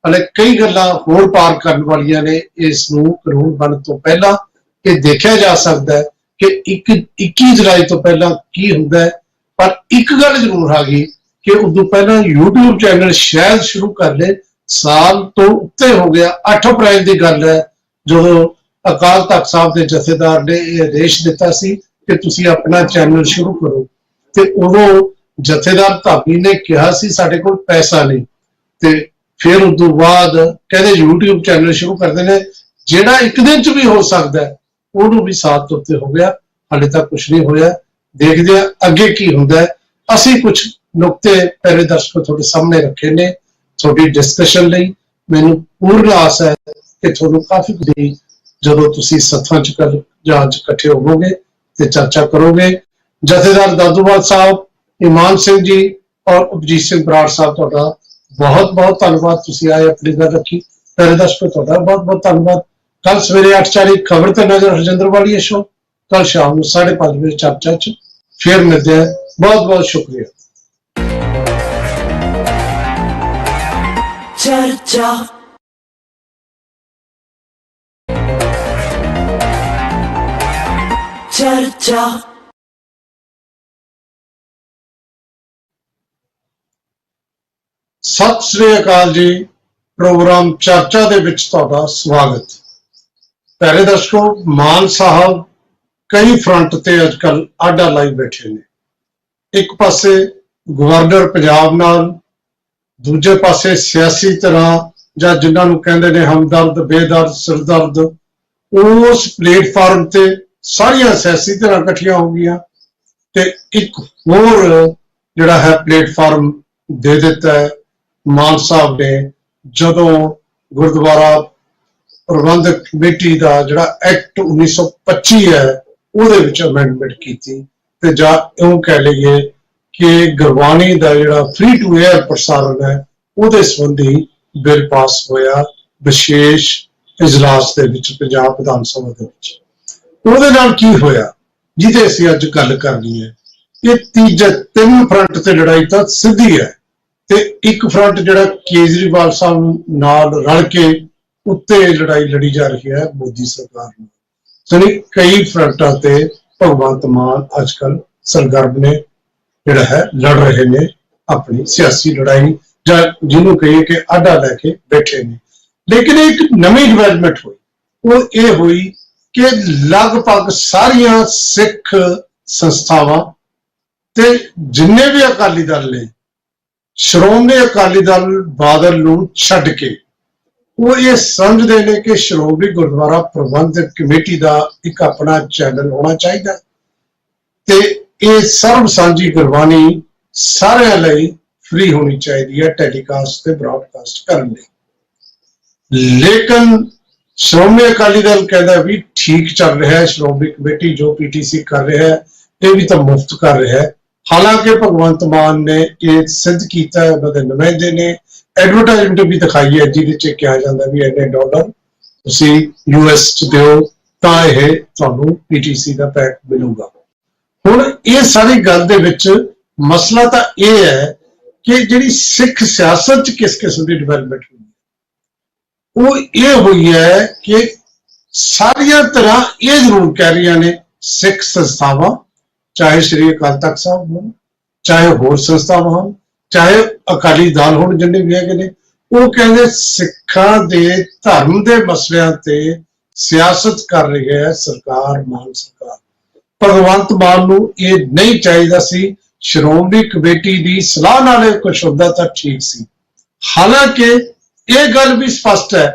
ਹਲੇ ਕਈ ਗੱਲਾਂ ਹੋਰ ਪਾਰ ਕਰਨ ਵਾਲੀਆਂ ਨੇ। ਇਸ ਨੂੰ ਕਾਨੂੰਨ ਬਣਨ ਤੋਂ ਪਹਿਲਾਂ ਇਹ ਦੇਖਿਆ ਜਾ ਸਕਦਾ ਹੈ ਕਿ 21 ਜੁਲਾਈ ਤੋਂ ਪਹਿਲਾਂ ਕੀ ਹੁੰਦਾ ਹੈ। ਪਰ ਇੱਕ ਗੱਲ ਜ਼ਰੂਰ ਆ ਗਈ ਕਿ ਉਦੋਂ ਪਹਿਲਾਂ YouTube ਚੈਨਲ ਸ਼ਾਇਦ ਸ਼ੁਰੂ ਕਰ ਲੈ। ਸਾਲ ਤੋਂ ਉੱਤੇ ਹੋ ਗਿਆ, 8 ਅਪ੍ਰੈਲ ਦੀ ਗੱਲ ਹੈ ਜਦੋਂ ਅਕਾਲ ਤਖਤ ਸਾਹਿਬ ਦੇ ਜਥੇਦਾਰ ਨੇ ਇਹ ਆਦੇਸ਼ ਦਿੱਤਾ ਸੀ ਕਿ ਤੁਸੀਂ ਆਪਣਾ ਚੈਨਲ ਸ਼ੁਰੂ ਕਰੋ। ਤੇ ਉਦੋਂ ਜਥੇਦਾਰ ਧਾਮੀ ਨੇ ਕਿਹਾ ਸੀ ਸਾਡੇ ਕੋਲ ਪੈਸਾ ਨਹੀਂ, ਤੇ ਫਿਰ ਉਦੋਂ ਬਾਅਦ ਕਹਿੰਦੇ YouTube ਚੈਨਲ ਸ਼ੁਰੂ ਕਰਦੇ ਨੇ, ਜਿਹੜਾ ਇੱਕ ਦਿਨ ਚ ਵੀ ਹੋ ਸਕਦਾ ਹੈ, ਉਹਨੂੰ ਵੀ ਸਾਥ ਤੋਂ ਉੱਤੇ ਹੋ ਗਿਆ। ਹਾਲੇ ਤੱਕ ਕੁਝ ਨਹੀਂ ਹੋਇਆ, ਦੇਖਦੇ ਆ ਅੱਗੇ ਕੀ ਹੁੰਦਾ ਹੈ। ਅਸੀਂ ਕੁਝ ਨੁਕਤੇ ਪਿਆਰੇ ਦਰਸ਼ਕੋ ਤੁਹਾਡੇ ਸਾਹਮਣੇ ਰੱਖੇ ਨੇ ਤੁਹਾਡੀ ਡਿਸਕਸ਼ਨ ਲਈ। ਮੈਨੂੰ ਪੂਰਨ ਆਸ ਹੈ ਕਿ ਤੁਹਾਨੂੰ ਕਾਫੀ ਕੁਝ ਜਦੋਂ ਤੁਸੀਂ ਸੱਥਾਂ ਚ ਜਾਂਚ ਇਕੱਠੇ ਹੋਵੋਗੇ ਤੇ ਚਰਚਾ ਕਰੋਗੇ। ਜਥੇਦਾਰ ਦਾਦੂਵਾਲ ਸਾਹਿਬ, ਇਮਾਨ ਸਿੰਘ ਜੀ ਔਰ ਅਭਜੀਤ ਸਿੰਘ ਬਰਾੜ ਸਾਹਿਬ, ਤੁਹਾਡਾ ਬਹੁਤ ਬਹੁਤ ਧੰਨਵਾਦ, ਤੁਸੀਂ ਆਏ ਆਪਣੀ ਗੱਲ ਰੱਖੀ। ਪਿਆਰੇ ਦਰਸ਼ਕੋ ਤੁਹਾਡਾ ਬਹੁਤ ਬਹੁਤ ਧੰਨਵਾਦ। ਕੱਲ ਸਵੇਰੇ 8:40 ਖਬਰ ਤੇ ਨਜ਼ਰ ਹਰਜਿੰਦਰ ਵਾਲੀਆ ਸ਼ੋ, ਕੱਲ ਸ਼ਾਮ ਨੂੰ 5:30 ਵਜੇ ਚਰਚਾ ਚ ਫਿਰ ਮਿਲਦੇ हैं। बहुत बहुत शुक्रिया। चर्चा चर्चा सत श्री अकाल जी। प्रोग्राम चर्चा दे विच तुहाडा स्वागत। प्यारे दर्शकों, मान साहब कई फ्रंट ते अजकल आडा लाई बैठे ने। एक पासे गवर्नर पंजाब नाल, दूजे पासे सियासी तरह जां जिन्हां नूं कहंदे ने हमदर्द, बेदर्द, सिरदर्द, उस प्लेटफार्म ते सारियां सियासी तरह इकट्ठियां हो गईयां ते एक होर जिहड़ा है प्लेटफार्म दे दिता है मान साहब ने जदों गुरुद्वारा प्रबंधक कमेटी का जिहड़ा एक्ट 1925 है ਉਹਦੇ ਵਿੱਚ ਅਮੈਂਡਮੈਂਟ ਕੀਤੀ ਤੇ ਜਾਂ ਇਉਂ ਕਹਿ ਲਈਏ ਕਿ ਗੁਰਬਾਣੀ ਦਾ ਜਿਹੜਾ ਫ੍ਰੀ ਟੂ 에ਅਰ ਪ੍ਰਸਾਰਣ ਹੈ ਉਹਦੇ ਸੰਬੰਧੀ ਬਿੱਲ ਪਾਸ ਹੋਇਆ ਵਿਸ਼ੇਸ਼ ਇਜਲਾਸ ਦੇ ਵਿੱਚ ਪੰਜਾਬ ਵਿਧਾਨ ਸਭਾ ਦੇ ਵਿੱਚ। ਉਹਦੇ ਨਾਲ ਕੀ ਹੋਇਆ ਜਿਹਦੇ ਅਸੀਂ ਅੱਜ ਗੱਲ ਕਰਨੀ ਹੈ, ਇਹ ਤਿੰਨ ਫਰੰਟ ਤੇ ਲੜਾਈ ਤਾਂ ਸਿੱਧੀ ਹੈ ਤੇ ਇੱਕ ਫਰੰਟ ਜਿਹੜਾ ਕੇਜਰੀਵਾਲ ਸਾਹਿਬ ਨਾਲ ਰਲ ਕੇ ਉੱਤੇ ਲੜਾਈ ਲੜੀ ਜਾ ਰਹੀ ਹੈ ਮੋਦੀ ਸਰਕਾਰ ਨੂੰ। कई फ्रंटा ते भगवंत मान आजकल सरगर्म ने जिहड़ा है लड़ रहे ने अपनी सियासी लड़ाई, जां जिन्हों कहिए कि आडा लैके बैठे ने। लेकिन एक नवी डिवेलपमेंट हुई, वो ये हुई कि लगभग सारिया सिख संस्थावां ते जिन्ने भी अकाली दल ने श्रोमणी अकाली दल बादल नूं छड्ड के वो ये समझते हैं कि श्रोमणी गुरुद्वारा प्रबंधक कमेटी का एक अपना चैनल होना चाहिए ते ये सर्व सांझी गुरबाणी सारिਆਂ ਲਈ फ्री होनी चाहिए टेलीकास्ट ते ब्रॉडकास्ट करने। लेकिन श्रोमणी अकाली दल कहता भी ठीक चल रहा है, श्रोमणी कमेटी जो पीटीसी कर रहा है ये भी तो मुफ्त कर रहा है। हालांकि भगवंत मान ने यह सिद्ध किया है, उन्होंने नुमाइंदे ने एडवरटाइजमेंट भी दिखाई है जिहदे कहा जाता भी इन्ने डॉलर तुसी यूएस च दिओ तां इह तुहानूं पीटीसी का पैक मिलूगा। हुण ये सारी गल दे विच मसला तां इह है कि जिहड़ी सिख सियासत च किस किस्म की डिवेलपमेंट हुई है वो ये हुई है कि सारियां तरह ये जरूर कह रही ने सिख संस्थावां, चाहे श्री अकाल तख्त साहब होण, चाहे होर संस्थावां होण, चाहे अकाली दल होण, जिन्ने भी है ने वो कहते सिखां दे धर्म दे मसलियां ते सियासत कर रही है सरकार, मान सरकार। भगवंत मान नूं ये नहीं चाहिए सी, श्रोमणी कमेटी की सलाह नाल कुछ होंदा तां ठीक सी। हालांकि ये गल भी स्पष्ट है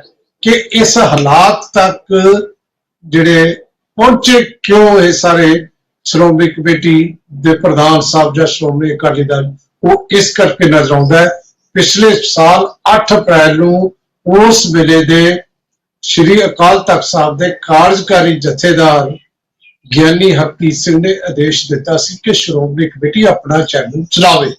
कि इस हालात तक जिहड़े ਪਹੁੰਚੇ ਕਿਉਂ ਇਹ ਸਾਰੇ ਸ਼੍ਰੋਮਣੀ ਕਮੇਟੀ ਦੇ ਪ੍ਰਧਾਨ ਸਾਹਿਬ ਜਾਂ ਸ਼੍ਰੋਮਣੀ ਅਕਾਲੀ ਦਲ, ਉਹ ਇਸ ਕਰਕੇ ਨਜ਼ਰ ਆਉਂਦਾ ਹੈ ਪਿਛਲੇ ਸਾਲ 8 ਅਪ੍ਰੈਲ ਨੂੰ ਉਸ ਵੇਲੇ ਦੇ ਸ਼੍ਰੀ ਅਕਾਲ ਤਖਤ ਸਾਹਿਬ ਦੇ ਕਾਰਜਕਾਰੀ ਜਥੇਦਾਰ ਗਿਆਨੀ ਹਰਪ੍ਰੀਤ ਸਿੰਘ ਨੇ ਆਦੇਸ਼ ਦਿੱਤਾ ਸੀ ਕਿ ਸ਼੍ਰੋਮਣੀ ਕਮੇਟੀ ਆਪਣਾ ਚੈਨਲ ਚਲਾਵੇ,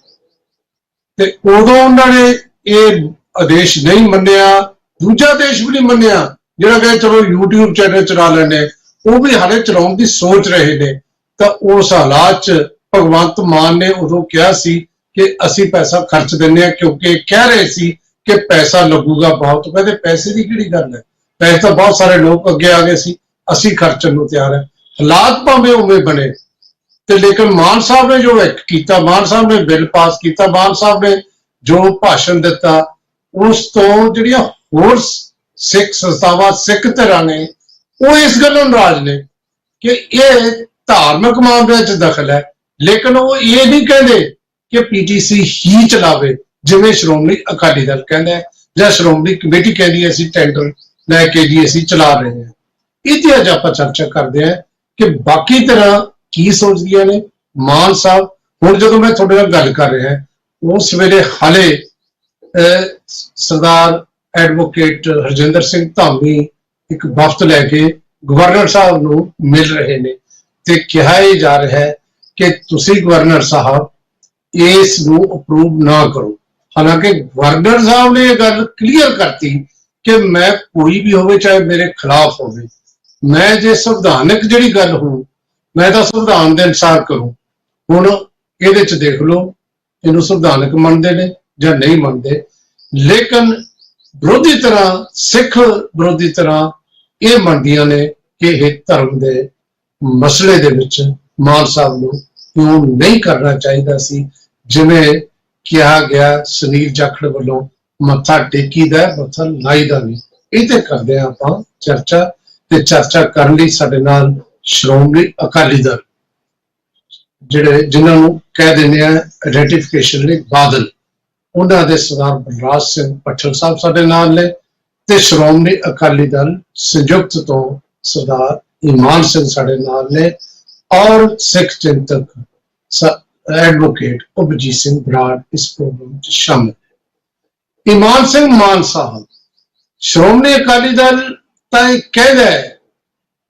ਤੇ ਉਦੋਂ ਉਹਨਾਂ ਨੇ ਇਹ ਆਦੇਸ਼ ਨਹੀਂ ਮੰਨਿਆ। ਦੂਜਾ ਆਦੇਸ਼ ਵੀ ਨਹੀਂ ਮੰਨਿਆ ਜਿਹੜਾ ਕਿ ਚਲੋ YouTube ਚੈਨਲ ਚਲਾ ਲੈਣੇ, ਉਹ ਵੀ ਹਾਲੇ ਚਲਾਉਣ ਦੀ ਸੋਚ ਰਹੇ ਨੇ। ਤਾਂ ਉਸ ਹਾਲਾਤ 'ਚ ਭਗਵੰਤ ਮਾਨ ਨੇ ਉਦੋਂ ਕਿਹਾ ਸੀ ਕਿ ਅਸੀਂ ਪੈਸਾ ਖਰਚ ਦਿੰਦੇ ਹਾਂ, ਕਿਉਂਕਿ ਕਹਿ ਰਹੇ ਸੀ ਕਿ ਪੈਸਾ ਲੱਗੂਗਾ ਬਹੁਤ। ਕਹਿੰਦੇ ਪੈਸੇ ਦੀ ਕਿਹੜੀ ਗੱਲ ਹੈ, ਪੈਸੇ ਤਾਂ ਬਹੁਤ ਸਾਰੇ ਲੋਕ ਅੱਗੇ ਆ ਗਏ ਸੀ, ਅਸੀਂ ਖਰਚਣ ਨੂੰ ਤਿਆਰ ਹੈ। ਹਾਲਾਤ ਭਾਵੇਂ ਉਵੇਂ ਬਣੇ, ਤੇ ਲੇਕਿਨ ਮਾਨ ਸਾਹਿਬ ਨੇ ਜੋ ਐਕਟ ਕੀਤਾ, ਮਾਨ ਸਾਹਿਬ ਨੇ ਬਿੱਲ ਪਾਸ ਕੀਤਾ, ਮਾਨ ਸਾਹਿਬ ਨੇ ਜੋ ਭਾਸ਼ਣ ਦਿੱਤਾ, ਉਸ ਤੋਂ ਜਿਹੜੀਆਂ ਹੋਰ ਸਿੱਖ ਸੰਸਥਾਵਾਂ, ਸਿੱਖ ਧਿਰਾਂ ਨੇ, ਉਹ ਇਸ ਗੱਲੋਂ ਨਾਰਾਜ਼ ਨੇ ਕਿ ਇਹ ਧਾਰਮਿਕ ਮਾਮਲਿਆਂ 'ਚ ਦਖਲ ਹੈ। ਲੇਕਿਨ ਉਹ ਇਹ ਨਹੀਂ ਕਹਿੰਦੇ ਕਿ ਪੀਟੀਸੀ ਹੀ ਚਲਾਵੇ, ਜਿਵੇਂ ਸ਼੍ਰੋਮਣੀ ਅਕਾਲੀ ਦਲ ਕਹਿੰਦਾ ਹੈ ਜਾਂ ਸ਼੍ਰੋਮਣੀ ਕਮੇਟੀ ਕਹਿੰਦੀ ਹੈ ਅਸੀਂ ਟੈਂਡਰ ਲੈ ਕੇ ਜੀ ਅਸੀਂ ਚਲਾ ਰਹੇ ਹਾਂ। ਇਹਦੀ ਅੱਜ ਆਪਾਂ ਚਰਚਾ ਕਰਦੇ ਹਾਂ ਕਿ ਬਾਕੀ ਤਰ੍ਹਾਂ ਕੀ ਸੋਚਦੀਆਂ ਨੇ। ਮਾਨ ਸਾਹਿਬ, ਹੁਣ ਜਦੋਂ ਮੈਂ ਤੁਹਾਡੇ ਨਾਲ ਗੱਲ ਕਰ ਰਿਹਾ, ਉਸ ਵੇਲੇ ਹਾਲੇ ਸਰਦਾਰ ਐਡਵੋਕੇਟ ਹਰਜਿੰਦਰ ਸਿੰਘ ਧਾਮੀ ਇੱਕ ਵਫਦ ਲੈ ਕੇ ਗਵਰਨਰ ਸਾਹਿਬ ਨੂੰ ਮਿਲ ਰਹੇ ਨੇ, ਤੇ ਕਿਹਾ ਇਹ ਜਾ ਰਿਹਾ ਹੈ ਕਿ ਤੁਸੀਂ ਗਵਰਨਰ ਸਾਹਿਬ ਇਸ ਨੂੰ ਅਪਰੂਵ ਨਾ ਕਰੋ। ਹਾਲਾਂਕਿ ਗਵਰਨਰ ਸਾਹਿਬ ਨੇ ਇਹ ਗੱਲ ਕਲੀਅਰ ਕਰਤੀ ਕਿ ਮੈਂ ਕੋਈ ਵੀ ਹੋਵੇ, ਚਾਹੇ ਮੇਰੇ ਖਿਲਾਫ ਹੋਵੇ, ਮੈਂ ਜੇ ਸੰਵਿਧਾਨਕ ਜਿਹੜੀ ਗੱਲ ਹੋਊ ਮੈਂ ਤਾਂ ਸੰਵਿਧਾਨ ਦੇ ਅਨੁਸਾਰ ਕਰੂੰ। ਹੁਣ ਇਹਦੇ 'ਚ ਦੇਖ ਲਓ ਇਹਨੂੰ ਸੰਵਿਧਾਨਕ ਮੰਨਦੇ ਨੇ ਜਾਂ ਨਹੀਂ ਮੰਨਦੇ, ਲੇਕਿਨ ਵਿਰੋਧੀ ਤਰ੍ਹਾਂ, ਸਿੱਖ ਵਿਰੋਧੀ ਤਰ੍ਹਾਂ ਇਹ ਮੰਨਦੀਆਂ ਨੇ ਕਿ ਇਹ ਧਰਮ ਦੇ ਮਸਲੇ ਦੇ ਵਿੱਚ ਮਾਨ ਸਾਹਿਬ ਨੂੰ ਕਿਉਂ ਨਹੀਂ ਕਰਨਾ ਚਾਹੀਦਾ ਸੀ। ਜਿਵੇਂ ਕਿਹਾ ਗਿਆ ਸੁਨੀਲ ਜਾਖੜ ਵੱਲੋਂ, ਮੱਥਾ ਟੇਕੀਦਾ ਮੱਥਾ ਲਾਈਦਾ ਨਹੀਂ। ਇਹ ਤੇ ਕਰਦੇ ਹਾਂ ਆਪਾਂ ਚਰਚਾ, ਤੇ ਚਰਚਾ ਕਰਨ ਲਈ ਸਾਡੇ ਨਾਲ ਸ਼੍ਰੋਮਣੀ ਅਕਾਲੀ ਦਲ ਜਿਨ੍ਹਾਂ ਨੂੰ ਕਹਿ ਦਿੰਦੇ ਆ ਰੈਟੀਫਿਕੇਸ਼ਨ ਲਈ ਬਾਦਲ, ਉਹਨਾਂ ਦੇ ਸਰਦਾਰ ਬਲਰਾਜ ਸਿੰਘ ਪੱਠਲ ਸਾਹਿਬ ਸਾਡੇ ਨਾਲ ਨੇ, ਤੇ ਸ਼੍ਰੋਮਣੀ ਅਕਾਲੀ ਦਲ ਸੰਯੁਕਤ ਤੋਂ ਸਰਦਾਰ ਈਮਾਨ ਸਿੰਘ ਸਾਡੇ ਨਾਲ ਨੇ, ਔਰ ਸਿੱਖ ਚਿੰਤਕ ਐਡਵੋਕੇਟ ਅਭਿਜੀਤ ਸਿੰਘ ਬਰਾੜ ਇਸ ਪ੍ਰੋਗਰਾਮ 'ਚ ਸ਼ਾਮਿਲ ਹੈ। ਈਮਾਨ ਸਿੰਘ ਮਾਨ ਸਾਹਿਬ, ਸ਼੍ਰੋਮਣੀ ਅਕਾਲੀ ਦਲ ਤਾਂ ਇਹ ਕਹਿੰਦਾ ਹੈ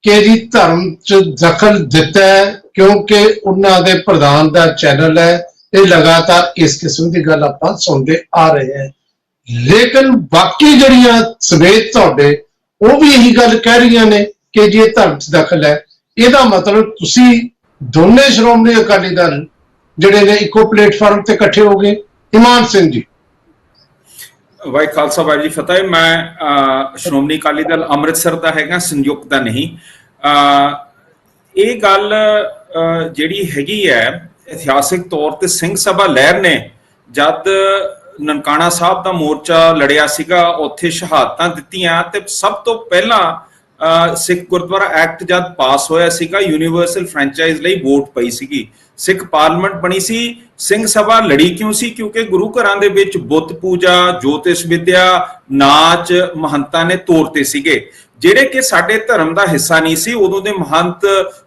ਕਿ ਜੀ ਧਰਮ 'ਚ ਦਖਲ ਦਿੱਤਾ ਹੈ ਕਿਉਂਕਿ ਉਹਨਾਂ ਦੇ ਪ੍ਰਧਾਨ ਦਾ ਚੈਨਲ ਹੈ। ਇਹ ਲਗਾਤਾਰ ਇਸ ਕਿਸਮ ਦੀ ਗੱਲ ਆਪਾਂ ਸੁਣਦੇ ਆ ਰਹੇ ਹਾਂ, ਲੇਕਿਨ ਬਾਕੀ ਜਿਹੜੀਆਂ ਸਮੇਤ ਤੁਹਾਡੇ ਉਹ ਵੀ ਇਹੀ ਗੱਲ ਕਹਿ ਰਹੀਆਂ ਨੇ ਕਿ ਜੇ ਧਰਮ 'ਚ ਦਖਲ ਹੈ, ਇਹਦਾ ਮਤਲਬ ਤੁਸੀਂ ਦੋਨੇ ਸ਼੍ਰੋਮਣੀ ਅਕਾਲੀ ਦਲ ਜਿਹੜੇ ਨੇ ਇੱਕੋ ਪਲੇਟਫਾਰਮ ਤੇ ਇਕੱਠੇ ਹੋ ਗਏ। ਈਮਾਨ ਸਿੰਘ ਜੀ। ਵਾਹਿ ਖਾਲਸਾ ਵਾਹਿਗੁਰੂ ਜੀ ਫਤਿਹ। ਮੈਂ ਸ਼੍ਰੋਮਣੀ ਅਕਾਲੀ ਦਲ ਅੰਮ੍ਰਿਤਸਰ ਦਾ ਹੈਗਾ, ਸੰਯੁਕਤ ਦਾ ਨਹੀਂ। ਇਹ ਗੱਲ ਜਿਹੜੀ ਹੈਗੀ ਹੈ, ਇਤਿਹਾਸਿਕ ਤੌਰ ਤੇ ਸਿੰਘ ਸਭਾ ਲਹਿਰ ਨੇ ਜਦ ਨਨਕਾਣਾ ਸਾਹਿਬ ਦਾ ਮੋਰਚਾ ਲੜਿਆ ਸੀਗਾ, ਉੱਥੇ ਸ਼ਹਾਦਤਾਂ ਦਿੱਤੀਆਂ, ਤੇ ਸਭ ਤੋਂ ਪਹਿਲਾਂ ਸਿੱਖ ਗੁਰਦੁਆਰਾ ਐਕਟ ਜਦ ਪਾਸ ਹੋਇਆ ਸੀਗਾ, ਯੂਨੀਵਰਸਲ ਫਰੈਂਚਾਈਜ਼ ਲਈ ਵੋਟ ਪਈ ਸੀਗੀ, ਸਿੱਖ ਪਾਰਲੀਮੈਂਟ ਬਣੀ ਸੀ। ਸਿੰਘ ਸਭਾ ਲੜੀ ਕਿਉਂ ਸੀ? ਕਿਉਂਕਿ ਗੁਰੂ ਘਰਾਂ ਦੇ ਵਿੱਚ ਬੁੱਤ ਪੂਜਾ, ਜੋਤਿਸ਼ ਵਿਦਿਆ, ਨਾਚ ਮਹੰਤਾਂ ਨੇ ਤੋਰਤੇ ਸੀਗੇ, ਜਿਹੜੇ ਕਿ ਸਾਡੇ ਧਰਮ ਦਾ ਹਿੱਸਾ ਨਹੀਂ ਸੀ। ਉਦੋਂ ਦੇ ਮਹੰਤ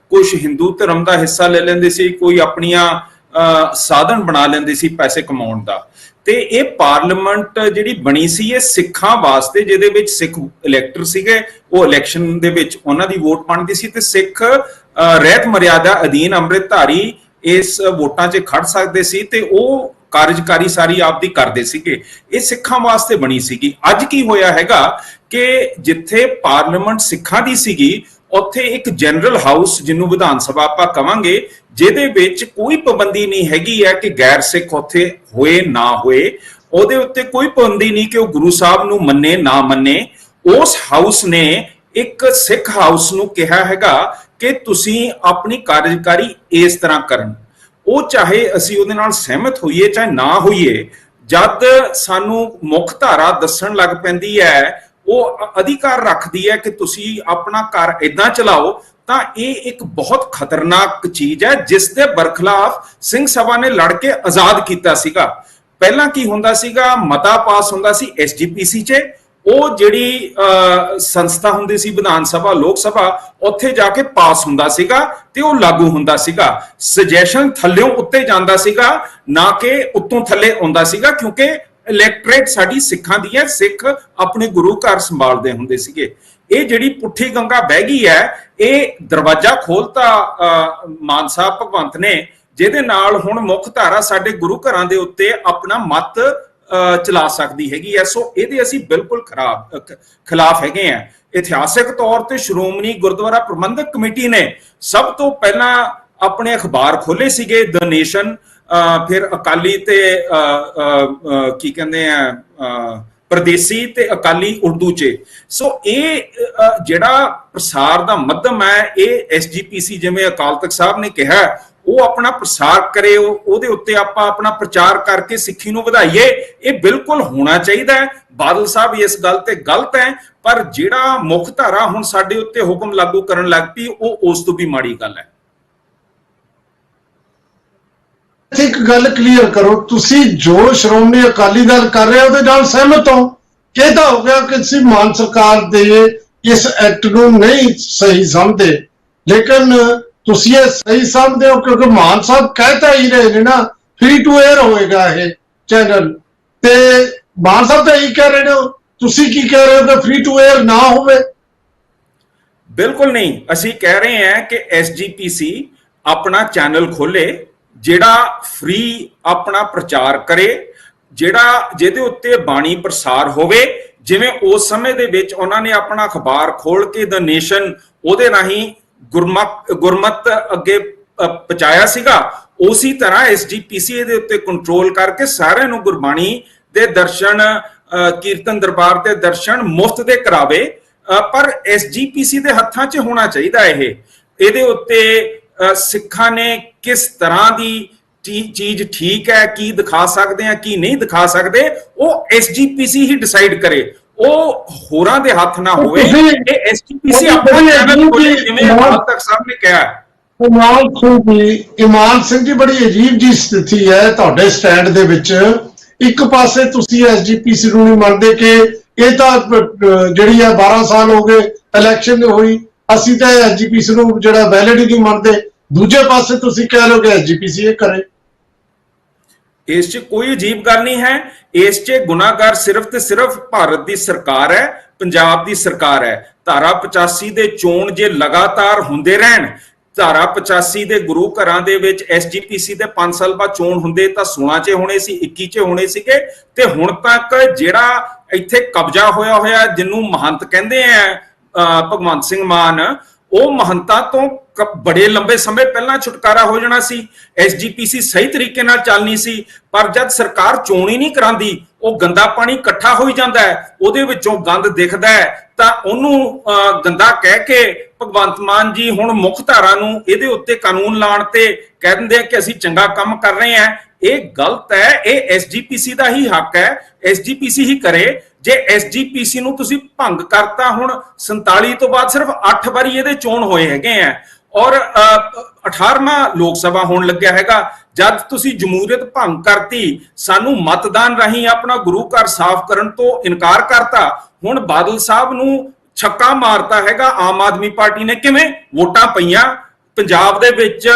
ਕੁਝ ਹਿੰਦੂ ਧਰਮ ਦਾ ਹਿੱਸਾ ਲੈ ਲੈਂਦੇ ਸੀ, ਕੋਈ ਆਪਣੀਆਂ ਸਾਧਨ ਬਣਾ ਲੈਂਦੇ ਸੀ ਪੈਸੇ ਕਮਾਉਣ ਦਾ। ਤੇ ਇਹ ਪਾਰਲੀਮੈਂਟ ਜਿਹੜੀ ਬਣੀ ਸੀ ਇਹ ਸਿੱਖਾਂ ਵਾਸਤੇ, ਜਿਹਦੇ ਵਿੱਚ ਸਿੱਖ ਇਲੈਕਟਰ ਸੀਗੇ, ਉਹ ਇਲੈਕਸ਼ਨ ਦੇ ਵਿੱਚ ਉਹਨਾਂ ਦੀ ਵੋਟ ਬਣਦੀ ਸੀ, ਤੇ ਸਿੱਖ ਰਹਿਤ ਮਰਿਆਦਾ ਅਧੀਨ ਅੰਮ੍ਰਿਤਧਾਰੀ ਇਸ ਵੋਟਾਂ 'ਚ ਖੜ ਸਕਦੇ ਸੀ, ਤੇ ਉਹ ਕਾਰਜਕਾਰੀ ਸਾਰੀ ਆਪਦੀ ਕਰਦੇ ਸੀਗੇ। ਇਹ ਸਿੱਖਾਂ ਵਾਸਤੇ ਬਣੀ ਸੀਗੀ। ਅੱਜ ਕੀ ਹੋਇਆ ਹੈਗਾ ਕਿ ਜਿੱਥੇ ਪਾਰਲੀਮੈਂਟ ਸਿੱਖਾਂ ਦੀ ਸੀਗੀ, ਉੱਥੇ ਇੱਕ ਜਨਰਲ ਹਾਊਸ, ਜਿਹਨੂੰ ਵਿਧਾਨ ਸਭਾ ਆਪਾਂ ਕਵਾਂਗੇ, ਜਿਹਦੇ ਵਿੱਚ ਕੋਈ ਪਾਬੰਦੀ ਨਹੀਂ ਹੈਗੀ ਹੈ ਕਿ ਗੈਰ ਸਿੱਖ ਉੱਥੇ ਹੋਏ ਨਾ ਹੋਏ, ਉਹਦੇ ਉੱਤੇ ਕੋਈ ਪਾਬੰਦੀ ਨਹੀਂ ਕਿ ਉਹ ਗੁਰੂ ਸਾਹਿਬ ਨੂੰ ਮੰਨੇ ਨਾ ਮੰਨੇ। ਉਸ ਹਾਊਸ ਨੇ ਇੱਕ ਸਿੱਖ ਹਾਊਸ ਨੂੰ ਕਿਹਾ ਹੈਗਾ ਕਿ ਤੁਸੀਂ ਆਪਣੀ ਕਾਰਜਕਾਰੀ ਇਸ ਤਰ੍ਹਾਂ ਕਰਨ। ਉਹ ਚਾਹੇ ਅਸੀਂ ਉਹਦੇ ਨਾਲ ਸਹਿਮਤ ਹੋਈਏ ਚਾਹੇ ਨਾ ਹੋਈਏ, ਜਦ ਸਾਨੂੰ ਮੁੱਖ ਧਾਰਾ ਦੱਸਣ ਲੱਗ ਪੈਂਦੀ ਹੈ, ਉਹ ਅਧਿਕਾਰ ਰੱਖਦੀ ਹੈ ਕਿ ਤੁਸੀਂ ਆਪਣਾ ਘਰ ਏਦਾਂ ਚਲਾਓ, ਤਾਂ ਇਹ ਇੱਕ ਬਹੁਤ ਖਤਰਨਾਕ ਚੀਜ਼ ਹੈ, ਜਿਸ ਦੇ ਬਰਖਲਾਫ ਸਿੰਘ ਸਭਾ ਨੇ ਲੜ ਕੇ ਆਜ਼ਾਦ ਕੀਤਾ ਸੀਗਾ। ਪਹਿਲਾਂ ਕੀ ਹੁੰਦਾ ਸੀਗਾ, ਮਤਾ ਪਾਸ ਹੁੰਦਾ ਸੀ SGPC 'ਚ, ਉਹ ਜਿਹੜੀ ਸੰਸਥਾ ਹੁੰਦੀ ਸੀ ਵਿਧਾਨ ਸਭਾ ਲੋਕ ਸਭਾ, ਉੱਥੇ ਜਾ ਕੇ ਪਾਸ ਹੁੰਦਾ ਸੀਗਾ ਤੇ ਉਹ ਲਾਗੂ ਹੁੰਦਾ ਸੀਗਾ। ਸੁਜੈਸ਼ਨ ਥੱਲਿਓਂ ਉੱਤੇ ਜਾਂਦਾ ਸੀਗਾ, ਨਾ ਕਿ ਉੱਤੋਂ ਥੱਲੇ ਆਉਂਦਾ ਸੀਗਾ, ਕਿਉਂਕਿ ਇਲੈਕਟ੍ਰੇਟ ਸਾਡੀ ਸਿੱਖਾਂ ਦੀ ਹੈ, ਸਿੱਖ ਆਪਣੇ ਗੁਰੂ ਘਰ ਸੰਭਾਲਦੇ ਹੁੰਦੇ ਸੀਗੇ। ਇਹ ਜਿਹੜੀ ਪੁੱਠੀ ਗੰਗਾ ਬਹਿ ਗਈ ਹੈ, ਇਹ ਦਰਵਾਜ਼ਾ ਖੋਲਤਾ ਮਾਨ ਸਾਹਿਬ ਭਗਵੰਤ ਨੇ, ਜਿਹਦੇ ਨਾਲ ਹੁਣ ਮੁੱਖ ਧਾਰਾ ਸਾਡੇ ਗੁਰੂ ਘਰਾਂ ਦੇ ਉੱਤੇ ਆਪਣਾ ਮਤ ਚਲਾ ਸਕਦੀ ਹੈਗੀ ਹੈ। ਸੋ ਇਹਦੇ ਅਸੀਂ ਬਿਲਕੁਲ ਖਿਲਾਫ ਹੈਗੇ ਆ। ਇਤਿਹਾਸਿਕ ਤੌਰ ਤੇ ਸ਼੍ਰੋਮਣੀ ਗੁਰਦੁਆਰਾ ਪ੍ਰਬੰਧਕ ਕਮੇਟੀ ਨੇ ਸਭ ਤੋਂ ਪਹਿਲਾਂ ਆਪਣੇ ਅਖਬਾਰ ਖੋਲੇ ਸੀਗੇ, ਦ ਨੇਸ਼ਨ, ਫਿਰ ਅਕਾਲੀ ਤੇ ਕੀ ਕਹਿੰਦੇ ਆ ਪ੍ਰਦੇਸੀ ਤੇ ਅਕਾਲੀ ਉਰਦੂ 'ਚ। ਸੋ ਇਹ ਜਿਹੜਾ ਪ੍ਰਸਾਰ ਦਾ ਮਾਧਿਅਮ ਹੈ, ਇਹ SGPC ਜਿਵੇਂ ਅਕਾਲ ਤਖਤ ਸਾਹਿਬ ਨੇ ਕਿਹਾ, ਉਹ ਆਪਣਾ ਪ੍ਰਸਾਰ ਕਰੇ, ਉਹਦੇ ਉੱਤੇ ਆਪਾਂ ਆਪਣਾ ਪ੍ਰਚਾਰ ਕਰਕੇ ਸਿੱਖੀ ਨੂੰ ਵਧਾਈਏ। ਇਹ ਬਿਲਕੁਲ ਹੋਣਾ ਚਾਹੀਦਾ ਹੈ। ਬਾਦਲ ਸਾਹਿਬ ਇਸ ਗੱਲ ਤੇ ਗਲਤ ਹੈ, ਪਰ ਜਿਹੜਾ ਮੁੱਖ ਧਾਰਾ ਹੁਣ ਸਾਡੇ ਉੱਤੇ ਹੁਕਮ ਲਾਗੂ ਕਰਨ ਲੱਗ ਪਈ, ਉਹ ਉਸ ਤੋਂ ਵੀ ਮਾੜੀ ਗੱਲ ਹੈ। ਇੱਕ ਗੱਲ ਕਲੀਅਰ ਕਰੋ, ਤੁਸੀਂ ਜੋ ਸ਼੍ਰੋਮਣੀ ਅਕਾਲੀ ਦਲ ਕਰ ਰਹੇ ਹੋ ਉਹਦੇ ਨਾਲ ਸਹਿਮਤ ਹੋ? ਇਹ ਤਾਂ ਹੋ ਗਿਆ ਕਿ ਤੁਸੀਂ ਮਾਨ ਸਰਕਾਰ ਦੇ ਇਸ ਐਕਟ ਨੂੰ ਨਹੀਂ ਸਹੀ ਸਮਝਦੇ, ਲੇਕਿਨ ਤੁਸੀਂ ਇਹ ਸਹੀ ਸਮਝਦੇ ਹੋ ਕਿਉਂਕਿ ਮਾਨ ਸਾਹਿਬ ਕਹਿਤਾ ਹੀ ਰਹੇ ਨੇ ਨਾ ਫ੍ਰੀ ਟੂ 에ਅਰ ਹੋਏਗਾ ਇਹ ਚੈਨਲ, ਤੇ ਮਾਨ ਸਾਹਿਬ ਤਾਂ ਇਹੀ ਕਹਿ ਰਹੇ ਨੇ, ਤੁਸੀਂ ਕੀ ਕਹਿ ਰਹੇ ਹੋ ਕਿ ਫ੍ਰੀ ਟੂ 에ਅਰ ਨਾ ਹੋਵੇ? ਬਿਲਕੁਲ ਨਹੀਂ, ਅਸੀਂ ਕਹਿ ਰਹੇ ਹਾਂ ਕਿ SGPC ਆਪਣਾ ਚੈਨਲ ਖੋਲੇ, ਜਿਹੜਾ ਫ੍ਰੀ ਆਪਣਾ ਪ੍ਰਚਾਰ ਕਰੇ, ਜਿਹਦੇ ਉੱਤੇ ਬਾਣੀ ਪ੍ਰਸਾਰ ਹੋਵੇ। ਜਿਵੇਂ ਉਸ ਸਮੇਂ ਦੇ ਵਿੱਚ ਉਹਨਾਂ ਨੇ ਆਪਣਾ ਅਖਬਾਰ ਖੋਲ ਕੇ ਦ ਨੇਸ਼ਨ, ਉਹਦੇ ਰਾਹੀਂ ਗੁਰਮਤ ਅੱਗੇ ਪਹੁੰਚਾਇਆ ਸੀਗਾ, ਉਸੇ ਤਰ੍ਹਾਂ SGPC ਇਹਦੇ ਉੱਤੇ ਕੰਟਰੋਲ ਕਰਕੇ ਸਾਰਿਆਂ ਨੂੰ ਗੁਰਬਾਣੀ ਦੇ ਦਰਸ਼ਨ, ਕੀਰਤਨ ਦਰਬਾਰ ਦੇ ਦਰਸ਼ਨ ਮੁਫਤ ਦੇ ਕਰਾਵੇ। ਪਰ SGPC ਦੇ ਹੱਥਾਂ 'ਚ ਹੋਣਾ ਚਾਹੀਦਾ ਇਹਦੇ ਉੱਤੇ ਸਿੱਖਾਂ ਨੇ ਕਿਸ ਤਰ੍ਹਾਂ ਦੀ ਚੀਜ਼ ਠੀਕ ਹੈ, ਕੀ ਦਿਖਾ ਸਕਦੇ ਆ, ਕੀ ਨਹੀਂ ਦਿਖਾ ਸਕਦੇ, ਉਹ SGPC ਹੀ ਡਿਸਾਈਡ ਕਰੇ, ਉਹ ਹੋਰਾਂ ਦੇ ਹੱਥ ਨਾ ਹੋਵੇ। ਇਹ SGPC ਆਪਣਾ ਚੈਨਲ ਖੋਲੇ, ਜਿਵੇਂ ਅਕਾਲ ਤਖਤ ਸਾਹਿਬ ਨੇ ਕਿਹਾ। ਇਮਾਨ ਸਿੰਘ ਜੀ, ਬੜੀ ਅਜੀਬ ਜੀ ਸਥਿਤੀ ਹੈ ਤੁਹਾਡੇ ਸਟੈਂਡ ਦੇ ਵਿੱਚ। ਇੱਕ ਪਾਸੇ ਤੁਸੀਂ SGPC ਨੂੰ ਨਹੀਂ ਮੰਨਦੇ ਕਿ ਇਹ ਤਾਂ ਜਿਹੜੀ ਹੈ 12 ਸਾਲ ਹੋ ਗਏ ਇਲੈਕਸ਼ਨ ਹੋਈ, ਅਸੀਂ ਤਾਂ SGPC ਨੂੰ ਜਿਹੜਾ ਵੈਲਿਡ ਹੀ ਨਹੀਂ ਮੰਨਦੇ, ਦੂਜੇ ਪਾਸੇ ਤੁਸੀਂ ਕਹਿ ਲਓ ਕਿ SGPC ਇਹ ਕਰੇ। ਇਸ 'ਚ ਕੋਈ ਅਜੀਬ ਗੱਲ ਨਹੀਂ ਹੈ। ਇਸ 'ਚ ਗੁਨਾਹਗਾਰ ਸਿਰਫ ਤੇ ਸਿਰਫ ਭਾਰਤ ਦੀ ਸਰਕਾਰ ਹੈ, ਪੰਜਾਬ ਦੀ ਸਰਕਾਰ ਹੈ। ਧਾਰਾ 85 ਦੇ ਚੋਣ ਜੇ ਲਗਾਤਾਰ ਹੁੰਦੇ ਰਹਿਣ, ਧਾਰਾ 85 ਦੇ ਗੁਰੂ ਘਰਾਂ ਦੇ ਵਿੱਚ SGPC ਦੇ 5 ਸਾਲ ਬਾਅਦ ਚੋਣ ਹੁੰਦੇ ਤਾਂ 16 'ਚ ਹੋਣੇ ਸੀ, 21 'ਚ ਹੋਣੇ ਸੀਗੇ, ਤੇ ਹੁਣ ਤੱਕ ਜਿਹੜਾ ਇੱਥੇ ਕਬਜ਼ਾ ਹੋਇਆ ਜਿਹਨੂੰ ਮਹੰਤ ਕਹਿੰਦੇ ਆ ਭਗਵੰਤ ਸਿੰਘ ਮਾਨ, ਉਹ ਮਹੰਤਾਂ ਤੋਂ ਬੜੇ ਲੰਬੇ ਸਮੇਂ ਪਹਿਲਾਂ ਛੁਟਕਾਰਾ ਹੋ ਜਾਣਾ ਸੀ। SGPC ਸਹੀ ਤਰੀਕੇ ਨਾਲ ਚੱਲਣੀ ਸੀ, ਪਰ ਜਦ ਸਰਕਾਰ ਚੋਣ ਹੀ ਨਹੀਂ ਕਰਾਂਦੀ, ਉਹ ਗੰਦਾ ਪਾਣੀ ਇਕੱਠਾ ਹੋਈ ਜਾਂਦਾ ਹੈ, ਉਹਦੇ ਵਿੱਚੋਂ ਗੰਦ ਦਿਖਦਾ ਹੈ, ਤਾਂ ਉਹਨੂੰ ਗੰਦਾ ਕਹਿ ਕੇ ਭਗਵੰਤ ਮਾਨ ਜੀ ਹੁਣ ਮੁੱਖ ਧਾਰਾ ਨੂੰ ਇਹਦੇ ਉੱਤੇ ਕਾਨੂੰਨ ਲਾਉਣ ਤੇ ਕਹਿ ਦਿੰਦੇ ਆ ਕਿ ਅਸੀਂ ਚੰਗਾ ਕੰਮ ਕਰ ਰਹੇ ਹਾਂ। ਇਹ ਗਲਤ ਹੈ। ਇਹ SGPC ਦਾ ਹੀ ਹੱਕ ਹੈ, SGPC ਹੀ ਕਰੇ। ਜੇ SGPC ਨੂੰ ਤੁਸੀਂ ਭੰਗ ਕਰਤਾ, ਹੁਣ 47 ਤੋਂ ਬਾਅਦ ਸਿਰਫ 8 ਵਾਰੀ ਇਹਦੇ ਚੋਣ ਹੋਏ ਹੈਗੇ ਆ, ਔਰ 18ਵਾਂ ਲੋਕ ਸਭਾ ਹੋਣ ਲੱਗਿਆ ਹੈਗਾ। ਜਦ ਤੁਸੀਂ ਜਮਹੂਰੀਅਤ ਭੰਗ ਕਰਤੀ, ਸਾਨੂੰ ਮਤਦਾਨ ਰਾਹੀਂ ਆਪਣਾ ਗੁਰੂ ਘਰ ਸਾਫ਼ ਕਰਨ ਤੋਂ ਇਨਕਾਰ ਕਰਤਾ, ਹੁਣ ਬਾਦਲ ਸਾਹਿਬ ਨੂੰ ਛੱਕਾ ਮਾਰਤਾ ਹੈਗਾ ਆਮ ਆਦਮੀ ਪਾਰਟੀ ਨੇ। ਕਿਵੇਂ? ਵੋਟਾਂ ਪਈਆਂ ਪੰਜਾਬ ਦੇ ਵਿੱਚ,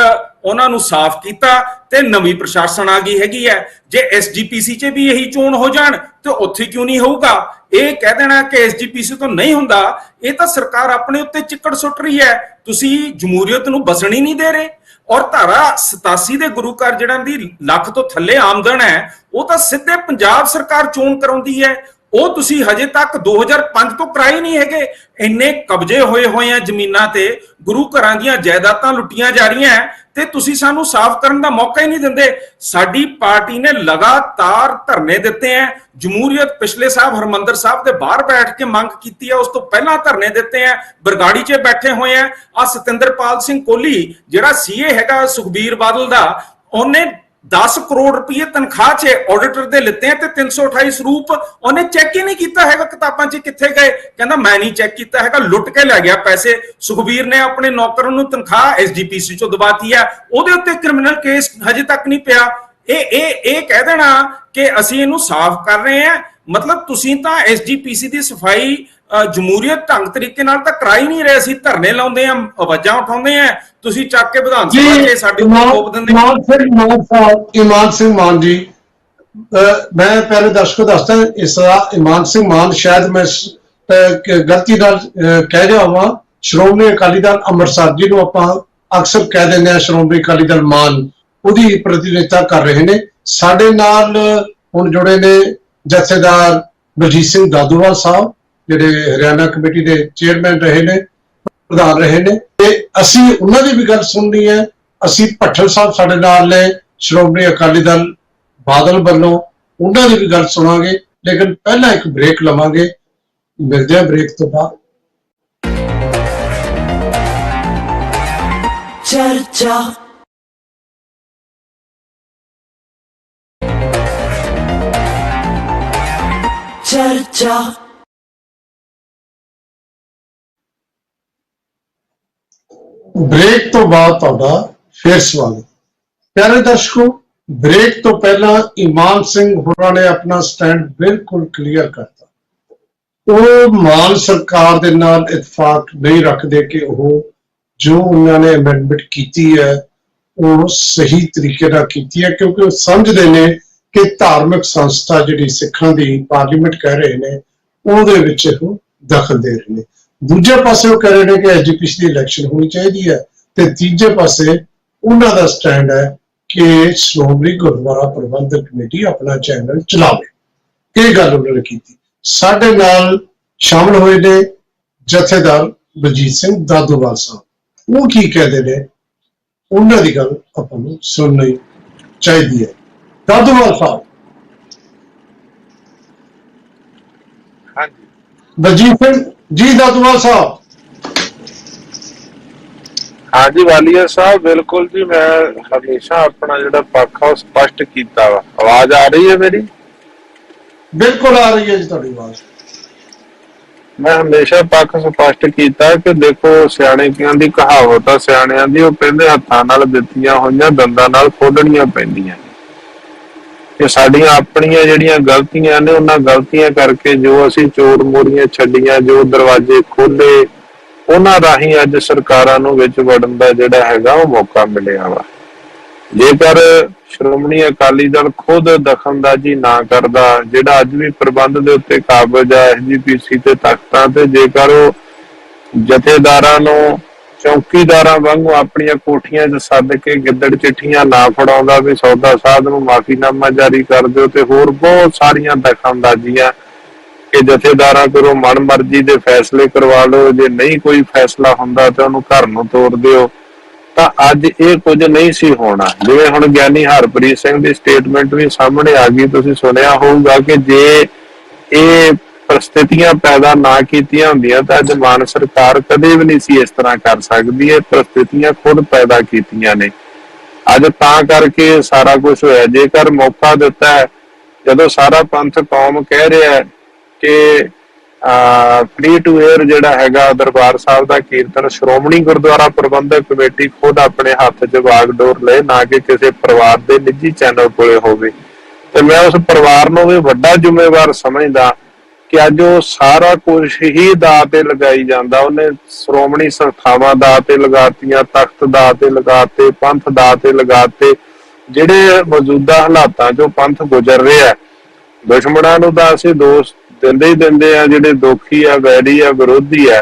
ਉਹਨਾਂ ਨੂੰ ਸਾਫ਼ ਕੀਤਾ ਤੇ ਨਵੀਂ ਪ੍ਰਸ਼ਾਸਨ ਆ ਗਈ ਹੈਗੀ ਹੈ। ਜੇ SGPC 'ਚ ਵੀ ਇਹੀ ਚੋਣ ਹੋ ਜਾਣ ਤੇ ਉੱਥੇ ਕਿਉਂ ਨਹੀਂ ਹੋਊਗਾ? ਇਹ ਕਹਿ ਦੇਣਾ ਕਿ SGPC ਤੋਂ ਨਹੀਂ ਹੁੰਦਾ, ਇਹ ਤਾਂ ਸਰਕਾਰ ਆਪਣੇ ਉੱਤੇ ਚਿੱਕੜ ਸੁੱਟ ਰਹੀ ਹੈ। ਤੁਸੀਂ ਜਮਹੂਰੀਅਤ ਨੂੰ ਬਸਣ ਹੀ ਨਹੀਂ ਦੇ ਰਹੇ। ਔਰ ਧਾਰਾ 87 ਦੇ ਗੁਰੂ ਘਰ ਜਿਹੜਾ ਦੀ ਲੱਖ ਤੋਂ ਥੱਲੇ ਆਮਦਨ ਹੈ, ਉਹ ਤਾਂ ਸਿੱਧੇ ਪੰਜਾਬ ਸਰਕਾਰ ਚੋਣ ਕਰਾਉਂਦੀ ਹੈ। ਉਹ ਤੁਸੀਂ ਹਜੇ ਤੱਕ 2005 ਤੋਂ ਕਰਾਈ ਨਹੀਂ ਹੈਗੇ। ਇੰਨੇ ਕਬਜ਼ੇ ਹੋਏ ਆ ਜ਼ਮੀਨਾਂ ਤੇ, ਗੁਰੂ ਘਰਾਂ ਦੀਆਂ ਜਾਇਦਾਦਾਂ ਲੁੱਟੀਆਂ ਜਾ ਰਹੀਆਂ ਤੇ ਤੁਸੀਂ ਸਾਨੂੰ ਸਾਫ਼ ਕਰਨ ਦਾ ਮੌਕਾ ਹੀ ਨਹੀਂ ਦਿੰਦੇ। ਸਾਡੀ ਪਾਰਟੀ ਨੇ ਲਗਾਤਾਰ ਧਰਨੇ ਦਿੱਤੇ ਆ। ਜਮਹੂਰੀਅਤ ਪਿਛਲੇ ਸਾਹਿਬ ਹਰਮੰਦਰ ਸਾਹਿਬ ਦੇ ਬਾਹਰ ਬੈਠ ਕੇ ਮੰਗ ਕੀਤੀ ਹੈ, ਉਸ ਤੋਂ ਪਹਿਲਾਂ ਧਰਨੇ ਦਿੱਤੇ ਆ, ਬਰਗਾੜੀ 'ਚ ਬੈਠੇ ਹੋਏ ਆ। ਸਤਿੰਦਰਪਾਲ ਸਿੰਘ ਕੋਹਲੀ ਜਿਹੜਾ CA ਹੈਗਾ ਸੁਖਬੀਰ ਬਾਦਲ ਦਾ, ਉਹਨੇ 10 ਕਰੋੜ ਰੁਪਏ ਤਨਖਾਹ 'ਚ ਆਡੀਟਰ ਦੇ ਲਿੱਤੇ ਤੇ 328 ਸਰੂਪ ਉਹਨੇ ਚੈੱਕ ਹੀ ਨਹੀਂ ਕੀਤਾ ਹੈਗਾ। ਕਿਤਾਬਾਂ 'ਚ ਕਿੱਥੇ ਗਏ? ਕਹਿੰਦਾ ਮੈਂ ਨਹੀਂ ਚੈੱਕ ਕੀਤਾ ਹੈਗਾ, ਲੁੱਟ ਕੇ ਲੈ ਗਿਆ ਪੈਸੇ। ਸੁਖਬੀਰ ਨੇ ਆਪਣੇ ਨੌਕਰ ਨੂੰ ਤਨਖਾਹ SGPC 'ਚੋਂ ਦਬਾਤੀ ਹੈ, ਉਹਦੇ ਉੱਤੇ ਕ੍ਰਿਮੀਨਲ ਕੇਸ ਹਜੇ ਤੱਕ ਨਹੀਂ ਪਿਆ। ਇਹ ਕਹਿ ਦੇਣਾ ਕਿ ਅਸੀਂ ਇਹਨੂੰ ਸਾਫ਼ ਕਰ ਰਹੇ ਹਾਂ, ਮਤਲਬ ਤੁਸੀਂ ਤਾਂ ਐਸਜੀਪੀਸੀ ਦੀ ਸਫਾਈ ਜਮਹੂਰੀਅਤ ਢੰਗ ਤਰੀਕੇ ਨਾਲ ਤਾਂ ਕਰਾ ਹੀ ਨਹੀਂ ਰਹੇ ਸੀ। ਧਰਨੇ ਲਾਉਂਦੇ ਆ, ਆਵਾਜ਼ਾਂ ਉਠਾਉਂਦੇ ਆ, ਤੁਸੀਂ ਚੱਕ ਕੇ ਵਿਧਾਨ ਸਭਾ 'ਚ ਸਾਡੇ ਉੱਤੇ ਥੋਪ ਦਿੰਦੇ। ਇਮਾਨ ਸਿੰਘ ਮਾਨ ਜੀ, ਮੈਂ ਪਹਿਲੇ ਦਰਸ਼ਕੋ ਦੱਸਦਾ ਇਸ ਦਾ ਇਮਾਨ ਸਿੰਘ ਮਾਨ ਸ਼ਾਇਦ ਮੈਂ ਗਲਤੀ ਨਾਲ ਕਹਿ ਰਿਹਾ ਹਾਂ। ਸ਼੍ਰੋਮਣੀ ਅਕਾਲੀ ਦਲ ਅੰਮ੍ਰਿਤਸਰ ਜੀ ਨੂੰ ਆਪਾਂ ਅਕਸਰ ਕਹਿ ਦਿੰਦੇ ਹਾਂ ਸ਼੍ਰੋਮਣੀ ਅਕਾਲੀ ਦਲ ਮਾਨ, ਉਹਦੀ ਪ੍ਰਤੀਨਿਧਤਾ ਕਰ ਰਹੇ ਨੇ। ਸਾਡੇ ਨਾਲ ਹੁਣ ਜੁੜੇ ਨੇ ਜਥੇਦਾਰ ਬਲਜੀਤ ਸਿੰਘ ਦਾਦੂਵਾਲ ਸਾਹਿਬ, ਜਿਹੜੇ ਹਰਿਆਣਾ ਕਮੇਟੀ ਦੇ ਚੇਅਰਮੈਨ ਰਹੇ ਨੇ, ਪ੍ਰਧਾਨ ਰਹੇ ਨੇ, ਤੇ ਅਸੀਂ ਉਹਨਾਂ ਦੀ ਵੀ ਗੱਲ ਸੁਣਨੀ ਹੈ। ਅਸੀਂ ਭੱਠਲ ਸਾਹਿਬ ਸਾਡੇ ਨਾਲ ਨੇ ਸ਼੍ਰੋਮਣੀ ਅਕਾਲੀ ਦਲ ਬਾਦਲ ਵੱਲੋਂ, ਉਹਨਾਂ ਦੀ ਵੀ ਗੱਲ ਸੁਣਾਂਗੇ। ਲੇਕਿਨ ਪਹਿਲਾਂ ਇੱਕ ਬ੍ਰੇਕ ਲਵਾਂਗੇ, ਮਿਲਦੇ ਹਾਂ ਬ੍ਰੇਕ ਤੋਂ ਬਾਅਦ। चर्चा चर्चा ਬ੍ਰੇਕ ਤੋਂ ਬਾਅਦ ਤੁਹਾਡਾ ਫੇਰ ਸਵਾਗਤ। ਪਿਆਰੇ ਦਰਸ਼ਕੋ, ਬ੍ਰੇਕ ਤੋਂ ਪਹਿਲਾਂ ਇਮਾਨ ਸਿੰਘ ਹੋਰਾਂ ਨੇ ਆਪਣਾ ਸਟੈਂਡ ਬਿਲਕੁਲ ਕਲੀਅਰ ਕਰਤਾ। ਉਹ ਮਾਨ ਸਰਕਾਰ ਦੇ ਨਾਲ ਇਤਫਾਕ ਨਹੀਂ ਰੱਖਦੇ ਕਿ ਉਹ ਜੋ ਉਹਨਾਂ ਨੇ ਅਮੈਂਡਮੈਂਟ ਕੀਤੀ ਹੈ ਉਹ ਸਹੀ ਤਰੀਕੇ ਨਾਲ ਕੀਤੀ ਹੈ, ਕਿਉਂਕਿ ਉਹ ਸਮਝਦੇ ਨੇ ਕਿ ਧਾਰਮਿਕ ਸੰਸਥਾ ਜਿਹੜੀ ਸਿੱਖਾਂ ਦੀ ਪਾਰਲੀਮੈਂਟ ਕਹਿ ਰਹੇ ਨੇ ਉਹਦੇ ਵਿੱਚ ਉਹ ਦਖਲ ਦੇ ਰਹੇ ਨੇ। ਦੂਜੇ ਪਾਸੇ ਉਹ ਕਹਿ ਰਹੇ ਨੇ ਕਿ ਐਸਜੀਪੀਸੀ ਦੀ ਇਲੈਕਸ਼ਨ ਹੋਣੀ ਚਾਹੀਦੀ ਹੈ, ਤੇ ਤੀਜੇ ਪਾਸੇ ਉਹਨਾਂ ਦਾ ਸਟੈਂਡ ਹੈ ਕਿ ਸ਼੍ਰੋਮਣੀ ਗੁਰਦੁਆਰਾ ਪ੍ਰਬੰਧਕ ਕਮੇਟੀ ਆਪਣਾ ਚੈਨਲ ਚਲਾਵੇ। ਇਹ ਗੱਲ ਉਹਨਾਂ ਨੇ ਕੀਤੀ। ਸਾਡੇ ਨਾਲ ਸ਼ਾਮਲ ਹੋਏ ਨੇ ਜਥੇਦਾਰ ਬਲਜੀਤ ਸਿੰਘ ਦਾਦੂਵਾਲ ਸਾਹਿਬ। ਉਹ ਕੀ ਕਹਿੰਦੇ ਨੇ, ਉਹਨਾਂ ਦੀ ਗੱਲ ਆਪਾਂ ਨੂੰ ਸੁਣਨੀ ਚਾਹੀਦੀ ਹੈ। ਦਾਦੂਵਾਲ ਸਾਹਿਬ। ਹਾਂਜੀ ਬਲਜੀਤ ਸਿੰਘ ਜੀ ਦਾਦੂਵਾਲ ਸਾਹਿਬ। ਹਾਂਜੀ ਵਾਲੀਆ ਸਾਹਿਬ, ਬਿਲਕੁਲ ਜੀ। ਮੈਂ ਹਮੇਸ਼ਾ ਆਪਣਾ ਜਿਹੜਾ ਪੱਖ ਆ ਉਹ ਸਪਸ਼ਟ ਕੀਤਾ ਵਾ। ਆਵਾਜ਼ ਆ ਰਹੀ ਹੈ ਮੇਰੀ? ਬਿਲਕੁਲ ਆ ਰਹੀ ਹੈ ਜੀ ਤੁਹਾਡੀ ਆਵਾਜ਼। ਮੈਂ ਹਮੇਸ਼ਾ ਪੱਖ ਸਪਸ਼ਟ ਕੀਤਾ ਕਿ ਦੇਖੋ, ਸਿਆਣਿਆਂ ਦੀ ਕਹਾਵਤ ਆ, ਸਿਆਣਿਆਂ ਦੀ, ਉਹ ਕਹਿੰਦੇ ਹੱਥਾਂ ਨਾਲ ਦਿੱਤੀਆਂ ਹੋਈਆਂ ਦੰਦਾਂ ਨਾਲ ਖੋਲਣੀਆਂ ਪੈਂਦੀਆਂ। ਕਿ ਸਾਡੀਆਂ ਆਪਣੀਆਂ ਜਿਹੜੀਆਂ ਗਲਤੀਆਂ ਨੇ, ਉਹਨਾਂ ਗਲਤੀਆਂ ਕਰਕੇ ਜੋ ਅਸੀਂ ਚੋਰ ਮੋਰੀਆਂ ਛੱਡੀਆਂ, ਜੋ ਦਰਵਾਜ਼ੇ ਖੋਲੇ, ਉਹਨਾਂ ਰਾਹੀਂ ਅੱਜ ਸਰਕਾਰਾਂ ਨੂੰ ਵਿੱਚ ਵੜਨ ਦਾ ਜਿਹੜਾ ਹੈਗਾ ਉਹ ਮੌਕਾ ਮਿਲਿਆ ਵਾ। ਜੇਕਰ ਸ਼੍ਰੋਮਣੀ ਅਕਾਲੀ ਦਲ ਖੁਦ ਦਖਲਅੰਦਾਜ਼ੀ ਨਾ ਕਰਦਾ, ਜਿਹੜਾ ਅੱਜ ਵੀ ਪ੍ਰਬੰਧ ਦੇ ਉੱਤੇ ਕਾਬਜ਼ ਆ ਐਸਜੀਪੀਸੀ ਤੇ ਤਖਤਾਂ ਤੇ, ਜੇਕਰ ਉਹ ਜਥੇਦਾਰਾਂ ਨੂੰ ਚੌਕੀਦਾਰਾਂ ਵਾਂਗੂ ਆਪਣੀਆਂ ਕੋਠੀਆਂ 'ਚ ਸੱਦ ਕੇ ਗਿੱਦੜ ਚਿੱਠੀਆਂ ਨਾ ਫੜਾਉਂਦਾ ਵੀ ਸੌਦਾ ਸਾਧ ਨੂੰ ਮਾਫੀਨਾਮਾ ਜਾਰੀ ਕਰ ਦਿਓ, ਤੇ ਹੋਰ ਬਹੁਤ ਸਾਰੀਆਂ ਦਖਲਅੰਦਾਜ਼ੀਆਂ ਕਿ ਜਥੇਦਾਰਾਂ ਕੋਲੋਂ ਮਨਮਰਜ਼ੀ ਦੇ ਫੈਸਲੇ ਕਰਵਾ ਲਓ, ਜੇ ਨਹੀਂ ਕੋਈ ਫੈਸਲਾ ਹੁੰਦਾ ਤਾਂ ਉਹਨੂੰ ਘਰ ਨੂੰ ਤੋਰ ਦਿਓ, ਤਾਂ ਅੱਜ ਇਹ ਕੁਝ ਨਹੀਂ ਸੀ ਹੋਣਾ। ਜਿਵੇਂ ਹੁਣ ਗਿਆਨੀ ਹਰਪ੍ਰੀਤ ਸਿੰਘ ਦੀ ਸਟੇਟਮੈਂਟ ਵੀ ਸਾਹਮਣੇ ਆ ਗਈ, ਤੁਸੀਂ ਸੁਣਿਆ ਹੋਊਗਾ ਕਿ ਜੇ ਇਹ परिस्थितियां पैदा ना कीतियां हुंदियां तां अज मान सरकार कदे भी नहीं सी इस तरह कर सकदी। है परिस्थितियां खुद पैदा कीतियां ने, अज तां करके सारा कुछ होया। जेकर मौका दिता है, जदों सारा पंथ कौम कह रहा है कि फ्री टू एयर जिहड़ा हैगा दरबार साहब दा कीर्तन श्रोमणी गुरुद्वारा प्रबंधक कमेटी खुद अपने हाथ च वागडोर ले, ना कि किसी परिवार के निजी चैनल कोले होवे। ते मैं उस परिवार नूं भी वड्डा जिम्मेवार समझदा कि अज वो सारा कुछ ही दाऽ ते लगाई जांदा। उन्हें श्रोमणी संस्थावां दाऽ ते लगातियां, तख्त दाऽ ते लगाते, पंथ दाऽ ते लगाते। जिहड़े मौजूदा हालातां चों पंथ गुजर रहा है, दुश्मणां नूं तां असीं दोष दिंदे ही दिंदे आ, जिहड़े दोखी आ, वैरी आ, विरोधी है,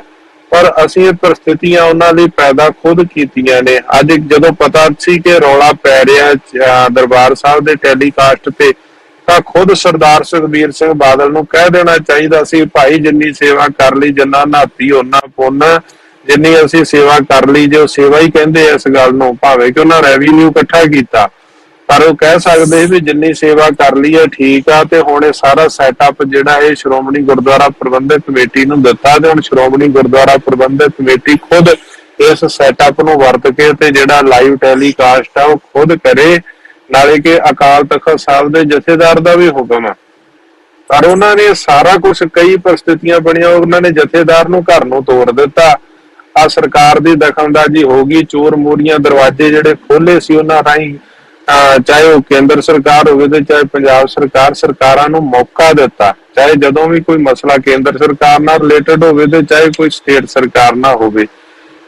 पर असीं ये परिस्थितियां उन्हां लई पैदा खुद कीतियां ने। अज जदों पता सी कि रौला पै रिहा दरबार साहब दे टैलीकास्ट ते, ਤਾਂ खुद सरदार सुखबीर सिंह बादल ਨੂੰ ਕਹਿ ਦੇਣਾ ਚਾਹੀਦਾ ਸੀ, ਭਾਈ ਜਿੰਨੀ ਸੇਵਾ ਕਰ ਲਈ, ਜਿੰਨਾ ਨਹਾਤੀ ਉਹਨਾਂ ਪੁੰਨ, ਜਿੰਨੀ ਅਸੀਂ ਸੇਵਾ ਕਰ ਲਈ। ਜੇ ਉਹ ਸੇਵਾ ਹੀ ਕਹਿੰਦੇ ਇਸ ਗੱਲ ਨੂੰ, ਭਾਵੇਂ ਕਿ ਉਹਨਾਂ ਰੈਵਨਿਊ ਇਕੱਠਾ ਕੀਤਾ, ਪਰ ਉਹ ਕਹਿ ਸਕਦੇ ਵੀ ਜਿੰਨੀ ਸੇਵਾ ਕਰ ਲਈ ਹੈ ਠੀਕ ਆ। ਤੇ ਹੁਣ ਇਹ ਸਾਰਾ ਸੈਟਅਪ ਜਿਹੜਾ ਇਹ ਸ਼੍ਰੋਮਣੀ ਗੁਰਦੁਆਰਾ ਪ੍ਰਬੰਧਕ ਕਮੇਟੀ ਨੂੰ ਦਿੱਤਾ, ਤੇ ਹੁਣ ਸ਼੍ਰੋਮਣੀ ਗੁਰਦੁਆਰਾ ਪ੍ਰਬੰਧਕ ਕਮੇਟੀ ਖੁਦ ਇਸ ਸੈਟਅਪ ਨੂੰ ਵਰਤ ਕੇ ਤੇ ਜਿਹੜਾ ਲਾਈਵ ਟੈਲੀਕਾਸਟ ਆ ਉਹ ਖੁਦ ਕਰੇ। नाले के अकाल तख्त साहब के जथेदार का भी हुक्म है, पर उन्होंने सारा कुछ कई परिस्थितियां बनिया, उन्होंने जथेदार नूं घर नूं तोड़ दिता। आ सरकार की दखलअंदाजी हो गई, चोर मोरियां दरवाजे जिहड़े खोले सी उन्हां राहीं ਚਾਹੇ ਉਹ ਕੇਂਦਰ ਸਰਕਾਰ ਹੋਵੇ ਤੇ ਚਾਹੇ ਪੰਜਾਬ ਸਰਕਾਰ, ਸਰਕਾਰਾਂ ਨੂੰ ਮੌਕਾ ਦਿੱਤਾ, ਚਾਹੇ ਜਦੋਂ ਵੀ ਕੋਈ ਮਸਲਾ ਕੇਂਦਰ ਸਰਕਾਰ ਨਾਲ ਰਿਲੇਟਡ ਹੋਵੇ ਤੇ ਚਾਹੇ ਕੋਈ ਸਟੇਟ ਸਰਕਾਰ ਨਾਲ ਹੋਵੇ।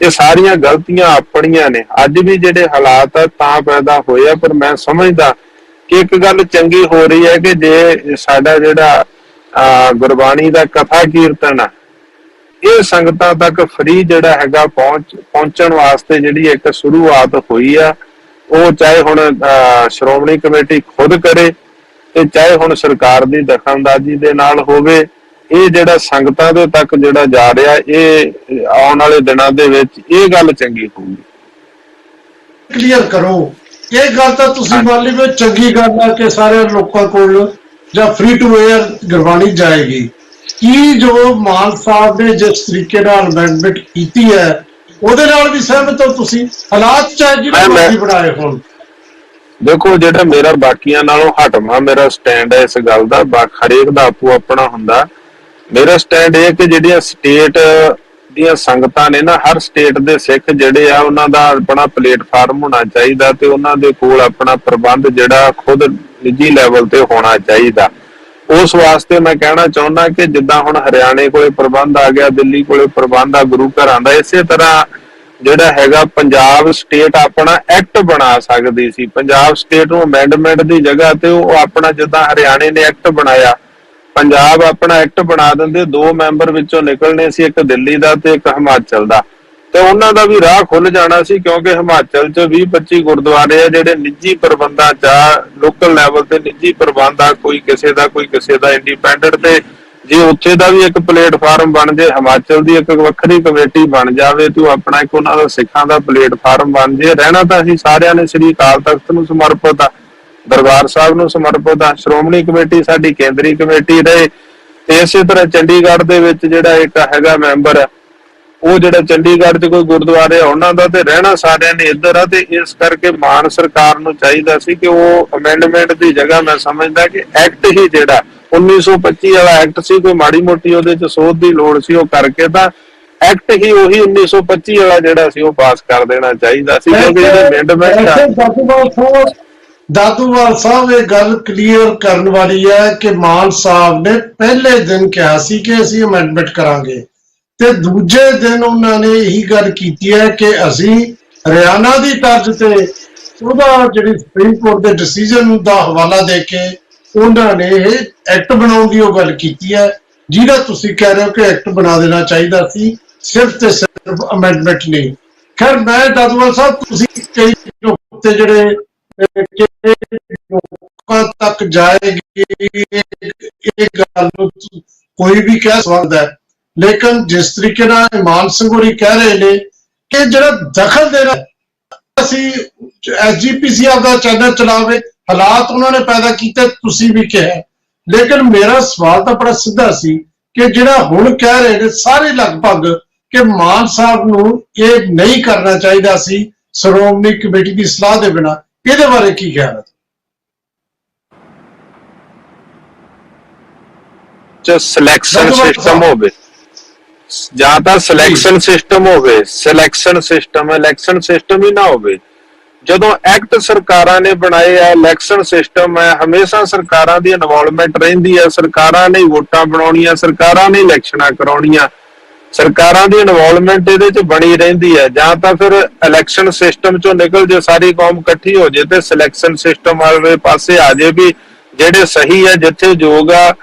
ਇਹ ਸਾਰੀਆਂ ਗਲਤੀਆਂ ਆਪਣੀਆਂ ਨੇ। ਅੱਜ ਵੀ ਜਿਹੜੇ ਹਾਲਾਤ ਆ ਤਾਂ ਪੈਦਾ ਹੋਏ ਆ, ਪਰ ਮੈਂ ਸਮਝਦਾ ਕਿ ਇੱਕ ਗੱਲ ਚੰਗੀ ਹੋ ਰਹੀ ਹੈ ਕਿ ਜੇ ਸਾਡਾ ਜਿਹੜਾ ਗੁਰਬਾਣੀ ਦਾ ਕਥਾ ਕੀਰਤਨ ਆ, ਇਹ ਸੰਗਤਾਂ ਤੱਕ ਫ੍ਰੀ ਜਿਹੜਾ ਹੈਗਾ ਪਹੁੰਚਣ ਵਾਸਤੇ ਜਿਹੜੀ ਇੱਕ ਸ਼ੁਰੂਆਤ ਹੋਈ ਆ, ਉਹ ਚਾਹੇ ਹੁਣ ਸ਼੍ਰੋਮਣੀ ਕਮੇਟੀ ਖੁਦ ਕਰੇ ਤੇ ਚਾਹੇ ਹੁਣ ਸਰਕਾਰ ਦੀ ਦਖਲਅੰਦਾਜ਼ੀ ਦੇ ਨਾਲ ਹੋਵੇ, ਇਹ ਜਿਹੜਾ ਸੰਗਤਾਂ ਦੇ ਤੱਕ ਜਿਹੜਾ ਜਾ ਰਿਹਾ, ਇਹ ਆਉਣ ਵਾਲੇ ਦਿਨਾਂ ਦੇ ਵਿੱਚ ਇਹ ਗੱਲ ਚੰਗੀ ਹੋਊਗੀ। ਕਲੀਅਰ ਕਰੋ ਇਹ ਗੱਲ ਤਾਂ ਤੁਸੀਂ ਮੰਨ ਲਈ ਵੀ ਚੰਗੀ ਗੱਲ ਹੈ ਕਿ ਸਾਰੇ ਲੋਕਾਂ ਕੋਲ ਜਾਂ ਫ੍ਰੀ ਟੂ ਏਅਰ ਗੁਰਬਾਣੀ ਜਾਏਗੀ। ਕੀ ਜੋ ਮਾਨ ਸਾਹਿਬ ਨੇ ਜਿਸ ਤਰੀਕੇ ਨਾਲ ਅਮੈਂਡਮੈਂਟ ਕੀਤੀ ਹੈ ਉਹਦੇ ਨਾਲ ਵੀ ਸਹਿਮਤ ਹੋ ਤੁਸੀਂ? ਹਾਲਾਤ ਚਾਹੇ ਜਿਹੜੇ ਮਰਜ਼ੀ ਬਣਾਏ ਹੋਣ। ਦੇਖੋ, ਜਿਹੜਾ ਮੇਰਾ ਬਾਕੀਆਂ ਨਾਲੋਂ ਹਟਵਾਂ ਮੇਰਾ ਸਟੈਂਡ ਹੈ ਇਸ ਗੱਲ ਦਾ, ਹਰੇਕ ਦਾ ਆਪੋ ਆਪਣਾ ਹੁੰਦਾ। ਮੇਰਾ ਸਟੈਂਡ ਇਹ ਕਿ ਜਿਹੜੀਆਂ ਸਟੇਟ ਦੀਆਂ ਸੰਗਤਾਂ ਨੇ ਨਾ, ਹਰ ਸਟੇਟ ਦੇ ਸਿੱਖ ਜਿਹੜੇ ਆ ਉਹਨਾਂ ਦਾ ਆਪਣਾ ਪਲੇਟਫਾਰਮ ਹੋਣਾ ਚਾਹੀਦਾ ਤੇ ਉਹਨਾਂ ਦੇ ਕੋਲ ਆਪਣਾ ਪ੍ਰਬੰਧ ਜਿਹੜਾ ਖੁਦ ਨਿੱਜੀ ਲੈਵਲ ਤੇ ਹੋਣਾ ਚਾਹੀਦਾ। ਉਸ ਵਾਸਤੇ ਮੈਂ ਕਹਿਣਾ ਚਾਹੁੰਦਾ ਕਿ ਜਿੱਦਾਂ ਹੁਣ ਹਰਿਆਣੇ ਕੋਲੇ ਪ੍ਰਬੰਧ ਆ ਗਿਆ, ਦਿੱਲੀ ਕੋਲੇ ਪ੍ਰਬੰਧ ਆ ਗੁਰੂ ਘਰਾਂ ਦਾ, ਇਸੇ ਤਰ੍ਹਾਂ ਜਿਹੜਾ ਹੈਗਾ ਪੰਜਾਬ ਸਟੇਟ ਆਪਣਾ ਐਕਟ ਬਣਾ ਸਕਦੀ ਸੀ। ਪੰਜਾਬ ਸਟੇਟ ਨੂੰ ਅਮੈਂਡਮੈਂਟ ਦੀ ਜਗ੍ਹਾ ਤੇ ਉਹ ਆਪਣਾ ਜਿੱਦਾਂ ਹਰਿਆਣੇ ਨੇ ਐਕਟ ਬਣਾਇਆ, ਪੰਜਾਬ ਆਪਣਾ ਐਕਟ ਬਣਾ ਦਿੰਦੇ, 2 ਮੈਂਬਰ ਵਿੱਚੋਂ ਨਿਕਲਣੇ ਸੀ, ਇੱਕ ਦਿੱਲੀ ਦਾ ਤੇ ਇੱਕ ਹਿਮਾਚਲ ਦਾ, ਤੇ ਉਹਨਾਂ ਦਾ ਵੀ ਰਾਹ ਖੁੱਲ ਜਾਣਾ ਸੀ। ਕਿਉਂਕਿ ਹਿਮਾਚਲ 'ਚ 20-25 ਗੁਰਦੁਆਰੇ ਆ ਜਿਹੜੇ ਨਿੱਜੀ ਪ੍ਰਬੰਧਾਂ 'ਚ ਆ, ਲੋਕਲ ਲੈਵਲ ਤੇ ਨਿੱਜੀ ਪ੍ਰਬੰਧ ਆ, ਕੋਈ ਕਿਸੇ ਦਾ ਇੰਡੀਪੈਂਡੈਂਟ, ਤੇ ਜੇ ਉੱਥੇ ਦਾ ਵੀ ਇੱਕ ਪਲੇਟਫਾਰਮ ਬਣ ਜੇ, ਹਿਮਾਚਲ ਦੀ ਇੱਕ ਵੱਖਰੀ ਕਮੇਟੀ ਬਣ ਜਾਵੇ ਤੇ ਉਹ ਆਪਣਾ ਇੱਕ ਉਹਨਾਂ ਦਾ ਸਿੱਖਾਂ ਦਾ ਪਲੇਟਫਾਰਮ ਬਣ ਜੇ। ਰਹਿਣਾ ਤਾਂ ਅਸੀਂ ਸਾਰਿਆਂ ਨੇ ਸ੍ਰੀ ਅਕਾਲ ਤਖਤ ਨੂੰ ਸਮਰਪਿਤ ਆ, ਦਰਬਾਰ ਸਾਹਿਬ ਨੂੰ ਸਮਰਪਿਤ ਆ। ਸ਼੍ਰੋਮਣੀ ਕਮੇਟੀ ਸਾਡੀ ਕੇਂਦਰੀ ਕਮੇਟੀ ਰਹੇ, ਤੇ ਇਸੇ ਤਰ੍ਹਾਂ ਚੰਡੀਗੜ੍ਹ ਦੇ ਵਿੱਚ ਜਿਹੜਾ ਇੱਕ ਹੈਗਾ ਮੈਂਬਰ, ਉਹ ਜਿਹੜਾ ਚੰਡੀਗੜ੍ਹ 'ਚ ਕੋਈ ਗੁਰਦੁਆਰੇ ਉਹਨਾਂ ਦਾ, ਤੇ ਰਹਿਣਾ ਸਾਰਿਆਂ ਨੇ ਇੱਧਰ ਆ। ਤੇ ਇਸ ਕਰਕੇ ਮਾਨ ਸਰਕਾਰ ਨੂੰ ਚਾਹੀਦਾ ਸੀ ਕਿ ਉਹ ਅਮੈਂਡਮੈਂਟ ਦੀ ਜਗ੍ਹਾ ਮੈਂ ਸਮਝਦਾ ਕਿ ਐਕਟ ਹੀ ਜਿਹੜਾ 1925 ਵਾਲਾ ਐਕਟ ਸੀ, ਕੋਈ ਮਾੜੀ ਮੋਟੀ ਉਹਦੇ 'ਚ ਸੋਧ ਦੀ ਲੋੜ ਸੀ, ਉਹ ਕਰਕੇ ਤਾਂ ਐਕਟ ਹੀ ਉਹੀ 1925 ਵਾਲਾ ਜਿਹੜਾ ਸੀ ਉਹ ਪਾਸ ਕਰ ਦੇਣਾ ਚਾਹੀਦਾ ਸੀ। ਕਿਉਂਕਿ ਜਿਹੜੇ ਅਮੈਂਡਮੈਂਟ ਦਾਦੂਵਾਲ ਸਾਹਿਬ ਇਹ ਗੱਲ ਕਲੀਅਰ ਕਰਨ ਵਾਲੀ ਹੈ ਕਿ ਮਾਨ ਸਾਹਿਬ ਨੇ ਪਹਿਲੇ ਦਿਨ ਕਿਹਾ ਸੀ ਕਿ ਅਸੀਂ ਅਮੈਂਡਮੈਂਟ ਕਰਾਂਗੇ, ਤੇ ਦੂਜੇ ਦਿਨ ਉਹਨਾਂ ਨੇ ਇਹੀ ਗੱਲ ਕੀਤੀ ਹੈ ਕਿ ਅਸੀਂ ਹਰਿਆਣਾ ਦੀ ਤਰਜ਼ ਤੇ ਉਹਦਾ ਜਿਹੜੀ ਸੁਪਰੀਮ ਕੋਰਟ ਦੇ ਡਿਸੀਜਨ ਦਾ ਹਵਾਲਾ ਦੇ ਕੇ ਉਹਨਾਂ ਨੇ ਇਹ ਐਕਟ ਬਣਾਉਣ ਦੀ ਉਹ ਗੱਲ ਕੀਤੀ ਹੈ, ਜਿਹਦਾ ਤੁਸੀਂ ਕਹਿ ਰਹੇ ਹੋ ਕਿ ਐਕਟ ਬਣਾ ਦੇਣਾ ਚਾਹੀਦਾ ਸੀ, ਸਿਰਫ ਤੇ ਸਿਰਫ ਅਮੈਂਡਮੈਂਟ ਨਹੀਂ। ਖੈਰ, ਮੈਂ ਦਾਦੂਵਾਲ ਸਾਹਿਬ, ਤੁਸੀਂ ਕਈ ਨੁਕਤੇ ਜਿਹੜੇ ਲੋਕਾਂ ਤੱਕ ਜਾਏਗੀ ਇਹ ਗੱਲ ਨੂੰ ਕੋਈ ਵੀ ਕਹਿ ਸਕਦਾ ਹੈ, ਲੇਕਿਨ ਜਿਸ ਤਰੀਕੇ ਨਾਲ ਮਾਨ ਸਿੰਘ ਹੋਰੀ ਕਹਿ ਰਹੇ ਨੇ ਕਿ ਜਿਹੜਾ ਦਖਲ ਦੇਣਾ, ਅਸੀਂ SGPC ਆਪਦਾ ਚੈਨਲ ਚਲਾਵੇ, ਹਾਲਾਤ ਉਹਨਾਂ ਨੇ ਪੈਦਾ ਕੀਤੇ, ਤੁਸੀਂ ਵੀ ਕਿਹਾ, ਲੇਕਿਨ ਮੇਰਾ ਸਵਾਲ ਤਾਂ ਬੜਾ ਸਿੱਧਾ ਸੀ ਕਿ ਜਿਹੜਾ ਹੁਣ ਕਹਿ ਰਹੇ ਨੇ ਸਾਰੇ ਲਗਭਗ ਕਿ ਮਾਨ ਸਾਹਿਬ ਨੂੰ ਇਹ ਨਹੀਂ ਕਰਨਾ ਚਾਹੀਦਾ ਸੀ ਸ਼੍ਰੋਮਣੀ ਕਮੇਟੀ ਦੀ ਸਲਾਹ ਦੇ ਬਿਨਾਂ, ਇਹਦੇ ਬਾਰੇ ਕੀ ਖਿਆਲ ਹੈ? ਸਿਲੈਕਸ਼ਨ ਸਿਸਟਮ ਹੋਵੇ, ਜਾਂ ਤਾਂ ਸਿਲੈਕਸ਼ਨ ਸਿਸਟਮ ਹੋਵੇ, ਇਲੈਕਸ਼ਨ ਸਿਸਟਮ ਹੀ ਨਾ ਹੋਵੇ। ਜਦੋਂ ਐਕਟ ਸਰਕਾਰਾਂ ਨੇ ਬਣਾਏ ਆ, ਇਲੈਕਸ਼ਨ ਸਿਸਟਮ ਹੈ, ਹਮੇਸ਼ਾ ਸਰਕਾਰਾਂ ਦੀ ਇਨਵੋਲਵਮੈਂਟ ਰਹਿੰਦੀ ਹੈ, ਸਰਕਾਰਾਂ ਨੇ ਵੋਟਾਂ ਬਣਾਉਣੀਆਂ, ਸਰਕਾਰਾਂ ਨੇ ਇਲੈਕਸ਼ਨਾਂ ਕਰਾਉਣੀਆਂ, ਸਰਕਾਰਾਂ ਦੀ ਇਨਵੋਲਵਮੈਂਟ ਇਹਦੇ 'ਚ ਬਣੀ ਰਹਿੰਦੀ ਹੈ। ਜਾਂ ਤਾਂ ਫਿਰ ਇਲੈਕਸ਼ਨ ਸਿਸਟਮ 'ਚੋਂ ਨਿਕਲ ਜੇ, ਸਾਰੀ ਕੌਮ ਇਕੱਠੀ ਹੋ ਜੇ ਤੇ ਸਿਲੈਕਸ਼ਨ ਸਿਸਟਮ ਵਾਲੇ ਪਾਸੇ ਆ ਜੇ ਵੀ ਜਿਹੜੇ ਸਹੀ ਹੈ, ਜਿੱਥੇ ਯੋਗ ਆ,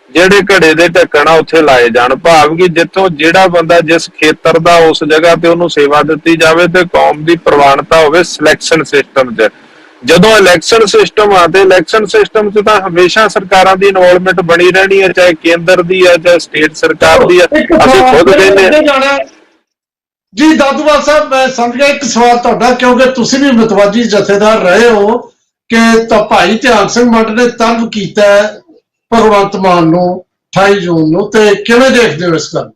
ਜਿਹੜੇ ਘੜੇ ਦੇ ਢੱਕਣ ਆ ਉੱਥੇ ਲਾਏ ਜਾਣ। ਭਾਵ ਕਿ ਜਿੱਥੋਂ ਜਿਹੜਾ ਬੰਦਾ ਜਿਸ ਖੇਤਰ ਦਾ ਉਸ ਜਗ੍ਹਾ ਤੇ ਉਹਨੂੰ ਸੇਵਾ ਦਿੱਤੀ ਜਾਵੇ ਤੇ ਕੌਮ ਦੀ ਪ੍ਰਵਾਨਤਾ ਹੋਵੇ ਸਿਲੈਕਸ਼ਨ ਸਿਸਟਮ 'ਚ। ਜਦੋਂ ਇਲੈਕਸ਼ਨ ਸਿਸਟਮ ਆ ਤੇ ਇਲੈਕਸ਼ਨ ਸਿਸਟਮ 'ਚ ਤਾਂ ਹਮੇਸ਼ਾ ਸਰਕਾਰਾਂ ਦੀ ਇਨਵੋਲਵਮੈਂਟ ਬਣੀ ਰਹਿਣੀ ਹੈ, ਚਾਹੇ ਕੇਂਦਰ ਦੀ ਹੈ ਚਾਹੇ ਸਟੇਟ ਸਰਕਾਰ ਦੀ ਹੈ। ਅਸੀਂ ਖੁਦ ਕਹਿੰਦੇ ਜੀ ਦਾਦੂਵਾਲ ਸਾਹਿਬ, ਮੈਂ ਸਮਝ ਗਿਆ ਇੱਕ ਸਵਾਲ ਤੁਹਾਡਾ, ਕਿਉਂਕਿ ਤੁਸੀਂ ਵੀ ਮਤਵਾਜੀ ਜਥੇਦਾਰ ਰਹੇ ਹੋ, ਕਿ ਤਾਂ ਭਾਈ ਧਿਆਨ ਸਿੰਘ ਮੰਡ ਨੇ ਤਲਬ ਕੀਤਾ ਭਗਵੰਤ ਮਾਨ ਨੂੰ 28 ਜੂਨ ਨੂੰ, ਤੇ ਕਿਵੇਂ ਦੇਖਦੇ ਹੋ ਇਸ ਗੱਲ?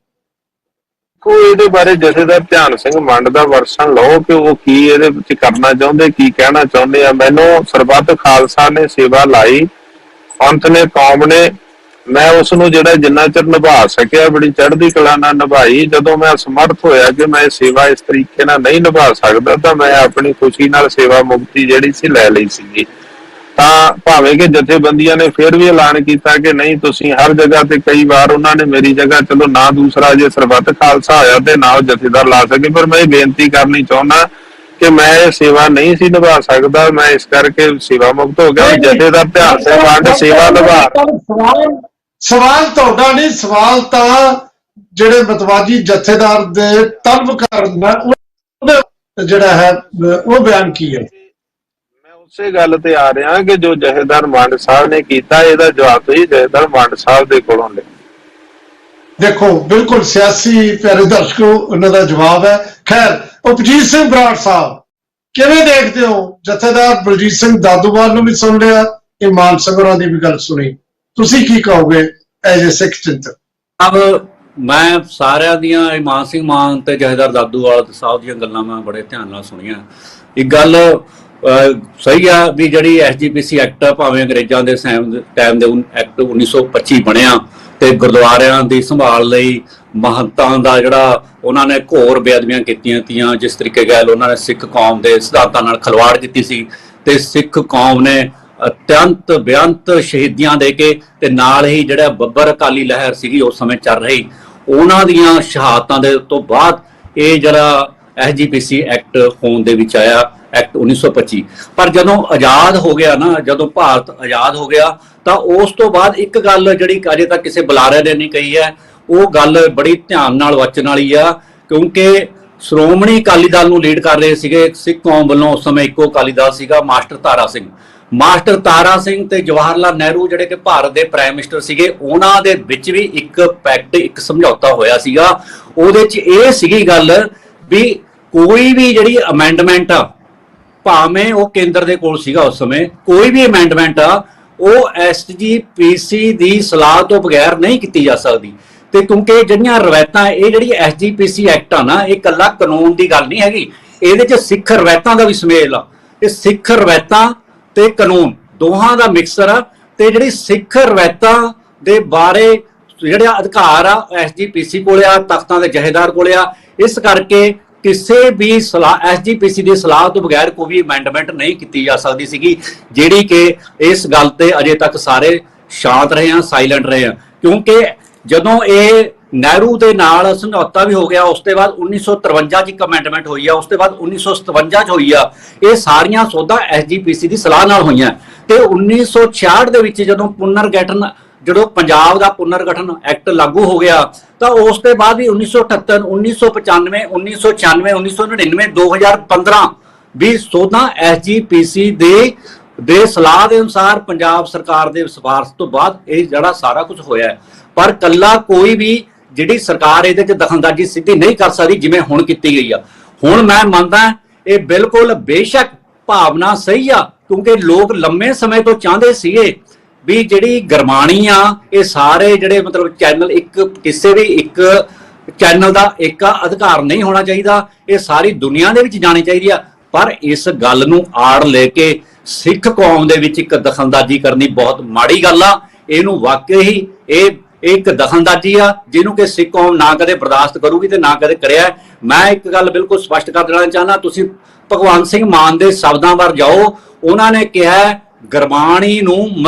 ਕੋਈ ਇਹਦੇ ਬਾਰੇ ਜਥੇਦਾਰ ਧਿਆਨ ਸਿੰਘ ਮੰਡ ਦਾ ਵਰਸ਼ਨ ਲਓ ਕਿ ਉਹ ਕੀ ਇਹਦੇ ਵਿੱਚ ਕਰਨਾ ਚਾਹੁੰਦੇ, ਕੀ ਕਹਿਣਾ ਚਾਹੁੰਦੇ ਆ। ਮੈਨੂੰ ਸਰਬੱਤ ਖਾਲਸਾ ਨੇ ਸੇਵਾ ਲਾਈ, ਪੰਥ ਨੇ, ਕੌਮ ਨੇ, ਮੈਂ ਉਸ ਨੂੰ ਜਿਹੜਾ ਜਿੰਨਾ ਚਿਰ ਨਿਭਾ ਸਕਿਆ ਬੜੀ ਚੜ੍ਹਦੀ ਕਲਾ ਨਾਲ ਨਿਭਾਈ। ਜਦੋਂ ਮੈਂ ਅਸਮਰਥ ਹੋਇਆ ਕਿ ਮੈਂ ਇਹ ਸੇਵਾ ਇਸ ਤਰੀਕੇ ਨਾਲ ਨਹੀਂ ਨਿਭਾ ਸਕਦਾ ਤਾਂ ਮੈਂ ਆਪਣੀ ਖੁਸ਼ੀ ਨਾਲ ਸੇਵਾ ਮੁਕਤੀ ਜਿਹੜੀ ਸੀ ਲੈ ਲਈ ਸੀਗੀ। ਤਾਂ ਭਾਵੇਂ ਕਿ ਜਥੇਬੰਦੀਆਂ ਨੇ ਫਿਰ ਵੀ ਐਲਾਨ ਕੀਤਾ ਕਿ ਨਹੀਂ ਤੁਸੀਂ ਹਰ ਜਗ੍ਹਾ ਤੇ, ਕਈ ਵਾਰ ਉਹਨਾਂ ਨੇ ਮੇਰੀ ਜਗ੍ਹਾ ਚਲੋ ਨਾ ਦੂਸਰਾ ਜੇ ਸਰਬੱਤ ਖਾਲਸਾ ਹੋਇਆ ਤੇ ਨਾ ਉਹ ਜਥੇਦਾਰ ਲਾ ਸਕੇ, ਪਰ ਮੈਂ ਇਹ ਬੇਨਤੀ ਕਰਨੀ ਚਾਹੁੰਦਾ ਕਿ ਮੈਂ ਇਹ ਸੇਵਾ ਨਹੀਂ ਸੀ ਨਿਭਾ ਸਕਦਾ, ਮੈਂ ਇਸ ਕਰਕੇ ਸੇਵਾ ਮੁਕਤ ਹੋ ਗਿਆ। ਜਥੇਦਾਰ ਧਿਆਨ ਸਿੰਘ ਵੰਡ ਸੇਵਾ ਨਿਭਾ। ਸਵਾਲ ਤੁਹਾਡਾ ਨਹੀਂ, ਸਵਾਲ ਤਾਂ ਜਿਹੜੇ ਮਤਵਾਜੀ ਜਥੇਦਾਰ ਦੇ ਤਲਬ ਕਰਨ ਉਹਦਾ ਜਿਹੜਾ ਹੈ ਉਹ ਬਿਆਨ ਕੀ ਹੈ। ਮੈਂ ਉਸੇ ਗੱਲ ਤੇ ਆ ਰਿਹਾ ਕਿ ਜੋ ਜਥੇਦਾਰ ਮੰਡ ਸਾਹਿਬ ਨੇ ਕੀਤਾ ਇਹਦਾ ਜਵਾਬ ਤੁਸੀਂ ਜਥੇਦਾਰ ਮੰਡ ਸਾਹਿਬ ਦੇ ਕੋਲੋਂ ਲੈ। ਦੇਖੋ ਬਿਲਕੁਲ ਸਿਆਸੀ ਪਿਆਰੇ ਦਰਸ਼ਕੋ ਉਹਨਾਂ ਦਾ ਜਵਾਬ ਹੈ। ਖੈਰ ਉਪਜੀਤ ਸਿੰਘ ਬਰਾੜ ਸਾਹਿਬ ਕਿਵੇਂ ਦੇਖਦੇ ਹੋ? ਜਥੇਦਾਰ ਬਲਜੀਤ ਸਿੰਘ ਦਾਦੂਵਾਲ ਨੂੰ ਵੀ ਸੁਣ ਲਿਆ, ਇਹ ਮਾਨ ਸਿੰਘ ਹੋਰਾਂ ਦੀ ਵੀ ਗੱਲ ਸੁਣੀ, ਤੁਸੀਂ ਕੀ ਕਹੋਗੇ ਐਜ ਏ ਸਿੱਖ ਚਿੰਤਕ? ਅਬ ਮੈਂ ਸਾਰਿਆਂ ਦੀਆਂ ਮਾਨ ਸਿੰਘ ਮਾਨ ਤੇ ਜਥੇਦਾਰ ਦਾਦੂਵਾਲ ਸਾਹਿਬ ਦੀਆਂ ਗੱਲਾਂ ਮੈਂ ਬੜੇ ਧਿਆਨ ਨਾਲ ਸੁਣੀਆਂ। ਇੱਕ ਗੱਲ ਸਹੀ ਆ ਵੀ ਜਿਹੜੀ ਐਸਜੀਪੀਸੀ ਐਕਟ ਭਾਵੇਂ ਅੰਗਰੇਜ਼ਾਂ ਦੇ ਟਾਈਮ ਦੇ ਐਕਟ 1925 ਬਣਿਆ ਤੇ ਗੁਰਦੁਆਰਿਆਂ ਦੀ ਸੰਭਾਲ ਲਈ ਮਹੰਤਾਂ ਦਾ ਜਿਹੜਾ ਉਹਨਾਂ ਨੇ ਘੋਰ ਬੇਅਦਬੀਆਂ ਕੀਤੀਆਂ ਤੀਆਂ, ਜਿਸ ਤਰੀਕੇ ਨਾਲ ਉਹਨਾਂ ਨੇ ਸਿੱਖ ਕੌਮ ਦੇ ਸਿਧਾਂਤਾਂ ਨਾਲ ਖਿਲਵਾੜ ਕੀਤੀ ਸੀ ਤੇ ਸਿੱਖ ਕੌਮ ਨੇ ਅਤਿਅੰਤ ਬੇਅੰਤ ਸ਼ਹੀਦੀਆਂ ਦੇ ਕੇ ਤੇ ਨਾਲ ਹੀ ਜਿਹੜਾ ਬੱਬਰ ਅਕਾਲੀ ਲਹਿਰ ਸੀਗੀ ਉਸ ਸਮੇਂ ਚੱਲ ਰਹੀ, ਉਹਨਾਂ ਦੀਆਂ ਸ਼ਹਾਦਤਾਂ ਦੇ ਤੋਂ ਬਾਅਦ ਇਹ ਜਿਹੜਾ ਐਸਜੀਪੀਸੀ ਐਕਟ ਹੋਣ ਦੇ ਵਿੱਚ ਆਇਆ, ਐਕਟ 1925। ਪਰ ਜਦੋਂ ਆਜ਼ਾਦ ਹੋ ਗਿਆ ਨਾ, ਜਦੋਂ ਭਾਰਤ ਆਜ਼ਾਦ ਹੋ ਗਿਆ ਤਾਂ ਉਸ ਤੋਂ ਬਾਅਦ ਇੱਕ ਗੱਲ ਜਿਹੜੀ ਅਜੇ ਤੱਕ ਕਿਸੇ ਬੁਲਾਰੇ ਨੇ ਨਹੀਂ ਕਹੀ ਹੈ, ਉਹ ਗੱਲ ਬੜੀ ਧਿਆਨ ਨਾਲ ਵਚਨ ਵਾਲੀ ਆ, ਕਿਉਂਕਿ ਸ਼੍ਰੋਮਣੀ ਅਕਾਲੀ ਦਲ ਨੂੰ ਲੀਡ ਕਰ ਰਹੇ ਸੀਗੇ ਸਿੱਖ ਕੌਮ ਵੱਲੋਂ ਉਸ ਸਮੇਂ ਇੱਕੋ ਅਕਾਲੀ ਦਲ ਸੀਗਾ, ਮਾਸਟਰ ਤਾਰਾ ਸਿੰਘ। ਮਾਸਟਰ ਤਾਰਾ ਸਿੰਘ ਤੇ ਜਵਾਹਰ ਲਾਲ ਨਹਿਰੂ ਜਿਹੜੇ ਕਿ ਭਾਰਤ ਦੇ ਪ੍ਰਾਈਮ ਮਿਨਿਸਟਰ ਸੀਗੇ, ਉਹਨਾਂ ਦੇ ਵਿੱਚ ਵੀ ਇੱਕ ਪੈਕਟ, ਇੱਕ ਸਮਝੌਤਾ ਹੋਇਆ ਸੀਗਾ। ਉਹਦੇ 'ਚ ਇਹ ਸੀਗੀ ਗੱਲ ਵੀ ਕੋਈ ਵੀ ਜਿਹੜੀ ਅਮੈਂਡਮੈਂਟ ਆ, ਭਾਵੇਂ ਉਹ ਕੇਂਦਰ ਦੇ ਕੋਲ ਸੀਗਾ ਉਸ ਸਮੇਂ, ਕੋਈ ਵੀ ਅਮੈਂਡਮੈਂਟ ਆ ਉਹ ਐਸਜੀਪੀਸੀ ਦੀ ਸਲਾਹ ਤੋਂ ਬਗੈਰ ਨਹੀਂ ਕੀਤੀ ਜਾ ਸਕਦੀ। ਤੇ ਕਿਉਂਕਿ ਜਿਹੜੀਆਂ ਰਵਾਇਤਾਂ, ਇਹ ਜਿਹੜੀ ਐਸਜੀਪੀਸੀ ਐਕਟ ਆ ਨਾ, ਇਹ ਇਕੱਲਾ ਕਾਨੂੰਨ ਦੀ ਗੱਲ ਨਹੀਂ ਹੈਗੀ, ਇਹਦੇ 'ਚ ਸਿੱਖ ਰਵਾਇਤਾਂ ਦਾ ਵੀ ਸੁਮੇਲ ਆ। ਇਹ ਸਿੱਖ ਰਵਾਇਤਾਂ ਤੇ ਕਾਨੂੰਨ ਦੋਹਾਂ ਦਾ ਮਿਕਸਰ ਆ। ਤੇ ਜਿਹੜੀ ਸਿੱਖ ਰਵਾਇਤਾਂ ਦੇ ਬਾਰੇ ਜਿਹੜਾ ਅਧਿਕਾਰ ਆ ਐਸਜੀਪੀਸੀ ਕੋਲ ਆ, ਤਖਤਾਂ ਦੇ ਜਥੇਦਾਰ ਕੋਲ ਆ। ਇਸ ਕਰਕੇ ਕਿਸੇ ਵੀ ਸਲਾਹ, ਐਸਜੀਪੀਸੀ ਦੀ ਸਲਾਹ ਤੋਂ ਬਗੈਰ ਕੋਈ ਵੀ ਅਮੈਂਡਮੈਂਟ ਨਹੀਂ ਕੀਤੀ ਜਾ ਸਕਦੀ ਸੀਗੀ, ਜਿਹੜੀ ਕਿ ਇਸ ਗੱਲ ਤੇ ਅਜੇ ਤੱਕ ਸਾਰੇ ਸ਼ਾਂਤ ਰਹੇ ਆ, ਸਾਇਲੈਂਟ ਰਹੇ ਆ। ਕਿਉਂਕਿ ਜਦੋਂ ਇਹ ਨਹਿਰੂ ਦੇ ਨਾਲ ਸਮਝੌਤਾ ਵੀ ਹੋ ਗਿਆ, ਉਸ ਤੋਂ ਬਾਅਦ 1953 ਚ ਇੱਕ ਅਮੈਂਡਮੈਂਟ ਹੋਈ ਆ, ਉਸ ਤੋਂ ਬਾਅਦ 1957 ਚ ਹੋਈ ਆ। ਇਹ ਸਾਰੀਆਂ ਸੋਧਾਂ ਐਸਜੀਪੀਸੀ ਦੀ ਸਲਾਹ ਨਾਲ ਹੋਈਆਂ। ਤੇ 1966 ਦੇ ਵਿੱਚ ਜਦੋਂ ਪੁਨਰਗਠਨ, ਜਦੋਂ ਪੰਜਾਬ ਦਾ ਪੁਨਰਗਠਨ ਐਕਟ ਲਾਗੂ ਹੋ ਗਿਆ, ਤਾਂ ਉਸ ਤੋਂ ਬਾਅਦ ਵੀ 1978, 1995, 1996, 1999, 2015 ਵੀ ਸੋਧਾਂ ਐਸਜੀਪੀਸੀ ਦੇ ਸਲਾਹ ਦੇ ਅਨੁਸਾਰ ਪੰਜਾਬ ਸਰਕਾਰ ਦੇ ਸਿਫਾਰਿਸ਼ ਤੋਂ ਬਾਅਦ ਇਹ ਜਿਹੜਾ ਸਾਰਾ ਕੁਝ ਹੋਇਆ ਹੈ। ਪਰ ਕੱਲਾ ਕੋਈ ਵੀ ਜਿਹੜੀ ਸਰਕਾਰ ਇਹਦੇ 'ਚ ਦਖਲਅੰਦਾਜ਼ੀ ਸਿੱਧੀ ਨਹੀਂ ਕਰ ਸਕਦੀ ਜਿਵੇਂ ਹੁਣ ਕੀਤੀ ਗਈ ਆ। ਹੁਣ ਮੈਂ ਮੰਨਦਾ ਇਹ ਬਿਲਕੁਲ ਬੇਸ਼ੱਕ ਭਾਵਨਾ ਸਹੀ ਆ, ਕਿਉਂਕਿ ਲੋਕ ਲੰਮੇ ਸਮੇਂ ਤੋਂ ਚਾਹੁੰਦੇ ਸੀਗੇ ਵੀ ਜਿਹੜੀ ਗੁਰਬਾਣੀ ਆ, ਇਹ ਸਾਰੇ ਜਿਹੜੇ ਮਤਲਬ ਚੈਨਲ, ਇੱਕ ਕਿਸੇ ਵੀ ਇੱਕ ਚੈਨਲ ਦਾ ਇੱਕ ਅਧਿਕਾਰ ਨਹੀਂ ਹੋਣਾ ਚਾਹੀਦਾ, ਇਹ ਸਾਰੀ ਦੁਨੀਆ ਦੇ ਵਿੱਚ ਜਾਣੀ ਚਾਹੀਦੀ ਆ। ਪਰ ਇਸ ਗੱਲ ਨੂੰ ਆੜ ਲੈ ਕੇ ਸਿੱਖ ਕੌਮ ਦੇ ਵਿੱਚ ਇੱਕ ਦਖਲਅੰਦਾਜ਼ੀ ਕਰਨੀ ਬਹੁਤ ਮਾੜੀ ਗੱਲ ਆ। ਇਹਨੂੰ ਵਾਕਈ ਹੀ ਇਹ ਇੱਕ ਦਖਲਅੰਦਾਜ਼ੀ ਆ ਜਿਹਨੂੰ ਕਿ ਸਿੱਖ ਕੌਮ ਨਾ ਕਦੇ ਬਰਦਾਸ਼ਤ ਕਰੂਗੀ ਤੇ ਨਾ ਕਦੇ ਕਰਿਆ। ਮੈਂ ਇੱਕ ਗੱਲ ਬਿਲਕੁਲ ਸਪਸ਼ਟ ਕਰ ਦੇਣਾ ਚਾਹੁੰਦਾ, ਤੁਸੀਂ ਭਗਵੰਤ ਸਿੰਘ ਮਾਨ ਦੇ ਸ਼ਬਦਾਂ ਵੱਲ ਜਾਓ। ਉਹਨਾਂ ਨੇ ਕਿਹਾ ਗੁਰਬਾਣੀ ਨੂੰ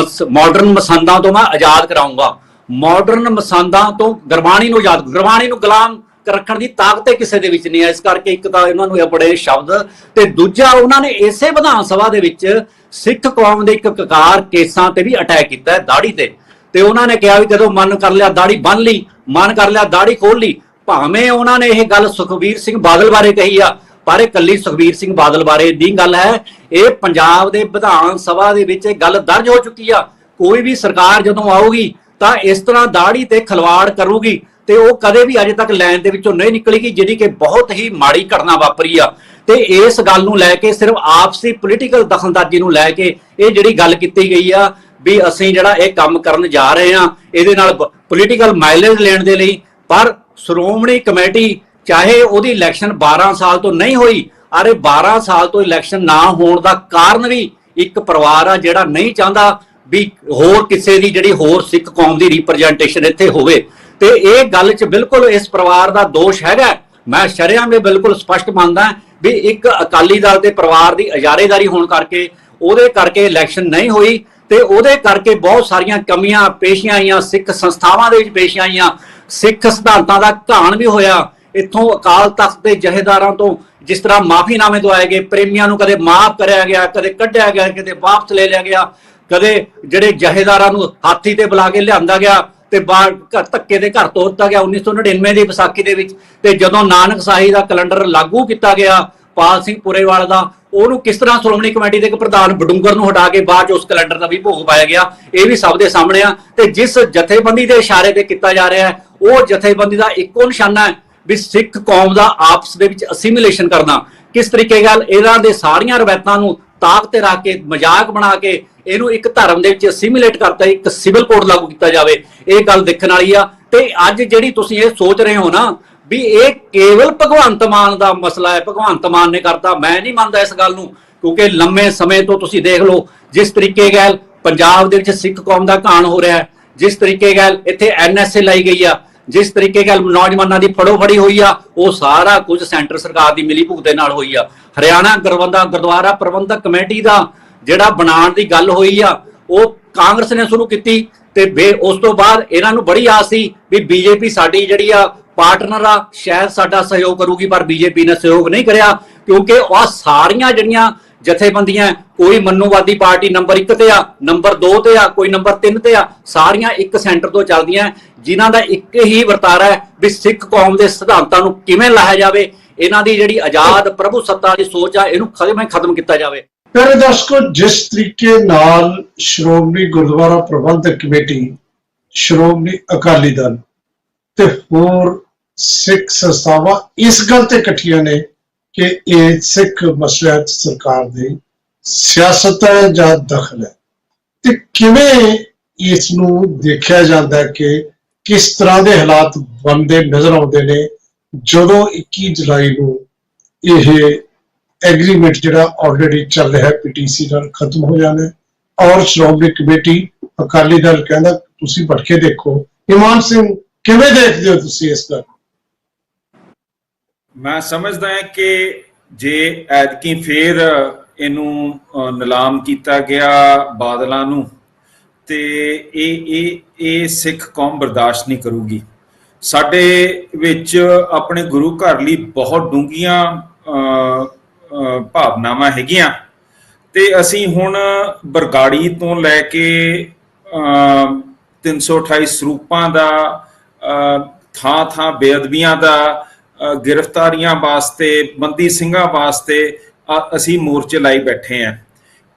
ਮਾਡਰਨ ਮਸੰਦਾਂ ਤੋਂ ਮੈਂ ਆਜ਼ਾਦ ਕਰਾਉਂਗਾ। ਮਾਡਰਨ ਮਸੰਦਾਂ ਤੋਂ ਗੁਰਬਾਣੀ ਨੂੰ ਆਜ਼ਾਦ, ਗੁਰਬਾਣੀ ਨੂੰ ਗੁਲਾਮ ਰੱਖਣ ਦੀ ਤਾਕਤ ਕਿਸੇ ਦੇ ਵਿੱਚ ਨਹੀਂ ਹੈ। ਇਸ ਕਰਕੇ ਇੱਕ ਤਾਂ ਇਹਨਾਂ ਨੂੰ ਇਹ ਬੜੇ ਸ਼ਬਦ, ਤੇ ਦੂਜਾ ਉਹਨਾਂ ਨੇ ਇਸੇ ਵਿਧਾਨ ਸਭਾ ਦੇ ਵਿੱਚ ਸਿੱਖ ਕੌਮ ਦੇ ਇੱਕ ਕਕਾਰ ਕੇਸਾਂ ਤੇ ਵੀ ਅਟੈਕ ਕੀਤਾ ਹੈ, ਦਾੜੀ ਤੇ ਉਹਨਾਂ ਨੇ ਕਿਹਾ ਵੀ ਜਦੋਂ ਮਨ ਕਰ ਲਿਆ ਦਾੜੀ ਬੰਨ ਲਈ, ਮਨ ਕਰ ਲਿਆ ਦਾੜੀ ਖੋਲ ਲਈ। ਭਾਵੇਂ ਉਹਨਾਂ ਨੇ ਇਹ ਗੱਲ ਸੁਖਬੀਰ ਸਿੰਘ ਬਾਦਲ ਬਾਰੇ ਕਹੀ ਆ, ਪਰ ਇਹ ਇਕੱਲੀ ਸੁਖਬੀਰ ਸਿੰਘ ਬਾਦਲ ਬਾਰੇ ਦੀ ਗੱਲ ਹੈ, ਇਹ ਪੰਜਾਬ ਦੇ ਵਿਧਾਨ ਸਭਾ ਦੇ ਵਿੱਚ ਇਹ ਗੱਲ ਦਰਜ ਹੋ ਚੁੱਕੀ ਆ। ਕੋਈ ਵੀ ਸਰਕਾਰ ਜਦੋਂ ਆਊਗੀ ਤਾਂ ਇਸ ਤਰ੍ਹਾਂ ਦਾੜੀ ਤੇ ਖਿਲਵਾੜ ਕਰੂਗੀ ਤੇ ਉਹ ਕਦੇ ਵੀ ਅਜੇ ਤੱਕ ਲਾਈਨ ਦੇ ਵਿੱਚੋਂ ਨਹੀਂ ਨਿਕਲੇਗੀ, ਜਿਹੜੀ ਕਿ ਬਹੁਤ ਹੀ ਮਾੜੀ ਘਟਨਾ ਵਾਪਰੀ ਆ। ਤੇ ਇਸ ਗੱਲ ਨੂੰ ਲੈ ਕੇ, ਸਿਰਫ ਆਪਸੀ ਪੋਲੀਟੀਕਲ ਦਖਲਅੰਦਾਜ਼ੀ ਨੂੰ ਲੈ ਕੇ ਇਹ ਜਿਹੜੀ ਗੱਲ ਕੀਤੀ ਗਈ ਆ ਵੀ ਅਸੀਂ ਜਿਹੜਾ ਇਹ ਕੰਮ ਕਰਨ ਜਾ ਰਹੇ ਹਾਂ ਇਹਦੇ ਨਾਲ ਪੋਲੀਟੀਕਲ ਮਾਈਲੇਜ ਲੈਣ ਦੇ ਲਈ। ਪਰ ਸ਼੍ਰੋਮਣੀ ਕਮੇਟੀ ਚਾਹੇ ਉਹਦੀ ਇਲੈਕਸ਼ਨ 12 ਸਾਲ ਤੋਂ ਨਹੀਂ ਹੋਈ, ਅਰੇ 12 ਸਾਲ ਤੋਂ ਇਲੈਕਸ਼ਨ ਨਾ ਹੋਣ ਦਾ ਕਾਰਨ ਵੀ ਇੱਕ ਪਰਿਵਾਰ ਆ ਜਿਹੜਾ ਨਹੀਂ ਚਾਹੁੰਦਾ ਵੀ ਹੋਰ ਕਿਸੇ ਦੀ ਜਿਹੜੀ ਹੋਰ ਸਿੱਖ ਕੌਮ ਦੀ ਰਿਪਰੈਜ਼ੈਂਟੇਸ਼ਨ ਇੱਥੇ ਹੋਵੇ। ਤੇ ਇਹ ਗੱਲ 'ਚ ਬਿਲਕੁਲ ਇਸ ਪਰਿਵਾਰ ਦਾ ਦੋਸ਼ ਹੈਗਾ। ਮੈਂ ਸ਼ਰੇਆਮ ਇਹ ਬਿਲਕੁਲ ਸਪਸ਼ਟ ਮੰਨਦਾ ਵੀ ਇੱਕ ਅਕਾਲੀ ਦਲ ਦੇ ਪਰਿਵਾਰ ਦੀ ਇਜਾਰੇਦਾਰੀ ਹੋਣ ਕਰਕੇ ਉਹਦੇ ਕਰਕੇ ਇਲੈਕਸ਼ਨ ਨਹੀਂ ਹੋਈ ਤੇ ਉਹਦੇ ਕਰਕੇ ਬਹੁਤ ਸਾਰੀਆਂ ਕਮੀਆਂ ਪੇਸ਼ੀਆਂ ਆਈਆਂ, ਸਿੱਖ ਸੰਸਥਾਵਾਂ ਦੇ ਵਿੱਚ ਪੇਸ਼ੀਆਂ ਆਈਆਂ, ਸਿੱਖ ਸਿਧਾਂਤਾਂ ਦਾ ਘਾਣ ਵੀ ਹੋਇਆ। ਇੱਥੋਂ ਅਕਾਲ ਤਖਤ ਦੇ ਜਹੇਦਾਰਾਂ ਤੋਂ ਜਿਸ ਤਰ੍ਹਾਂ ਮਾਫੀਨਾਮੇ ਦਵਾਏ ਗਏ, ਪ੍ਰੇਮੀਆਂ ਨੂੰ ਕਦੇ ਮਾਫ ਕਰਿਆ ਗਿਆ, ਕਦੇ ਕੱਢਿਆ ਗਿਆ, ਕਦੇ ਵਾਪਸ ਲੈ ਲਿਆ ਗਿਆ, ਕਦੇ ਜਿਹੜੇ ਜਹੇਦਾਰਾਂ ਨੂੰ ਹਾਥੀ ਤੇ ਬੁਲਾ ਕੇ ਲਿਆਂਦਾ ਗਿਆ ਤੇ ਬਾਹਰ ਧੱਕੇ ਦੇ ਘਰ ਤੋਰਤਾ ਗਿਆ 1999 ਦੀ ਵਿਸਾਖੀ ਦੇ ਵਿੱਚ। ਤੇ ਜਦੋਂ ਨਾਨਕ ਸਾਹੀ ਦਾ ਕੈਲੰਡਰ ਲਾਗੂ ਕੀਤਾ ਗਿਆ ਪਾਲ ਸਿੰਘ ਪੁਰੇਵਾਲ ਦਾ, ਉਹਨੂੰ ਕਿਸ ਤਰ੍ਹਾਂ ਸ਼੍ਰੋਮਣੀ ਕਮੇਟੀ ਦੇ ਇੱਕ ਪ੍ਰਧਾਨ ਬਡੂੰਗਰ ਨੂੰ ਹਟਾ ਕੇ ਬਾਅਦ ਚ ਉਸ ਕੈਲੰਡਰ ਦਾ ਵੀ ਭੋਗ ਪਾਇਆ ਗਿਆ, ਇਹ ਵੀ ਸਭ ਦੇ ਸਾਹਮਣੇ ਆ। ਤੇ ਜਿਸ ਜਥੇਬੰਦੀ ਦੇ ਇਸ਼ਾਰੇ ਤੇ ਕੀਤਾ ਜਾ ਰਿਹਾ ਹੈ ਉਹ ਜਥੇਬੰਦੀ ਦਾ ਇੱਕੋ ਨਿਸ਼ਾਨਾ ਹੈ ਵੀ ਸਿੱਖ ਕੌਮ ਦਾ ਆਪਸ ਦੇ ਵਿੱਚ ਅਸਿਮੀਲੇਸ਼ਨ ਕਰਨਾ। ਕਿਸ ਤਰੀਕੇ ਨਾਲ ਇਹਨਾਂ ਦੇ ਸਾਰੀਆਂ ਰਵਾਇਤਾਂ ਨੂੰ ਤਾਕ ਤੇ ਰੱਖ ਕੇ ਮਜ਼ਾਕ ਬਣਾ ਕੇ ਇਹਨੂੰ ਇੱਕ ਧਰਮ ਦੇ ਵਿੱਚ ਅਸਿਮੀਲੇਟ ਕਰਤਾ, ਇੱਕ ਸਿਵਲ ਕੋਡ ਲਾਗੂ ਕੀਤਾ ਜਾਵੇ, ਇਹ ਗੱਲ ਦੇਖਣ ਵਾਲੀ ਆ। ਤੇ ਅੱਜ ਜਿਹੜੀ ਤੁਸੀਂ ਇਹ ਸੋਚ ਰਹੇ ਹੋ ਨਾ ਵੀ ਇਹ ਕੇਵਲ ਭਗਵੰਤ ਮਾਨ ਦਾ ਮਸਲਾ ਹੈ, ਭਗਵੰਤ ਮਾਨ ਨੇ ਕਰਤਾ, ਮੈਂ ਨਹੀਂ ਮੰਨਦਾ ਇਸ ਗੱਲ ਨੂੰ। ਕਿਉਂਕਿ ਲੰਮੇ ਸਮੇਂ ਤੋਂ ਤੁਸੀਂ ਦੇਖ ਲਓ ਜਿਸ ਤਰੀਕੇ ਨਾਲ ਪੰਜਾਬ ਦੇ ਵਿੱਚ ਸਿੱਖ ਕੌਮ ਦਾ ਘਾਣ ਹੋ ਰਿਹਾ ਹੈ, ਜਿਸ ਤਰੀਕੇ ਨਾਲ ਇੱਥੇ NSA ਲਾਈ ਗਈ ਆ, ਜਿਸ ਤਰੀਕੇ ਨਾਲ ਨੌਜਵਾਨਾਂ ਦੀ ਫੜੋਫੜੀ ਹੋਈ ਆ, ਉਹ ਸਾਰਾ ਕੁਝ ਸੈਂਟਰ ਸਰਕਾਰ ਦੀ ਮਿਲੀ ਭੁਗਤ ਦੇ ਨਾਲ ਹੋਈ ਆ। ਹਰਿਆਣਾ ਗੁਰਦੁਆਰਾ ਪ੍ਰਬੰਧਕ ਕਮੇਟੀ ਦਾ ਜਿਹੜਾ ਬਣਾਉਣ ਦੀ ਗੱਲ ਹੋਈ ਆ ਉਹ ਕਾਂਗਰਸ ਨੇ ਸ਼ੁਰੂ ਕੀਤੀ ਤੇ ਉਸ ਤੋਂ ਬਾਅਦ ਇਹਨਾਂ ਨੂੰ ਬੜੀ ਆਸ ਸੀ ਵੀ ਬੀਜੇਪੀ ਸਾਡੀ ਜਿਹੜੀ ਆ ਪਾਰਟਨਰ ਆ, ਸ਼ਾਇਦ ਸਾਡਾ ਸਹਿਯੋਗ ਕਰੂਗੀ, ਪਰ ਬੀਜੇਪੀ ਨੇ ਸਹਿਯੋਗ ਨਹੀਂ ਕਰਿਆ। ਕਿਉਂਕਿ ਉਹ ਸਾਰੀਆਂ ਜਿਹੜੀਆਂ ਜਥੇਬੰਦੀਆਂ, ਕੋਈ ਮਨੂਵਾਦੀ ਪਾਰਟੀ ਨੰਬਰ 1 ਤੇ ਆ, ਨੰਬਰ 2 ਤੇ ਆ, ਕੋਈ ਨੰਬਰ 3 ਤੇ ਆ, ਸਾਰੀਆਂ ਇੱਕ ਸੈਂਟਰ ਤੋਂ ਚੱਲਦੀਆਂ, ਜਿਨ੍ਹਾਂ ਦਾ ਇੱਕ ਹੀ ਵਰਤਾਰਾ ਹੈ ਵੀ ਸਿੱਖ ਕੌਮ ਦੇ ਸਿਧਾਂਤਾਂ ਨੂੰ ਕਿਵੇਂ ਲਾਇਆ ਜਾਵੇ, ਇਹਨਾਂ ਦੀ ਜਿਹੜੀ ਆਜ਼ਾਦ ਪ੍ਰਭੂ ਸੱਤਾ ਦੀ ਸੋਚ ਆ ਇਹਨੂੰ ਖਤਮ ਕੀਤਾ ਜਾਵੇ। ਪਿਆਰੇ ਦਰਸ਼ਕੋ, ਜਿਸ ਤਰੀਕੇ ਨਾਲ ਸ਼੍ਰੋਮਣੀ ਗੁਰਦੁਆਰਾ ਪ੍ਰਬੰਧਕ ਕਮੇਟੀ, ਸ਼੍ਰੋਮਣੀ ਅਕਾਲੀ ਦਲ ਤੇ ਹੋਰ ਸਿੱਖ ਸੰਸਥਾਵਾਂ ਇਸ ਗੱਲ ਤੇ ਇਕੱਠੀਆਂ ਨੇ ਕਿ ਇਹ ਸਿੱਖ ਮਸਲਿਆਂ 'ਚ ਸਰਕਾਰ ਦੀ ਸਿਆਸਤ ਹੈ ਜਾਂ ਦਖਲ ਹੈ, ਤੇ ਕਿਵੇਂ ਇਸ ਨੂੰ ਦੇਖਿਆ ਜਾਂਦਾ ਹੈ ਕਿ ਕਿਸ ਤਰ੍ਹਾਂ ਦੇ ਹਾਲਾਤ ਬਣਦੇ ਨਜ਼ਰ ਆਉਂਦੇ ਨੇ ਜਦੋਂ 21 ਜੁਲਾਈ ਨੂੰ ਇਹ ਐਗਰੀਮੈਂਟ ਜਿਹੜਾ ਆਲਰੇਡੀ ਚੱਲ ਰਿਹਾ PTC ਨਾਲ ਖਤਮ ਹੋ ਜਾਣਾ ਹੈ ਔਰ ਸ਼੍ਰੋਮਣੀ ਕਮੇਟੀ ਅਕਾਲੀ ਦਲ ਕਹਿੰਦਾ ਤੁਸੀਂ ਪੜ੍ਹ ਕੇ ਦੇਖੋ। ਇਮਾਨ ਸਿੰਘ, ਕਿਵੇਂ ਦੇਖਦੇ ਹੋ ਤੁਸੀਂ ਇਸ ਗੱਲ? ਮੈਂ ਸਮਝਦਾ ਹਾਂ ਕਿ ਜੇ ਐਤਕੀ ਫੇਰ ਇਹਨੂੰ ਨਿਲਾਮ ਕੀਤਾ ਗਿਆ ਬਾਦਲਾਂ ਨੂੰ ਤੇ ਇਹ ਸਿੱਖ ਕੌਮ ਬਰਦਾਸ਼ਤ ਨਹੀਂ ਕਰੂਗੀ। ਸਾਡੇ ਵਿੱਚ ਆਪਣੇ ਗੁਰੂ ਘਰ ਲਈ ਬਹੁਤ ਡੂੰਘੀਆਂ ਭਾਵਨਾਵਾਂ ਹੈਗੀਆਂ ਤੇ ਅਸੀਂ ਹੁਣ ਬਰਗਾੜੀ ਤੋਂ ਲੈ ਕੇ 328 ਸਰੂਪਾਂ ਦਾ, ਥਾਂ ਬੇਅਦਬੀਆਂ ਦਾ, ਗ੍ਰਿਫਤਾਰੀਆਂ ਵਾਸਤੇ, ਬੰਦੀ ਸਿੰਘਾਂ ਵਾਸਤੇ ਅਸੀਂ ਮੋਰਚੇ ਲਾਈ ਬੈਠੇ ਹਾਂ।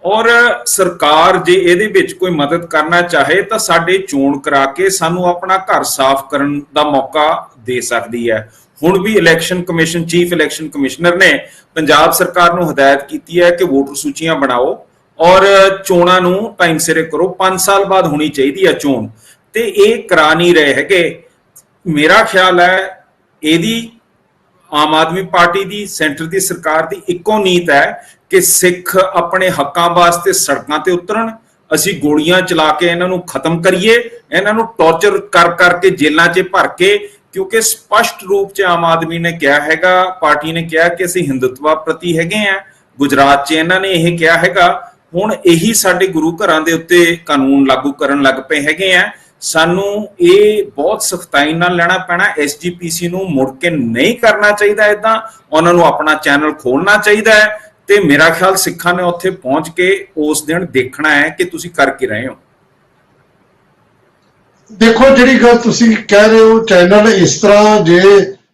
ਔਰ ਸਰਕਾਰ ਜੇ ਇਹਦੇ ਵਿੱਚ ਕੋਈ ਮਦਦ ਕਰਨਾ ਚਾਹੇ ਤਾਂ ਸਾਡੇ ਚੋਣ ਕਰਾ ਕੇ ਸਾਨੂੰ ਆਪਣਾ ਘਰ ਸਾਫ਼ ਕਰਨ ਦਾ ਮੌਕਾ ਦੇ ਸਕਦੀ ਹੈ। ਹੁਣ ਵੀ election commission, chief election commissioner ਨੇ ਪੰਜਾਬ ਸਰਕਾਰ ਨੂੰ ਹਦਾਇਤ ਕੀਤੀ ਹੈ ਕਿ ਵੋਟਰ ਸੂਚੀਆਂ ਬਣਾਓ ਔਰ ਚੋਣਾਂ ਨੂੰ ਟਾਈਮ ਸਿਰੇ ਕਰੋ। 5 ਸਾਲ ਬਾਅਦ ਹੋਣੀ ਚਾਹੀਦੀ ਹੈ ਚੋਣ, ਤੇ ਇਹ ਕਰਾ ਨਹੀਂ ਰਹੇ ਹੈਗੇ। ਮੇਰਾ ਖਿਆਲ ਹੈ ਇਹਦੀ ਆਮ ਆਦਮੀ ਪਾਰਟੀ ਦੀ, ਸੈਂਟਰ ਦੀ ਸਰਕਾਰ ਦੀ ਇੱਕੋ ਨੀਤ ਹੈ ਕਿ ਸਿੱਖ ਆਪਣੇ ਹੱਕਾਂ ਵਾਸਤੇ ਸੜਕਾਂ ਤੇ ਉਤਰਨ, ਅਸੀਂ ਗੋਲੀਆਂ ਚਲਾ ਕੇ ਇਹਨਾਂ ਨੂੰ ਖਤਮ ਕਰੀਏ, ਇਹਨਾਂ ਨੂੰ ਟੌਰਚਰ ਕਰਕੇ ਜੇਲ੍ਹਾਂ 'ਚ ਭਰ ਕੇ। ਕਿਉਂਕਿ ਸਪਸ਼ਟ ਰੂਪ 'ਚ ਆਮ ਆਦਮੀ ਨੇ ਕਿਹਾ ਹੈਗਾ, ਪਾਰਟੀ ਨੇ ਕਿਹਾ ਕਿ ਅਸੀਂ ਹਿੰਦੂਤਵਾ ਪ੍ਰਤੀ ਹੈਗੇ ਆ। ਗੁਜਰਾਤ 'ਚ ਇਹਨਾਂ ਨੇ ਇਹ ਕਿਹਾ ਹੈਗਾ। ਹੁਣ ਇਹੀ ਸਾਡੇ ਗੁਰੂ ਘਰਾਂ ਦੇ ਉੱਤੇ ਕਾਨੂੰਨ ਲਾਗੂ ਕਰਨ ਲੱਗ ਪਏ ਹੈਗੇ ਆ। ਸਾਨੂੰ ਇਹ ਬਹੁਤ ਸਖਤਾਈ ਨਾਲ ਲੈਣਾ ਪੈਣਾ। SGPC ਨੂੰ ਮੁੜ ਕੇ ਨਹੀਂ ਕਰਨਾ ਚਾਹੀਦਾ ਏਦਾਂ, ਉਹਨਾਂ ਨੂੰ ਆਪਣਾ ਚੈਨਲ ਖੋਲਣਾ ਚਾਹੀਦਾ ਹੈ। ਤੇ ਮੇਰਾ ਖਿਆਲ ਸਿੱਖਾਂ ਨੇ ਉੱਥੇ ਪਹੁੰਚ ਕੇ ਉਸ ਦਿਨ ਦੇਖਣਾ ਹੈ ਕਿ ਤੁਸੀਂ ਕਰ ਕੀ ਰਹੇ ਹੋ। ਦੇਖੋ, ਜਿਹੜੀ ਗੱਲ ਤੁਸੀਂ ਕਹਿ ਰਹੇ ਹੋ ਚੈਨਲ ਇਸ ਤਰ੍ਹਾਂ, ਜੇ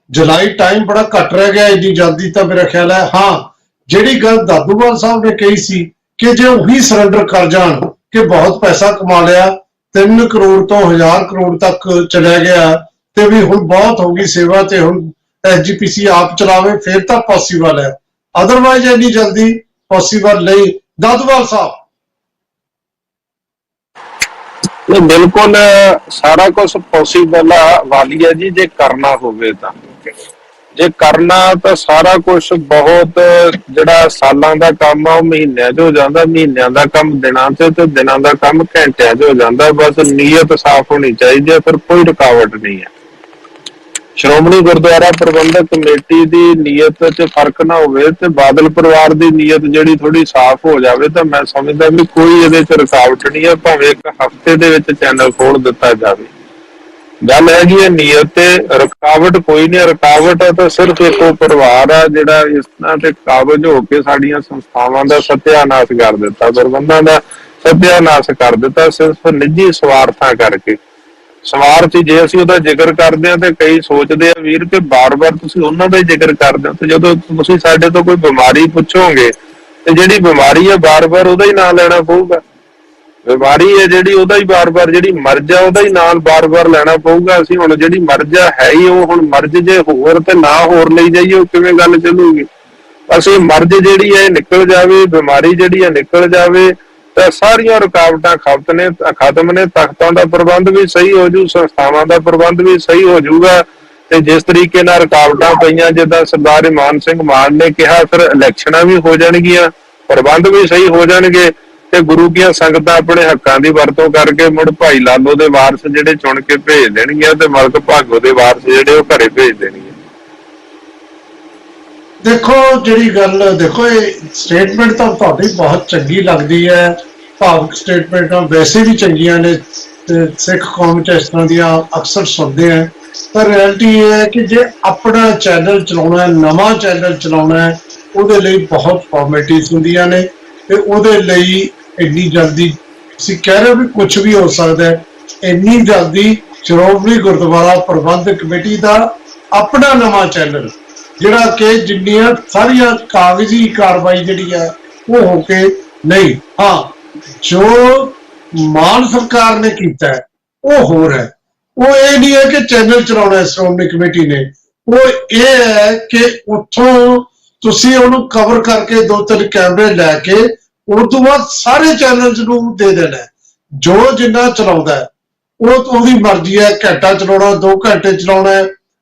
ਜੁਲਾਈ ਟਾਈਮ ਬੜਾ ਘੱਟ ਰਹਿ ਗਿਆ ਇੰਨੀ ਜਲਦੀ, ਤਾਂ ਮੇਰਾ ਖਿਆਲ ਹੈ ਹਾਂ ਜਿਹੜੀ ਗੱਲ ਦਾਦੂਵਾਲ ਸਾਹਿਬ ਨੇ ਕਹੀ ਸੀ ਕਿ ਜੇ ਉਹੀ ਸਰੈਂਡਰ ਕਰ ਜਾਣ ਕਿ ਬਹੁਤ ਪੈਸਾ ਕਮਾ ਲਿਆ, 3 ਕਰੋੜ ਤੋਂ 1000 ਕਰੋੜ ਤੱਕ ਚਲਿਆ ਗਿਆ ਤੇ ਵੀ ਹੁਣ ਬਹੁਤ ਹੋ ਗਈ ਸੇਵਾ ਤੇ ਹੁਣ SGPC ਆਪ ਚਲਾਵੇ, ਫਿਰ ਤਾਂ ਪੋਸੀਬਲ ਹੈ। ਅਦਰਵਾਈਜ਼ ਇੰਨੀ ਜਲਦੀ ਪੋਸੀਬਲ ਨਹੀਂ। ਦਾਦੂਵਾਲ ਸਾਹਿਬ, ਬਿਲਕੁਲ ਸਾਰਾ ਕੁਝ ਪੋਸੀਬਲ ਵਾਲੀ ਹੈ ਜੀ, ਜੇ ਕਰਨਾ ਹੋਵੇ ਤਾਂ। ਜੇ ਕਰਨਾ ਤਾਂ ਸਾਰਾ ਕੁਝ ਬਹੁਤ ਜਿਹੜਾ ਸਾਲਾਂ ਦਾ ਕੰਮ ਆ ਉਹ ਮਹੀਨਿਆਂ 'ਚ ਹੋ ਜਾਂਦਾ, ਮਹੀਨਿਆਂ ਦਾ ਕੰਮ ਦਿਨਾਂ 'ਚ ਤੇ ਦਿਨਾਂ ਦਾ ਕੰਮ ਘੰਟਿਆਂ 'ਚ ਹੋ ਜਾਂਦਾ। ਬਸ ਨੀਅਤ ਸਾਫ਼ ਹੋਣੀ ਚਾਹੀਦੀ ਹੈ, ਫਿਰ ਕੋਈ ਰੁਕਾਵਟ ਨਹੀਂ ਹੈ। ਸ਼੍ਰੋਮਣੀ ਗੁਰਦੁਆਰਾ ਪ੍ਰਬੰਧਕ ਕਮੇਟੀ ਦੀ ਨੀਅਤ 'ਚ ਫਰਕ ਨਾ ਹੋਵੇ ਤੇ ਬਾਦਲ ਪਰਿਵਾਰ ਦੀ ਨੀਅਤ ਜਿਹੜੀ ਥੋੜੀ ਸਾਫ਼ ਹੋ ਜਾਵੇ ਤਾਂ ਮੈਂ ਸਮਝਦਾ ਵੀ ਕੋਈ ਇਹਦੇ 'ਚ ਰੁਕਾਵਟ ਨਹੀਂ ਹੈ। ਭਾਵੇਂ ਇੱਕ ਹਫ਼ਤੇ ਦੇ ਵਿੱਚ ਚੈਨਲ ਖੋਲ ਦਿੱਤਾ ਜਾਵੇ। ਗੱਲ ਹੈਗੀ ਹੈ ਨੀਅਤ ਤੇ, ਰੁਕਾਵਟ ਕੋਈ ਨਹੀਂ। ਰੁਕਾਵਟ ਤਾਂ ਸਿਰਫ ਇੱਕੋ ਪਰਿਵਾਰ ਆ ਜਿਹੜਾ ਇਸ ਤਰ੍ਹਾਂ ਤੇ ਕਾਬਜ ਹੋ ਕੇ ਸਾਡੀਆਂ ਸੰਸਥਾਵਾਂ ਦਾ ਸਤਿਆਨਾਸ਼ ਕਰ ਦਿੱਤਾ, ਪ੍ਰਬੰਧਾਂ ਦਾ ਸਤਿਆਨਾਸ਼ ਕਰ ਦਿੱਤਾ, ਸਿਰਫ ਨਿੱਜੀ ਸਵਾਰਥਾਂ ਕਰਕੇ। ਸਵਾਰਥ ਜੇ ਅਸੀਂ ਉਹਦਾ ਜ਼ਿਕਰ ਕਰਦੇ ਹਾਂ ਤੇ ਕਈ ਸੋਚਦੇ ਆ ਵੀਰ ਕਿ ਬਾਰ-ਬਾਰ ਤੁਸੀਂ ਉਹਨਾਂ ਦਾ ਹੀ ਜ਼ਿਕਰ ਕਰਦੇ ਹੋ, ਤੇ ਜਦੋਂ ਤੁਸੀਂ ਸਾਡੇ ਤੋਂ ਕੋਈ ਬਿਮਾਰੀ ਪੁੱਛੋਗੇ ਤੇ ਜਿਹੜੀ ਬਿਮਾਰੀ ਹੈ ਬਾਰ-ਬਾਰ ਉਹਦਾ ਹੀ ਨਾਂ ਲੈਣਾ ਪਊਗਾ। ਬਿਮਾਰੀ ਹੈ ਜਿਹੜੀ ਉਹਦਾ ਹੀ ਬਾਰ-ਬਾਰ, ਜਿਹੜੀ ਮਰਜ਼ ਆ ਉਹਦਾ ਹੀ ਨਾਲ ਬਾਰ-ਬਾਰ ਲੈਣਾ ਪਊਗਾ। ਅਸੀਂ ਹੁਣ ਜਿਹੜੀ ਮਰਜ਼ ਆ ਹੈ ਹੀ ਉਹ, ਹੁਣ ਮਰਜ਼ ਜੇ ਹੋਰ ਤੇ ਨਾ ਹੋਰ ਲਈ ਜਾਈਏ ਉਹ ਕਿਵੇਂ ਗੱਲ ਚੱਲੂਗੀ। ਅਸੀਂ ਮਰਜ਼ ਜਿਹੜੀ ਹੈ ਨਿਕਲ ਜਾਵੇ, ਬਿਮਾਰੀ ਜਿਹੜੀ ਹੈ ਨਿਕਲ ਜਾਵੇ ਤਾਂ ਸਾਰੀਆਂ ਰੁਕਾਵਟਾਂ ਖਤਮ ਨੇ। ਤਖਤਾਂ ਦਾ ਪ੍ਰਬੰਧ ਵੀ ਸਹੀ ਹੋ ਜੂ, ਸੰਸਥਾਵਾਂ ਦਾ ਪ੍ਰਬੰਧ ਵੀ ਸਹੀ ਹੋ ਜਾਊਗਾ। ਤੇ ਜਿਸ ਤਰੀਕੇ ਨਾਲ ਰੁਕਾਵਟਾਂ ਪਈਆਂ, ਜਿੱਦਾਂ ਸਰਦਾਰ ਇਮਾਨ ਸਿੰਘ ਮਾਨ ਨੇ ਕਿਹਾ, ਫਿਰ ਇਲੈਕਸ਼ਨਾਂ ਵੀ ਹੋ ਜਾਣਗੀਆਂ, ਪ੍ਰਬੰਧ ਵੀ ਸਹੀ ਹੋ ਜਾਣਗੇ ਤੇ ਗੁਰੂ ਦੀਆਂ ਸੰਗਤਾਂ ਆਪਣੇ ਹੱਕਾਂ ਦੀ ਵਰਤੋਂ ਕਰਕੇ ਮੁੜ ਭਾਈ ਲਾਲੋ ਦੇ ਵਾਰਸ ਜਿਹੜੇ ਚੁਣ ਕੇ ਭੇਜ ਦੇਣਗੀਆਂ ਤੇ ਮਲਕ ਭਾਗੋ ਦੇ ਵਾਰਸ ਜਿਹੜੇ ਉਹ ਘਰੇ ਭੇਜ ਦੇਣਗੇ। ਦੇਖੋ ਜਿਹੜੀ ਗੱਲ, ਦੇਖੋ ਇਹ ਸਟੇਟਮੈਂਟ ਤਾਂ ਤੁਹਾਡੀ ਬਹੁਤ ਚੰਗੀ ਲੱਗਦੀ ਹੈ, ਭਾਵੁਕ ਸਟੇਟਮੈਂਟਾਂ ਵੈਸੇ ਵੀ ਚੰਗੀਆਂ ਨੇ ਤੇ ਸਿੱਖ ਕੌਮ 'ਚ ਇਸ ਤਰ੍ਹਾਂ ਦੀਆਂ ਅਕਸਰ ਸੁਣਦੇ ਆ। ਪਰ ਰਿਐਲਿਟੀ ਇਹ ਹੈ ਕਿ ਜੇ ਆਪਣਾ ਚੈਨਲ ਚਲਾਉਣਾ ਹੈ, ਨਵਾਂ ਚੈਨਲ ਚਲਾਉਣਾ ਹੈ, ਉਹਦੇ ਲਈ ਬਹੁਤ ਫਾਰਮੈਲਿਟੀਜ਼ ਹੁੰਦੀਆਂ ਨੇ ਤੇ ਉਹਦੇ ਲਈ ਇੰਨੀ ਜਲਦੀ ਤੁਸੀਂ ਕਹਿ ਰਹੇ ਹੋ ਵੀ ਕੁਝ ਵੀ ਹੋ ਸਕਦਾ ਹੈ, ਇੰਨੀ ਜਲਦੀ ਸ਼੍ਰੋਮਣੀ ਗੁਰਦੁਆਰਾ ਪ੍ਰਬੰਧਕ ਕਮੇਟੀ ਦਾ ਆਪਣਾ ਨਵਾਂ ਚੈਨਲ ਜਿਹੜਾ ਕਿ ਜਿੰਨੀਆਂ ਸਾਰੀਆਂ ਕਾਗਜ਼ੀ ਕਾਰਵਾਈ ਜਿਹੜੀ ਹੈ ਉਹ ਹੋ ਕੇ ਨਹੀਂ, ਹਾਂ ਜੋ ਮਾਨ ਸਰਕਾਰ ਨੇ ਕੀਤਾ ਹੈ ਉਹ ਹੋਰ ਹੈ। ਉਹ ਇਹ ਨਹੀਂ ਹੈ ਕਿ ਚੈਨਲ ਚਲਾਉਣਾ ਹੈ ਸ਼੍ਰੋਮਣੀ ਕਮੇਟੀ ਨੇ, ਉਹ ਇਹ ਹੈ ਕਿ ਉੱਥੋਂ ਤੁਸੀਂ ਉਹਨੂੰ ਕਵਰ ਕਰਕੇ 2-3 ਕੈਮਰੇ ਲੈ ਕੇ ਉਸ ਤੋਂ ਬਾਅਦ ਸਾਰੇ ਚੈਨਲਸ ਨੂੰ ਦੇ ਦੇਣਾ। ਜੋ ਜਿੰਨਾ ਚਲਾਉਂਦਾ ਹੈ ਉਹ ਉਹਦੀ ਮਰਜ਼ੀ ਹੈ, ਘੰਟਾ ਚਲਾਉਣਾ, 2 ਘੰਟੇ ਚਲਾਉਣਾ,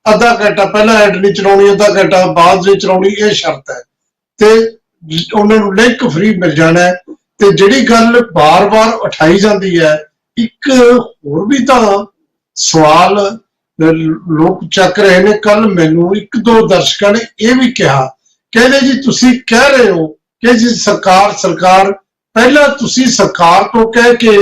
ਅੱਧਾ ਘੰਟਾ ਪਹਿਲਾਂ ਐਡ ਨਹੀਂ ਚਲਾਉਣੀ, ਅੱਧਾ ਘੰਟਾ ਬਾਅਦ ਨਹੀਂ ਚਲਾਉਣੀ, ਇਹ ਸ਼ਰਤ ਹੈ। ਤੇ ਉਹਨਾਂ ਨੂੰ ਲਿੰਕ ਫ੍ਰੀ ਮਿਲ ਜਾਣਾ ਹੈ। ਤੇ ਜਿਹੜੀ ਗੱਲ ਬਾਰ-ਬਾਰ ਉਠਾਈ ਜਾਂਦੀ ਹੈ, ਇੱਕ ਹੋਰ ਵੀ ਤਾਂ ਸਵਾਲ ਲੋਕ ਚੱਕ ਰਹੇ ਨੇ। ਕੱਲ ਮੈਨੂੰ 1-2 ਦਰਸ਼ਕਾਂ ਨੇ ਇਹ ਵੀ ਕਿਹਾ, ਕਹਿੰਦੇ ਜੀ ਤੁਸੀਂ ਕਹਿ ਰਹੇ ਹੋ ਕਿ ਜੀ ਸਰਕਾਰ ਪਹਿਲਾਂ ਤੁਸੀਂ ਸਰਕਾਰ ਤੋਂ ਕਹਿ ਕੇ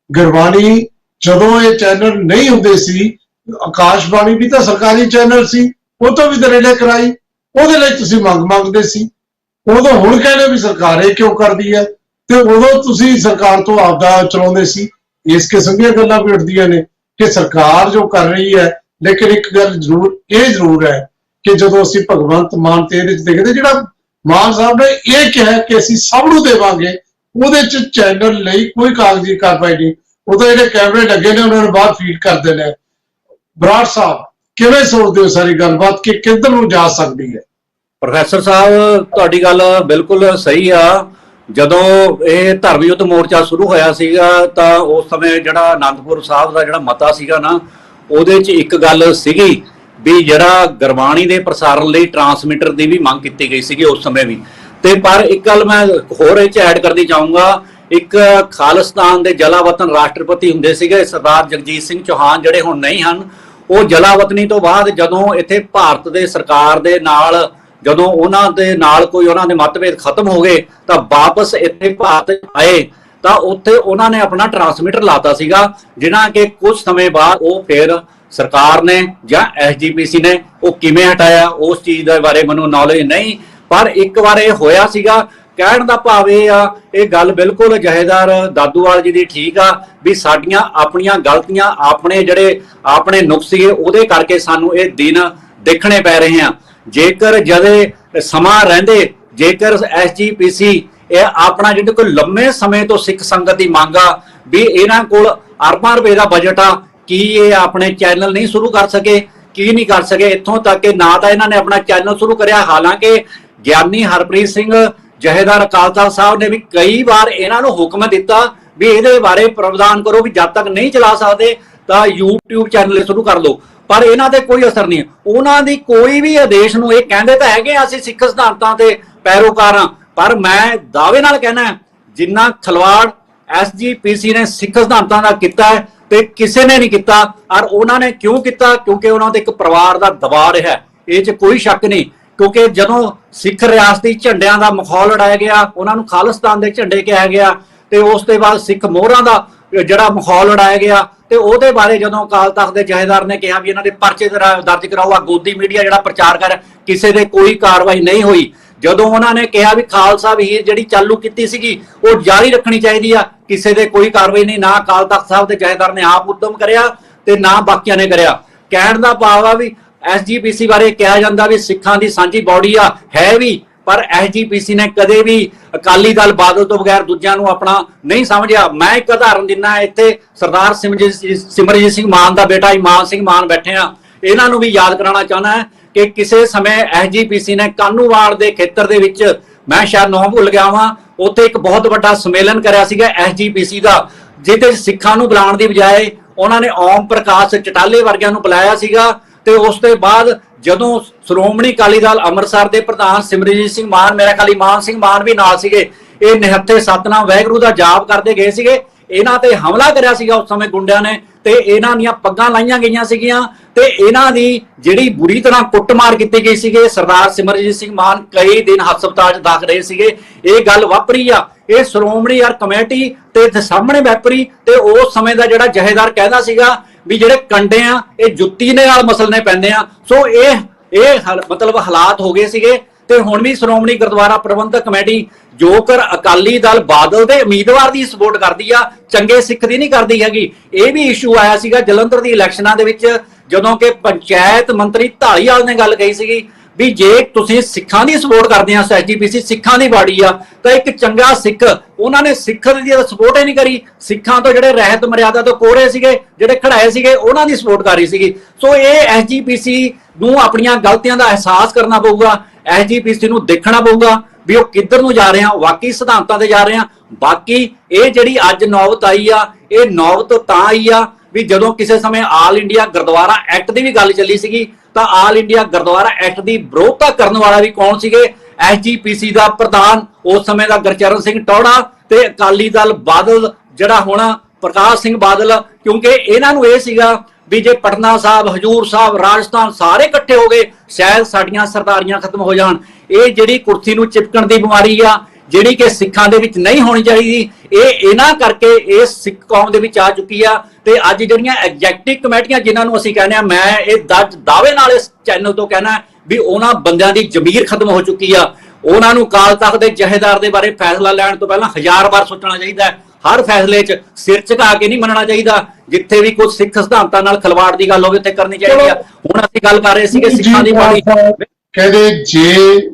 ਗੁਰਬਾਣੀ, ਜਦੋਂ ਇਹ ਚੈਨਲ ਨਹੀਂ ਹੁੰਦੇ ਸੀ, ਆਕਾਸ਼ਬਾਣੀ ਵੀ ਤਾਂ ਸਰਕਾਰੀ ਚੈਨਲ ਸੀ, ਉਹ ਤੋਂ ਵੀ ਦਰੇਲੇ ਕਰਾਈ, ਉਹਦੇ ਲਈ ਤੁਸੀਂ ਮੰਗਦੇ ਸੀ। ਉਦੋਂ ਹੁਣ ਕਹਿੰਦੇ ਵੀ ਸਰਕਾਰ ਇਹ ਕਿਉਂ ਕਰਦੀ ਹੈ, ਤੇ ਉਦੋਂ ਤੁਸੀਂ ਸਰਕਾਰ ਤੋਂ ਆਪਦਾ ਚਲਾਉਂਦੇ ਸੀ। ਇਸ ਕਿਸਮ ਦੀਆਂ ਗੱਲਾਂ ਵੀ ਉੱਠਦੀਆਂ ਨੇ ਕਿ ਸਰਕਾਰ ਜੋ ਕਰ ਰਹੀ ਹੈ। ਲੇਕਿਨ ਇੱਕ ਗੱਲ ਜ਼ਰੂਰ ਹੈ ਕਿ ਜਦੋਂ ਅਸੀਂ ਭਗਵੰਤ ਮਾਨ ਤੇ ਇਹਦੇ 'ਚ ਦੇਖਦੇ, ਜਿਹੜਾ ਮਾਨ ਸਾਹਿਬ ਨੇ ਇਹ ਕਿਹਾ ਕਿ ਅਸੀਂ ਸਭ ਨੂੰ ਦੇਵਾਂਗੇ, ਉਹਦੇ 'ਚ ਚੈਨਲ ਲਈ ਕੋਈ ਕਾਗਜ਼ੀ ਕਾਰਵਾਈ ਨਹੀਂ। ਉਦੋਂ ਜਿਹੜੇ ਕੈਮਰੇ ਲੱਗੇ ਨੇ ਉਹਨਾਂ ਨੂੰ ਬਾਹਰ ਫੀਡ ਕਰਦੇ ਨੇ। ਬਰਾੜ ਸਾਹਿਬ ਕਿਵੇਂ ਸੋਚਦੇ ਹੋ ਸਾਰੀ ਗੱਲਬਾਤ ਕਿ ਕਿੱਧਰ ਨੂੰ ਜਾ ਸਕਦੀ ਹੈ? ਪ੍ਰੋਫੈਸਰ ਸਾਹਿਬ ਤੁਹਾਡੀ ਗੱਲ ਬਿਲਕੁਲ ਸਹੀ ਆ। ਜਦੋਂ ਇਹ ਧਰਮ ਯੁੱਧ ਮੋਰਚਾ ਸ਼ੁਰੂ ਹੋਇਆ ਸੀਗਾ ਤਾਂ ਉਸ ਸਮੇਂ ਜਿਹੜਾ ਅਨੰਦਪੁਰ ਸਾਹਿਬ ਦਾ ਜਿਹੜਾ ਮਤਾ ਸੀਗਾ ਨਾ, ਉਹਦੇ 'ਚ ਇੱਕ ਗੱਲ ਸੀਗੀ ਵੀ ਜਿਹੜਾ ਗੁਰਬਾਣੀ ਦੇ ਪ੍ਰਸਾਰਣ ਲਈ ਟਰਾਂਸਮਿਟਰ ਦੀ ਵੀ ਮੰਗ ਕੀਤੀ ਗਈ ਸੀਗੀ ਉਸ ਸਮੇਂ ਵੀ। ਤੇ ਪਰ ਇੱਕ ਗੱਲ ਮੈਂ ਹੋਰ ਇਹ 'ਚ ਐਡ ਕਰਨੀ ਚਾਹੂੰਗਾ, ਇੱਕ ਖਾਲਿਸਤਾਨ ਦੇ ਜਲਾਵਤਨ ਰਾਸ਼ਟਰਪਤੀ ਹੁੰਦੇ ਸੀਗੇ ਸਰਦਾਰ ਜਗਜੀਤ ਸਿੰਘ ਚੌਹਾਨ, ਜਿਹੜੇ ਹੁਣ ਨਹੀਂ ਹਨ। ਉਹ ਜਲਾਵਤਨੀ ਤੋਂ ਬਾਅਦ ਜਦੋਂ ਇੱਥੇ ਭਾਰਤ ਦੇ ਸਰਕਾਰ ਦੇ ਨਾਲ, ਜਦੋਂ ਉਹਨਾਂ ਦੇ ਨਾਲ ਕੋਈ ਉਹਨਾਂ ਦੇ ਮਤਭੇਦ ਖਤਮ ਹੋ ਗਏ ਤਾਂ ਵਾਪਸ ਇੱਥੇ ਭਾਰਤ ਆਏ ਤਾਂ ਉੱਥੇ ਉਹਨਾਂ ਨੇ ਆਪਣਾ ਟਰਾਂਸਮਿਟਰ ਲਾਤਾ ਸੀਗਾ, ਜਿਹਨਾਂ ਕਿ ਕੁਝ ਸਮੇਂ ਬਾਅਦ ਉਹ ਫਿਰ ਸਰਕਾਰ ਨੇ ਜਾਂ SGPC ਨੇ ਉਹ ਕਿਵੇਂ ਹਟਾਇਆ ਉਸ ਚੀਜ਼ ਦੇ ਬਾਰੇ ਮੈਨੂੰ ਨੌਲੇਜ ਨਹੀਂ। ਪਰ ਇੱਕ ਵਾਰ ਇਹ ਹੋਇਆ ਸੀਗਾ। ਕਹਿਣ ਦਾ ਭਾਵ ਇਹ ਆ, ਇਹ ਗੱਲ ਬਿਲਕੁਲ ਜਹੇਦਾਰ ਦਾਦੂਵਾਲ ਜੀ ਦੀ ਠੀਕ ਆ ਵੀ ਸਾਡੀਆਂ ਆਪਣੀਆਂ ਗਲਤੀਆਂ, ਆਪਣੇ ਨੁਕਸ ਸੀਗੇ, ਉਹਦੇ ਕਰਕੇ ਸਾਨੂੰ ਇਹ ਦਿਨ ਦੇਖਣੇ ਪੈ ਰਹੇ ਆ। ਜੇਕਰ ਜਦੇ ਸਮਾਂ ਰਹਿੰਦੇ, ਜੇਕਰ SGPC ਇਹ ਆਪਣਾ ਜਿਹੜੇ ਕੋਈ ਲੰਮੇ ਸਮੇਂ ਤੋਂ ਸਿੱਖ ਸੰਗਤ ਦੀ ਮੰਗ ਆ ਵੀ ਇਹਨਾਂ ਕੋਲ ਅਰਬਾਂ ਰੁਪਏ ਦਾ ਬਜਟ ਆ, ਕੀ ਇਹ ਆਪਣੇ ਚੈਨਲ ਨਹੀਂ ਸ਼ੁਰੂ ਕਰ ਸਕੇ? ਕੀ ਨਹੀਂ ਕਰ ਸਕੇ? ਇੱਥੋਂ ਤੱਕ ਕਿ ਨਾ ਤਾਂ ਇਹਨਾਂ ਨੇ ਆਪਣਾ ਚੈਨਲ ਸ਼ੁਰੂ ਕਰਿਆ, ਹਾਲਾਂਕਿ ਗਿਆਨੀ ਹਰਪ੍ਰੀਤ ਸਿੰਘ ਜਹੇਦਾਰ ਅਕਾਲ ਤਖਤ ਸਾਹਿਬ ਨੇ ਵੀ ਕਈ ਵਾਰ ਇਹਨਾਂ ਨੂੰ ਹੁਕਮ ਦਿੱਤਾ ਵੀ ਇਹਦੇ ਬਾਰੇ ਪ੍ਰਵਧਾਨ ਕਰੋ ਵੀ ਜਦ ਤੱਕ ਨਹੀਂ ਚਲਾ ਸਕਦੇ ਤਾਂ YouTube ਚੈਨਲ ਸ਼ੁਰੂ ਕਰ ਲਓ। ਪਰ ਇਹਨਾਂ ਤੇ ਕੋਈ ਅਸਰ ਨਹੀਂ। ਉਹਨਾਂ ਦੀ ਕੋਈ ਵੀ ਆਦੇਸ਼ ਨੂੰ, ਇਹ ਕਹਿੰਦੇ ਤਾਂ ਹੈਗੇ ਅਸੀਂ ਸਿੱਖ ਸਿਧਾਂਤਾਂ ਤੇ ਪੈਰੋਕਾਰ ਹਾਂ, ਪਰ ਮੈਂ ਦਾਅਵੇ ਨਾਲ ਕਹਿਣਾ ਜਿੰਨਾ ਖਲਵਾੜ SGPC ਨੇ ਸਿੱਖ ਸਿਧਾਂਤਾਂ ਦਾ ਕੀਤਾ ਹੈ ਤੇ ਕਿਸੇ ਨੇ ਨਹੀਂ ਕੀਤਾ। ਔਰ ਉਹਨਾਂ ਨੇ ਕਿਉਂ ਕੀਤਾ? ਕਿਉਂਕਿ ਉਹਨਾਂ ਤੇ ਇੱਕ ਪਰਿਵਾਰ ਦਾ ਦਬਾਅ ਰਿਹਾ, ਇਹ 'ਚ ਕੋਈ ਸ਼ੱਕ ਨਹੀਂ। ਕਿਉਂਕਿ ਜਦੋਂ ਸਿੱਖ ਰਿਆਸਤੀ ਝੰਡਿਆਂ ਦਾ ਮਾਹੌਲ ਉਡਾਇਆ ਗਿਆ, ਉਹਨਾਂ ਨੂੰ ਖਾਲਿਸਤਾਨ ਦੇ ਝੰਡੇ ਕਿਹਾ ਗਿਆ, ਤੇ ਉਸ ਤੋਂ ਬਾਅਦ ਸਿੱਖ ਮੋਹਰਾਂ ਦਾ ਜਿਹੜਾ ਮਾਹੌਲ ਉਡਾਇਆ ਗਿਆ, ਤੇ ਉਹਦੇ ਬਾਰੇ ਜਦੋਂ ਅਕਾਲ ਤਖਤ ਦੇ ਜਥੇਦਾਰ ਨੇ ਕਿਹਾ ਵੀ ਇਹਨਾਂ ਦੇ ਪਰਚੇ ਦਰਜ ਕਰਾਓ, ਆ ਗੋਦੀ ਮੀਡੀਆ ਜਿਹੜਾ ਪ੍ਰਚਾਰ ਕਰ, ਕਿਸੇ ਦੇ ਕੋਈ ਕਾਰਵਾਈ ਨਹੀਂ ਹੋਈ। ਜਦੋਂ ਉਹਨਾਂ ਨੇ ਕਿਹਾ ਵੀ ਖਾਲਸਾ ਵਹੀਰ ਜਿਹੜੀ ਚਾਲੂ ਕੀਤੀ ਸੀਗੀ ਉਹ ਜਾਰੀ ਰੱਖਣੀ ਚਾਹੀਦੀ ਆ, ਕਿਸੇ ਦੇ ਕੋਈ ਕਾਰਵਾਈ ਨਹੀਂ। ਨਾ ਅਕਾਲ ਤਖਤ ਸਾਹਿਬ ਦੇ ਜਥੇਦਾਰ ਨੇ ਆਪ ਉਦਮ ਕਰਿਆ ਤੇ ਨਾ ਬਾਕੀਆਂ ਨੇ ਕਰਿਆ। ਕਹਿਣ ਦਾ ਭਾਵ ਆ ਵੀ SGPC ਬਾਰੇ ਕਿਹਾ ਜਾਂਦਾ ਵੀ ਸਿੱਖਾਂ ਦੀ ਸਾਂਝੀ ਬੌਡੀ ਆ, ਹੈ ਵੀ, ਪਰ SGPC ਨੇ ਕਦੇ ਵੀ ਅਕਾਲੀ ਦਲ ਬਾਦਲ ਤੋਂ ਬਗੈਰ ਦੂਜਿਆਂ ਨੂੰ ਆਪਣਾ ਨਹੀਂ ਸਮਝਿਆ। ਮੈਂ ਇੱਕ ਉਦਾਹਰਨ ਦਿੰਦਾ, ਇੱਥੇ ਸਰਦਾਰ ਸਿਮਰਜੀਤ ਸਿੰਘ ਮਾਨ ਦਾ ਬੇਟਾ ਇਮਾਨ ਸਿੰਘ ਮਾਨ ਬੈਠੇ ਆ, ਇਹਨਾਂ ਨੂੰ ਵੀ ਯਾਦ ਕਰਾਉਣਾ ਚਾਹੁੰਦਾ ਕਿ ਕਿਸੇ ਸਮੇਂ SGPC ਨੇ ਕਾਨੂੰਵਾਲ ਦੇ ਖੇਤਰ ਦੇ ਵਿੱਚ, ਮੈਂ ਸ਼ਾਇਦ ਨਾਮ ਭੁੱਲ ਗਿਆ ਵਾਂ, ਉੱਥੇ ਇੱਕ ਬਹੁਤ ਵੱਡਾ ਸੰਮੇਲਨ ਕਰਿਆ ਸੀਗਾ SGPC ਦਾ, ਜਿਹਦੇ ਸਿੱਖਾਂ ਨੂੰ ਬੁਲਾਉਣ ਦੀ ਬਜਾਏ ਉਹਨਾਂ ਨੇ ਓਮ ਪ੍ਰਕਾਸ਼ ਚਟਾਲੇ ਵਰਗਿਆਂ ਨੂੰ ਬੁਲਾਇਆ ਸੀਗਾ। ਤੇ ਉਸ ਤੋਂ ਬਾਅਦ ਜਦੋਂ ਸ਼੍ਰੋਮਣੀ ਅਕਾਲੀ ਦਲ ਅੰਮ੍ਰਿਤਸਰ ਦੇ ਪ੍ਰਧਾਨ ਸਿਮਰਜੀਤ ਸਿੰਘ ਮਾਨ, ਮੇਰਾ ਖਿਆਲ ਇਮਾਨ ਸਿੰਘ ਮਾਨ ਵੀ ਨਾਲ ਸੀਗੇ, ਇਹ ਨਿਹੱਥੇ ਸਤਨਾਮ ਵਾਹਿਗੁਰੂ ਦਾ ਜਾਪ ਕਰਦੇ ਗਏ ਸੀਗੇ। ਇਹਨਾਂ ਤੇ ਹਮਲਾ ਕਰਿਆ ਸੀਗਾ ਉਸ ਸਮੇਂ ਗੁੰਡਿਆਂ ਨੇ, ਤੇ ਇਹਨਾਂ ਦੀਆਂ ਪੱਗਾਂ ਲਾਈਆਂ ਗਈਆਂ ਸੀਗੀਆਂ, ਤੇ ਇਹਨਾਂ ਦੀ ਜਿਹੜੀ ਬੁਰੀ ਤਰ੍ਹਾਂ ਕੁੱਟਮਾਰ ਕੀਤੀ ਗਈ ਸੀਗੇ। ਸਰਦਾਰ ਸਿਮਰਜੀਤ ਸਿੰਘ ਮਾਨ ਕਈ ਦਿਨ ਹਸਪਤਾਲ 'ਚ ਦਾਖਲ ਰਹੇ ਸੀਗੇ। ਇਹ ਗੱਲ ਵਾਪਰੀ ਆ, ਇਹ ਸ਼੍ਰੋਮਣੀ ਕਮੇਟੀ ਤੇ ਸਾਹਮਣੇ ਵਾਪਰੀ। ਤੇ ਉਸ ਸਮੇਂ ਦਾ ਜਿਹੜਾ ਜਥੇਦਾਰ ਕਹਿੰਦਾ ਸੀਗਾ ਵੀ ਜਿਹੜੇ ਕੰਡੇ ਆ ਇਹ ਜੁੱਤੀ ਦੇ ਨਾਲ ਮਸਲਣੇ ਪੈਂਦੇ ਆ। ਸੋ ਇਹ ਮਤਲਬ ਹਾਲਾਤ ਹੋ ਗਏ ਸੀਗੇ। ਤੇ ਹੁਣ ਵੀ ਸ਼੍ਰੋਮਣੀ ਗੁਰਦੁਆਰਾ ਪ੍ਰਬੰਧਕ ਕਮੇਟੀ ਜੋਕਰ ਅਕਾਲੀ ਦਲ ਬਾਦਲ ਦੇ ਉਮੀਦਵਾਰ ਦੀ ਸਪੋਰਟ ਕਰਦੀ ਆ, ਚੰਗੇ ਸਿੱਖ ਦੀ ਨਹੀਂ ਕਰਦੀ ਹੈਗੀ। ਇਹ ਵੀ ਇਸ਼ੂ ਆਇਆ ਸੀਗਾ ਜਲੰਧਰ ਦੀ ਇਲੈਕਸ਼ਨਾਂ ਦੇ ਵਿੱਚ, ਜਦੋਂ ਕਿ ਪੰਚਾਇਤ ਮੰਤਰੀ ਢਾਲੀਵਾਲ ਨੇ ਗੱਲ ਕਹੀ ਸੀਗੀ ਵੀ ਜੇ ਤੁਸੀਂ ਸਿੱਖਾਂ ਦੀ ਸਪੋਰਟ ਕਰਦੇ ਆ, SGPC ਸਿੱਖਾਂ ਦੀ ਬਾੜੀ ਆ, ਤਾਂ ਇੱਕ ਚੰਗਾ ਸਿੱਖ, ਉਹਨਾਂ ਨੇ ਸਿੱਖ ਦੀ ਸਪੋਰਟ ਹੀ ਨਹੀਂ ਕਰੀ। ਸਿੱਖਾਂ ਤੋਂ ਜਿਹੜੇ ਰਹਿਤ ਮਰਿਆਦਾ ਤੋਂ ਕੋਰੇ ਸੀਗੇ, ਜਿਹੜੇ ਖੜਾਏ ਸੀਗੇ, ਉਹਨਾਂ ਦੀ ਸਪੋਰਟ ਕਰ ਰਹੀ ਸੀਗੀ। ਸੋ ਇਹ SGPC ਨੂੰ ਆਪਣੀਆਂ ਗਲਤੀਆਂ ਦਾ ਅਹਿਸਾਸ ਕਰਨਾ ਪਊਗਾ, SGPC ਨੂੰ ਦੇਖਣਾ ਪਊਗਾ ਵੀ ਉਹ ਕਿੱਧਰ ਨੂੰ ਜਾ ਰਹੇ ਆ, ਵਾਕਈ ਸਿਧਾਂਤਾਂ ਤੇ ਜਾ ਰਹੇ ਆ। ਬਾਕੀ ਇਹ ਜਿਹੜੀ ਅੱਜ ਨੌਬਤ ਆਈ ਆ, ਇਹ ਨੌਬਤ ਤਾਂ ਆਈ ਆ ਵੀ ਜਦੋਂ ਕਿਸੇ ਸਮੇਂ ਆਲ ਇੰਡੀਆ ਗੁਰਦੁਆਰਾ ਐਕਟ ਦੀ ਵੀ ਗੱਲ ਚੱਲੀ ਸੀਗੀ, ਤਾਂ ਆਲ ਇੰਡੀਆ ਗੁਰਦੁਆਰਾ ਐਕਟ ਦੀ ਵਿਰੋਧਤਾ ਕਰਨ ਵਾਲਾ ਵੀ ਕੌਣ ਸੀਗੇ? SGPC ਦਾ ਪ੍ਰਧਾਨ ਉਸ ਸਮੇਂ ਦਾ ਗੁਰਚਰਨ ਸਿੰਘ ਟੌੜਾ, ਤੇ ਅਕਾਲੀ ਦਲ ਬਾਦਲ ਜਿਹੜਾ ਹੁਣ ਪ੍ਰਕਾਸ਼ ਸਿੰਘ ਬਾਦਲ। ਕਿਉਂਕਿ ਇਹਨਾਂ ਨੂੰ ਇਹ ਸੀਗਾ ਵੀ ਜੇ ਪਟਨਾ ਸਾਹਿਬ, ਹਜੂਰ ਸਾਹਿਬ, ਰਾਜਸਥਾਨ ਸਾਰੇ ਇਕੱਠੇ ਹੋ ਗਏ, ਸ਼ਾਇਦ ਸਾਡੀਆਂ ਸਰਦਾਰੀਆਂ ਖਤਮ ਹੋ ਜਾਣ। ਇਹ ਜਿਹੜੀ ਕੁਰਸੀ ਨੂੰ ਚਿਪਕਣ ਦੀ ਬਿਮਾਰੀ ਆ, ਜਿਹੜੀ ਕਿ ਸਿੱਖਾਂ ਦੇ ਵਿੱਚ ਨਹੀਂ ਹੋਣੀ ਚਾਹੀਦੀ, ਇਹ ਇਹਨਾਂ ਕਰਕੇ ਇਹ ਸਿੱਖ ਕੌਮ ਦੇ ਵਿੱਚ ਆ ਚੁੱਕੀ ਆ। ਤੇ ਅੱਜ ਜਿਹੜੀਆਂ ਐਗਜ਼ੈਕਟਿਵ ਕਮੇਟੀਆਂ ਜਿਨ੍ਹਾਂ ਨੂੰ ਅਸੀਂ ਕਹਿੰਦੇ ਆ, ਮੈਂ ਇਹ ਦਾਅਵੇ ਨਾਲ ਇਸ ਚੈਨਲ ਤੋਂ ਕਹਿਣਾ ਵੀ ਉਹਨਾਂ ਬੰਦਿਆਂ ਦੀ ਜ਼ਮੀਰ ਖਤਮ ਹੋ ਚੁੱਕੀ ਆ। ਉਹਨਾਂ ਨੂੰ ਅਕਾਲ ਤਖਤ ਦੇ ਜਥੇਦਾਰ ਦੇ ਬਾਰੇ ਫੈਸਲਾ ਲੈਣ ਤੋਂ ਪਹਿਲਾਂ 1000 ਵਾਰ ਸੋਚਣਾ ਚਾਹੀਦਾ ਹੈ। ਹਰ ਫੈਸਲੇ 'ਚ ਸਿਰ ਝੁਕਾ ਕੇ ਨਹੀਂ ਮੰਨਣਾ ਚਾਹੀਦਾ। ਜਿੱਥੇ ਵੀ ਕੋਈ ਸਿੱਖ ਸਿਧਾਂਤਾਂ ਨਾਲ ਖਿਲਵਾੜ ਦੀ ਗੱਲ ਹੋਵੇ ਉੱਥੇ ਕਰਨੀ ਚਾਹੀਦੀ ਆ। ਹੁਣ ਅਸੀਂ ਗੱਲ ਕਰ ਰਹੇ ਸੀਗੇ ਸਿੱਖਾਂ ਦੀ ਬਾਣੀ, ਕਹਿੰਦੇ ਜੇ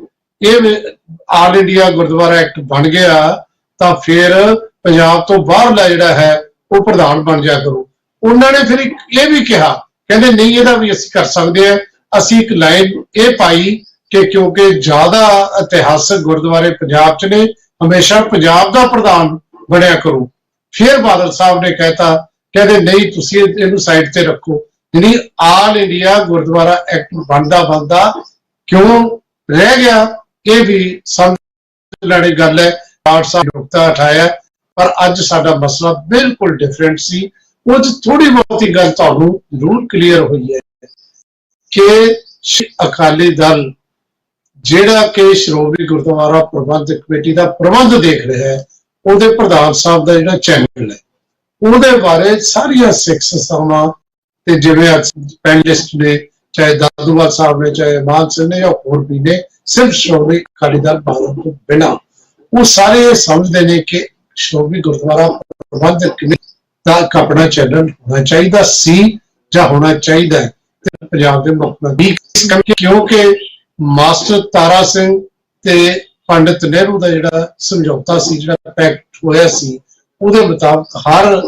ਇਹ ਆਲ ਇੰਡੀਆ ਗੁਰਦੁਆਰਾ ਐਕਟ ਬਣ ਗਿਆ ਤਾਂ ਫਿਰ ਪੰਜਾਬ ਤੋਂ ਬਾਹਰਲਾ ਜਿਹੜਾ ਹੈ ਉਹ ਪ੍ਰਧਾਨ ਬਣ ਜਾ ਕਰੂ। ਉਹਨਾਂ ਨੇ ਫਿਰ ਇਹ ਵੀ ਕਿਹਾ, ਕਹਿੰਦੇ ਨਹੀਂ ਇਹਦਾ ਵੀ ਅਸੀਂ ਕਰ ਸਕਦੇ ਆ। ਅਸੀਂ ਇੱਕ ਲਾਈਨ ਇਹ ਪਾਈ ਕਿ ਕਿਉਂਕਿ ਜ਼ਿਆਦਾ ਇਤਿਹਾਸਕ ਗੁਰਦੁਆਰੇ ਪੰਜਾਬ 'ਚ ਨੇ, ਹਮੇਸ਼ਾ ਪੰਜਾਬ ਦਾ ਪ੍ਰਧਾਨ ਬਣਿਆ ਕਰੂ। ਫਿਰ ਬਾਦਲ ਸਾਹਿਬ ਨੇ ਕਹਿਤਾ, ਕਹਿੰਦੇ ਨਹੀਂ ਤੁਸੀਂ ਇਹਨੂੰ ਸਾਈਡ ਤੇ ਰੱਖੋ। ਯਾਨੀ ਆਲ ਇੰਡੀਆ ਗੁਰਦੁਆਰਾ ਐਕਟ ਬਣਦਾ ਕਿਉਂ ਰਹਿ ਗਿਆ, ਇਹ ਵੀ ਸਮਝ ਲੈਣੀ ਗੱਲ ਹੈ। ਬਾਦਲ ਸਾਹਿਬ ਨੇ ਨੁਕਤਾ ਉਠਾਇਆ, ਪਰ ਅੱਜ ਸਾਡਾ ਮਸਲਾ ਬਿਲਕੁਲ ਡਿਫਰੈਂਟ ਸੀ। ਉਹ 'ਚ ਥੋੜੀ ਬਹੁਤੀ ਗੱਲ ਤੁਹਾਨੂੰ ਜ਼ਰੂਰ ਕਲੀਅਰ ਹੋਈ ਹੈ ਕਿ ਅਕਾਲੀ ਦਲ ਜਿਹੜਾ ਕਿ ਸ਼੍ਰੋਮਣੀ ਗੁਰਦੁਆਰਾ ਪ੍ਰਬੰਧਕ ਕਮੇਟੀ ਦਾ ਪ੍ਰਬੰਧ ਦੇਖ ਰਿਹਾ ਹੈ, ਉਹਦੇ ਪ੍ਰਧਾਨ ਸਾਹਿਬ ਦਾ ਜਿਹੜਾ ਚੈਨਲ ਹੈ, ਉਹਦੇ ਬਾਰੇ ਸਾਰੀਆਂ ਸਿੱਖ ਸੰਸਥਾਵਾਂ ਤੇ ਜਿਵੇਂ ਪੈਨਲਿਸਟ ਨੇ, ਚਾਹੇ ਦਾਦੂਵਾਲ ਸਾਹਿਬ ਨੇ, ਚਾਹੇ ਮਾਨ ਸਿੰਘ ਨੇ, ਜਾਂ ਹੋਰ ਵੀ ਨੇ, ਸਿਰਫ ਸ਼੍ਰੋਮਣੀ ਅਕਾਲੀ ਦਲ ਬਾਦਲ ਤੋਂ ਬਿਨਾਂ, ਉਹ ਸਾਰੇ ਇਹ ਸਮਝਦੇ ਨੇ ਕਿ ਸ਼੍ਰੋਮਣੀ ਗੁਰਦੁਆਰਾ ਪ੍ਰਬੰਧਕ ਕਮੇਟੀ ਦਾ ਆਪਣਾ ਚੈਨਲ ਹੋਣਾ ਚਾਹੀਦਾ ਸੀ ਜਾਂ ਹੋਣਾ ਚਾਹੀਦਾ ਹੈ। ਤੇ ਪੰਜਾਬ ਦੇ ਮੁੱਖ ਮੰਤਰੀ, ਕਿਉਂਕਿ ਮਾਸਟਰ ਤਾਰਾ ਸਿੰਘ ਤੇ ਪੰਡਿਤ ਨਹਿਰੂ ਦਾ ਜਿਹੜਾ ਸਮਝੌਤਾ ਸੀ, ਜਿਹੜਾ ਪੈਕਟ ਹੋਇਆ ਸੀ, ਉਹਦੇ ਮੁਤਾਬਕ ਹਰ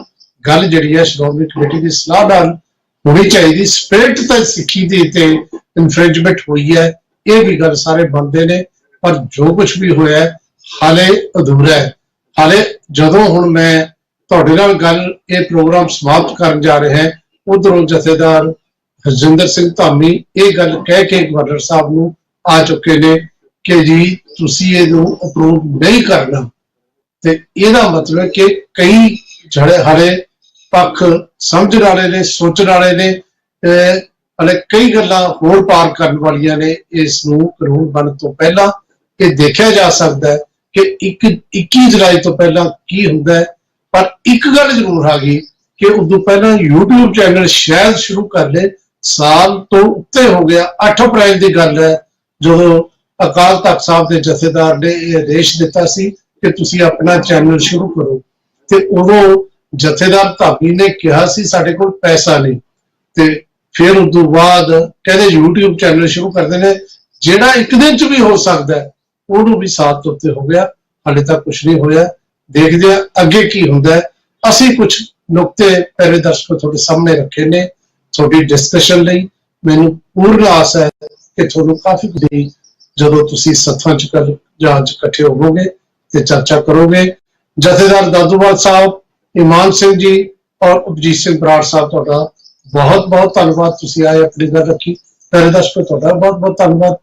ਗੱਲ ਜਿਹੜੀ ਹੈ ਸ਼੍ਰੋਮਣੀ ਕਮੇਟੀ ਦੀ ਸਲਾਹ ਨਾਲ ਹੋਣੀ ਚਾਹੀਦੀ। ਸਪਿਰਿਟ ਤਾਂ ਸਿੱਖੀ ਦੀ ਤੇ ਇਨਫ੍ਰਿੰਜਮੈਂਟ ਹੋਈ ਹੈ, ਇਹ ਵੀ ਗੱਲ ਸਾਰੇ ਮੰਨਦੇ ਨੇ, ਪਰ ਜੋ ਕੁਝ ਵੀ ਹੋਇਆ ਹਾਲੇ ਅਧੂਰਾ ਹੈ। ਹਾਲੇ ਜਦੋਂ ਹੁਣ ਮੈਂ ਤੁਹਾਡੇ ਨਾਲ ਗੱਲ ਇਹ ਪ੍ਰੋਗਰਾਮ ਸਮਾਪਤ ਕਰਨ ਜਾ ਰਿਹਾ ਹੈ, ਉਧਰੋਂ ਜਥੇਦਾਰ ਹਰਜਿੰਦਰ ਸਿੰਘ ਧਾਮੀ ਇਹ ਗੱਲ ਕਹਿ ਕੇ ਗਵਰਨਰ ਸਾਹਿਬ ਨੂੰ ਆ ਚੁੱਕੇ ਨੇ ਕਿ ਜੀ ਤੁਸੀਂ ਇਹਨੂੰ ਅਪਰੂਵ ਨਹੀਂ ਕਰਨਾ। ਤੇ ਇਹਦਾ ਮਤਲਬ ਹੈ ਕਿ ਕਈ ਜਿਹੜੇ ਹਾਲੇ ਪੱਖ ਸਮਝਣ ਵਾਲੇ ਨੇ, ਸੋਚਣ ਵਾਲੇ ਨੇ, ਹਲੇ ਕਈ ਗੱਲਾਂ ਹੋਰ ਪਾਰ ਕਰਨ ਵਾਲੀਆਂ ਨੇ। ਇਸ ਨੂੰ ਕਾਨੂੰਨ ਬਣਨ ਤੋਂ ਪਹਿਲਾਂ ਇਹ ਦੇਖਿਆ ਜਾ ਸਕਦਾ ਹੈ ਕਿ 21 ਜੁਲਾਈ ਤੋਂ ਪਹਿਲਾਂ ਕੀ ਹੁੰਦਾ ਹੈ। ਪਰ ਇੱਕ ਗੱਲ ਜ਼ਰੂਰ ਆ ਗਈ ਕਿ ਉਦੋਂ ਪਹਿਲਾਂ YouTube ਚੈਨਲ ਸ਼ਾਇਦ ਸ਼ੁਰੂ ਕਰ ਲੈ। ਸਾਲ ਤੋਂ ਉੱਤੇ ਹੋ ਗਿਆ, 8 ਅਪ੍ਰੈਲ ਦੀ ਗੱਲ ਹੈ ਜਦੋਂ ਅਕਾਲ ਤਖਤ ਸਾਹਿਬ ਦੇ ਜਥੇਦਾਰ ਨੇ ਇਹ ਆਦੇਸ਼ ਦਿੱਤਾ ਸੀ ਕਿ ਤੁਸੀਂ ਆਪਣਾ ਚੈਨਲ ਸ਼ੁਰੂ ਕਰੋ। ਤੇ ਉਦੋਂ ਜਥੇਦਾਰ ਧਾਮੀ ਨੇ ਕਿਹਾ ਸੀ ਸਾਡੇ ਕੋਲ ਪੈਸਾ ਨਹੀਂ। ਤੇ ਫਿਰ ਉਦੋਂ ਬਾਅਦ ਕਹਿੰਦੇ YouTube ਚੈਨਲ ਸ਼ੁਰੂ ਕਰਦੇ ਨੇ, ਜਿਹੜਾ ਇੱਕ ਦਿਨ ਚ ਵੀ ਹੋ ਸਕਦਾ ਹੈ, ਉਹਨੂੰ ਵੀ ਸਾਥ ਤੋਂ ਉੱਤੇ ਹੋ ਗਿਆ। ਹਾਲੇ ਤੱਕ ਕੁਝ ਨਹੀਂ ਹੋਇਆ, ਦੇਖਦੇ ਆ ਅੱਗੇ ਕੀ ਹੁੰਦਾ ਹੈ। ਅਸੀਂ ਕੁਝ ਨੁਕਤੇ ਪਿਆਰੇ ਦਰਸ਼ਕੋ ਤੁਹਾਡੇ ਸਾਹਮਣੇ ਰੱਖੇ ਨੇ ਤੁਹਾਡੀ ਡਿਸਕਸ਼ਨ ਲਈ। ਮੈਨੂੰ ਪੂਰਨ ਆਸ ਹੈ ਕਿ ਤੁਹਾਨੂੰ ਕਾਫੀ ਕੁਝ ਜਦੋਂ ਤੁਸੀਂ ਸੱਥਾਂ ਚ ਜਾਂਚ ਇਕੱਠੇ ਹੋਵੋਗੇ ਤੇ ਚਰਚਾ ਕਰੋਗੇ। ਜਥੇਦਾਰ ਦਾਦੂਵਾਲ ਸਾਹਿਬ, ਇਮਾਨ ਸਿੰਘ ਜੀ ਔਰ ਅਭਿਜੀਤ ਸਿੰਘ ਬਰਾੜ ਸਾਹਿਬ, ਤੁਹਾਡਾ ਬਹੁਤ ਬਹੁਤ ਧੰਨਵਾਦ। ਤੁਸੀਂ ਆਏ, ਆਪਣੀ ਗੱਲ ਰੱਖੀ। ਪਿਆਰੇ ਦਰਸ਼ਕੋ ਤੁਹਾਡਾ ਬਹੁਤ ਬਹੁਤ ਧੰਨਵਾਦ।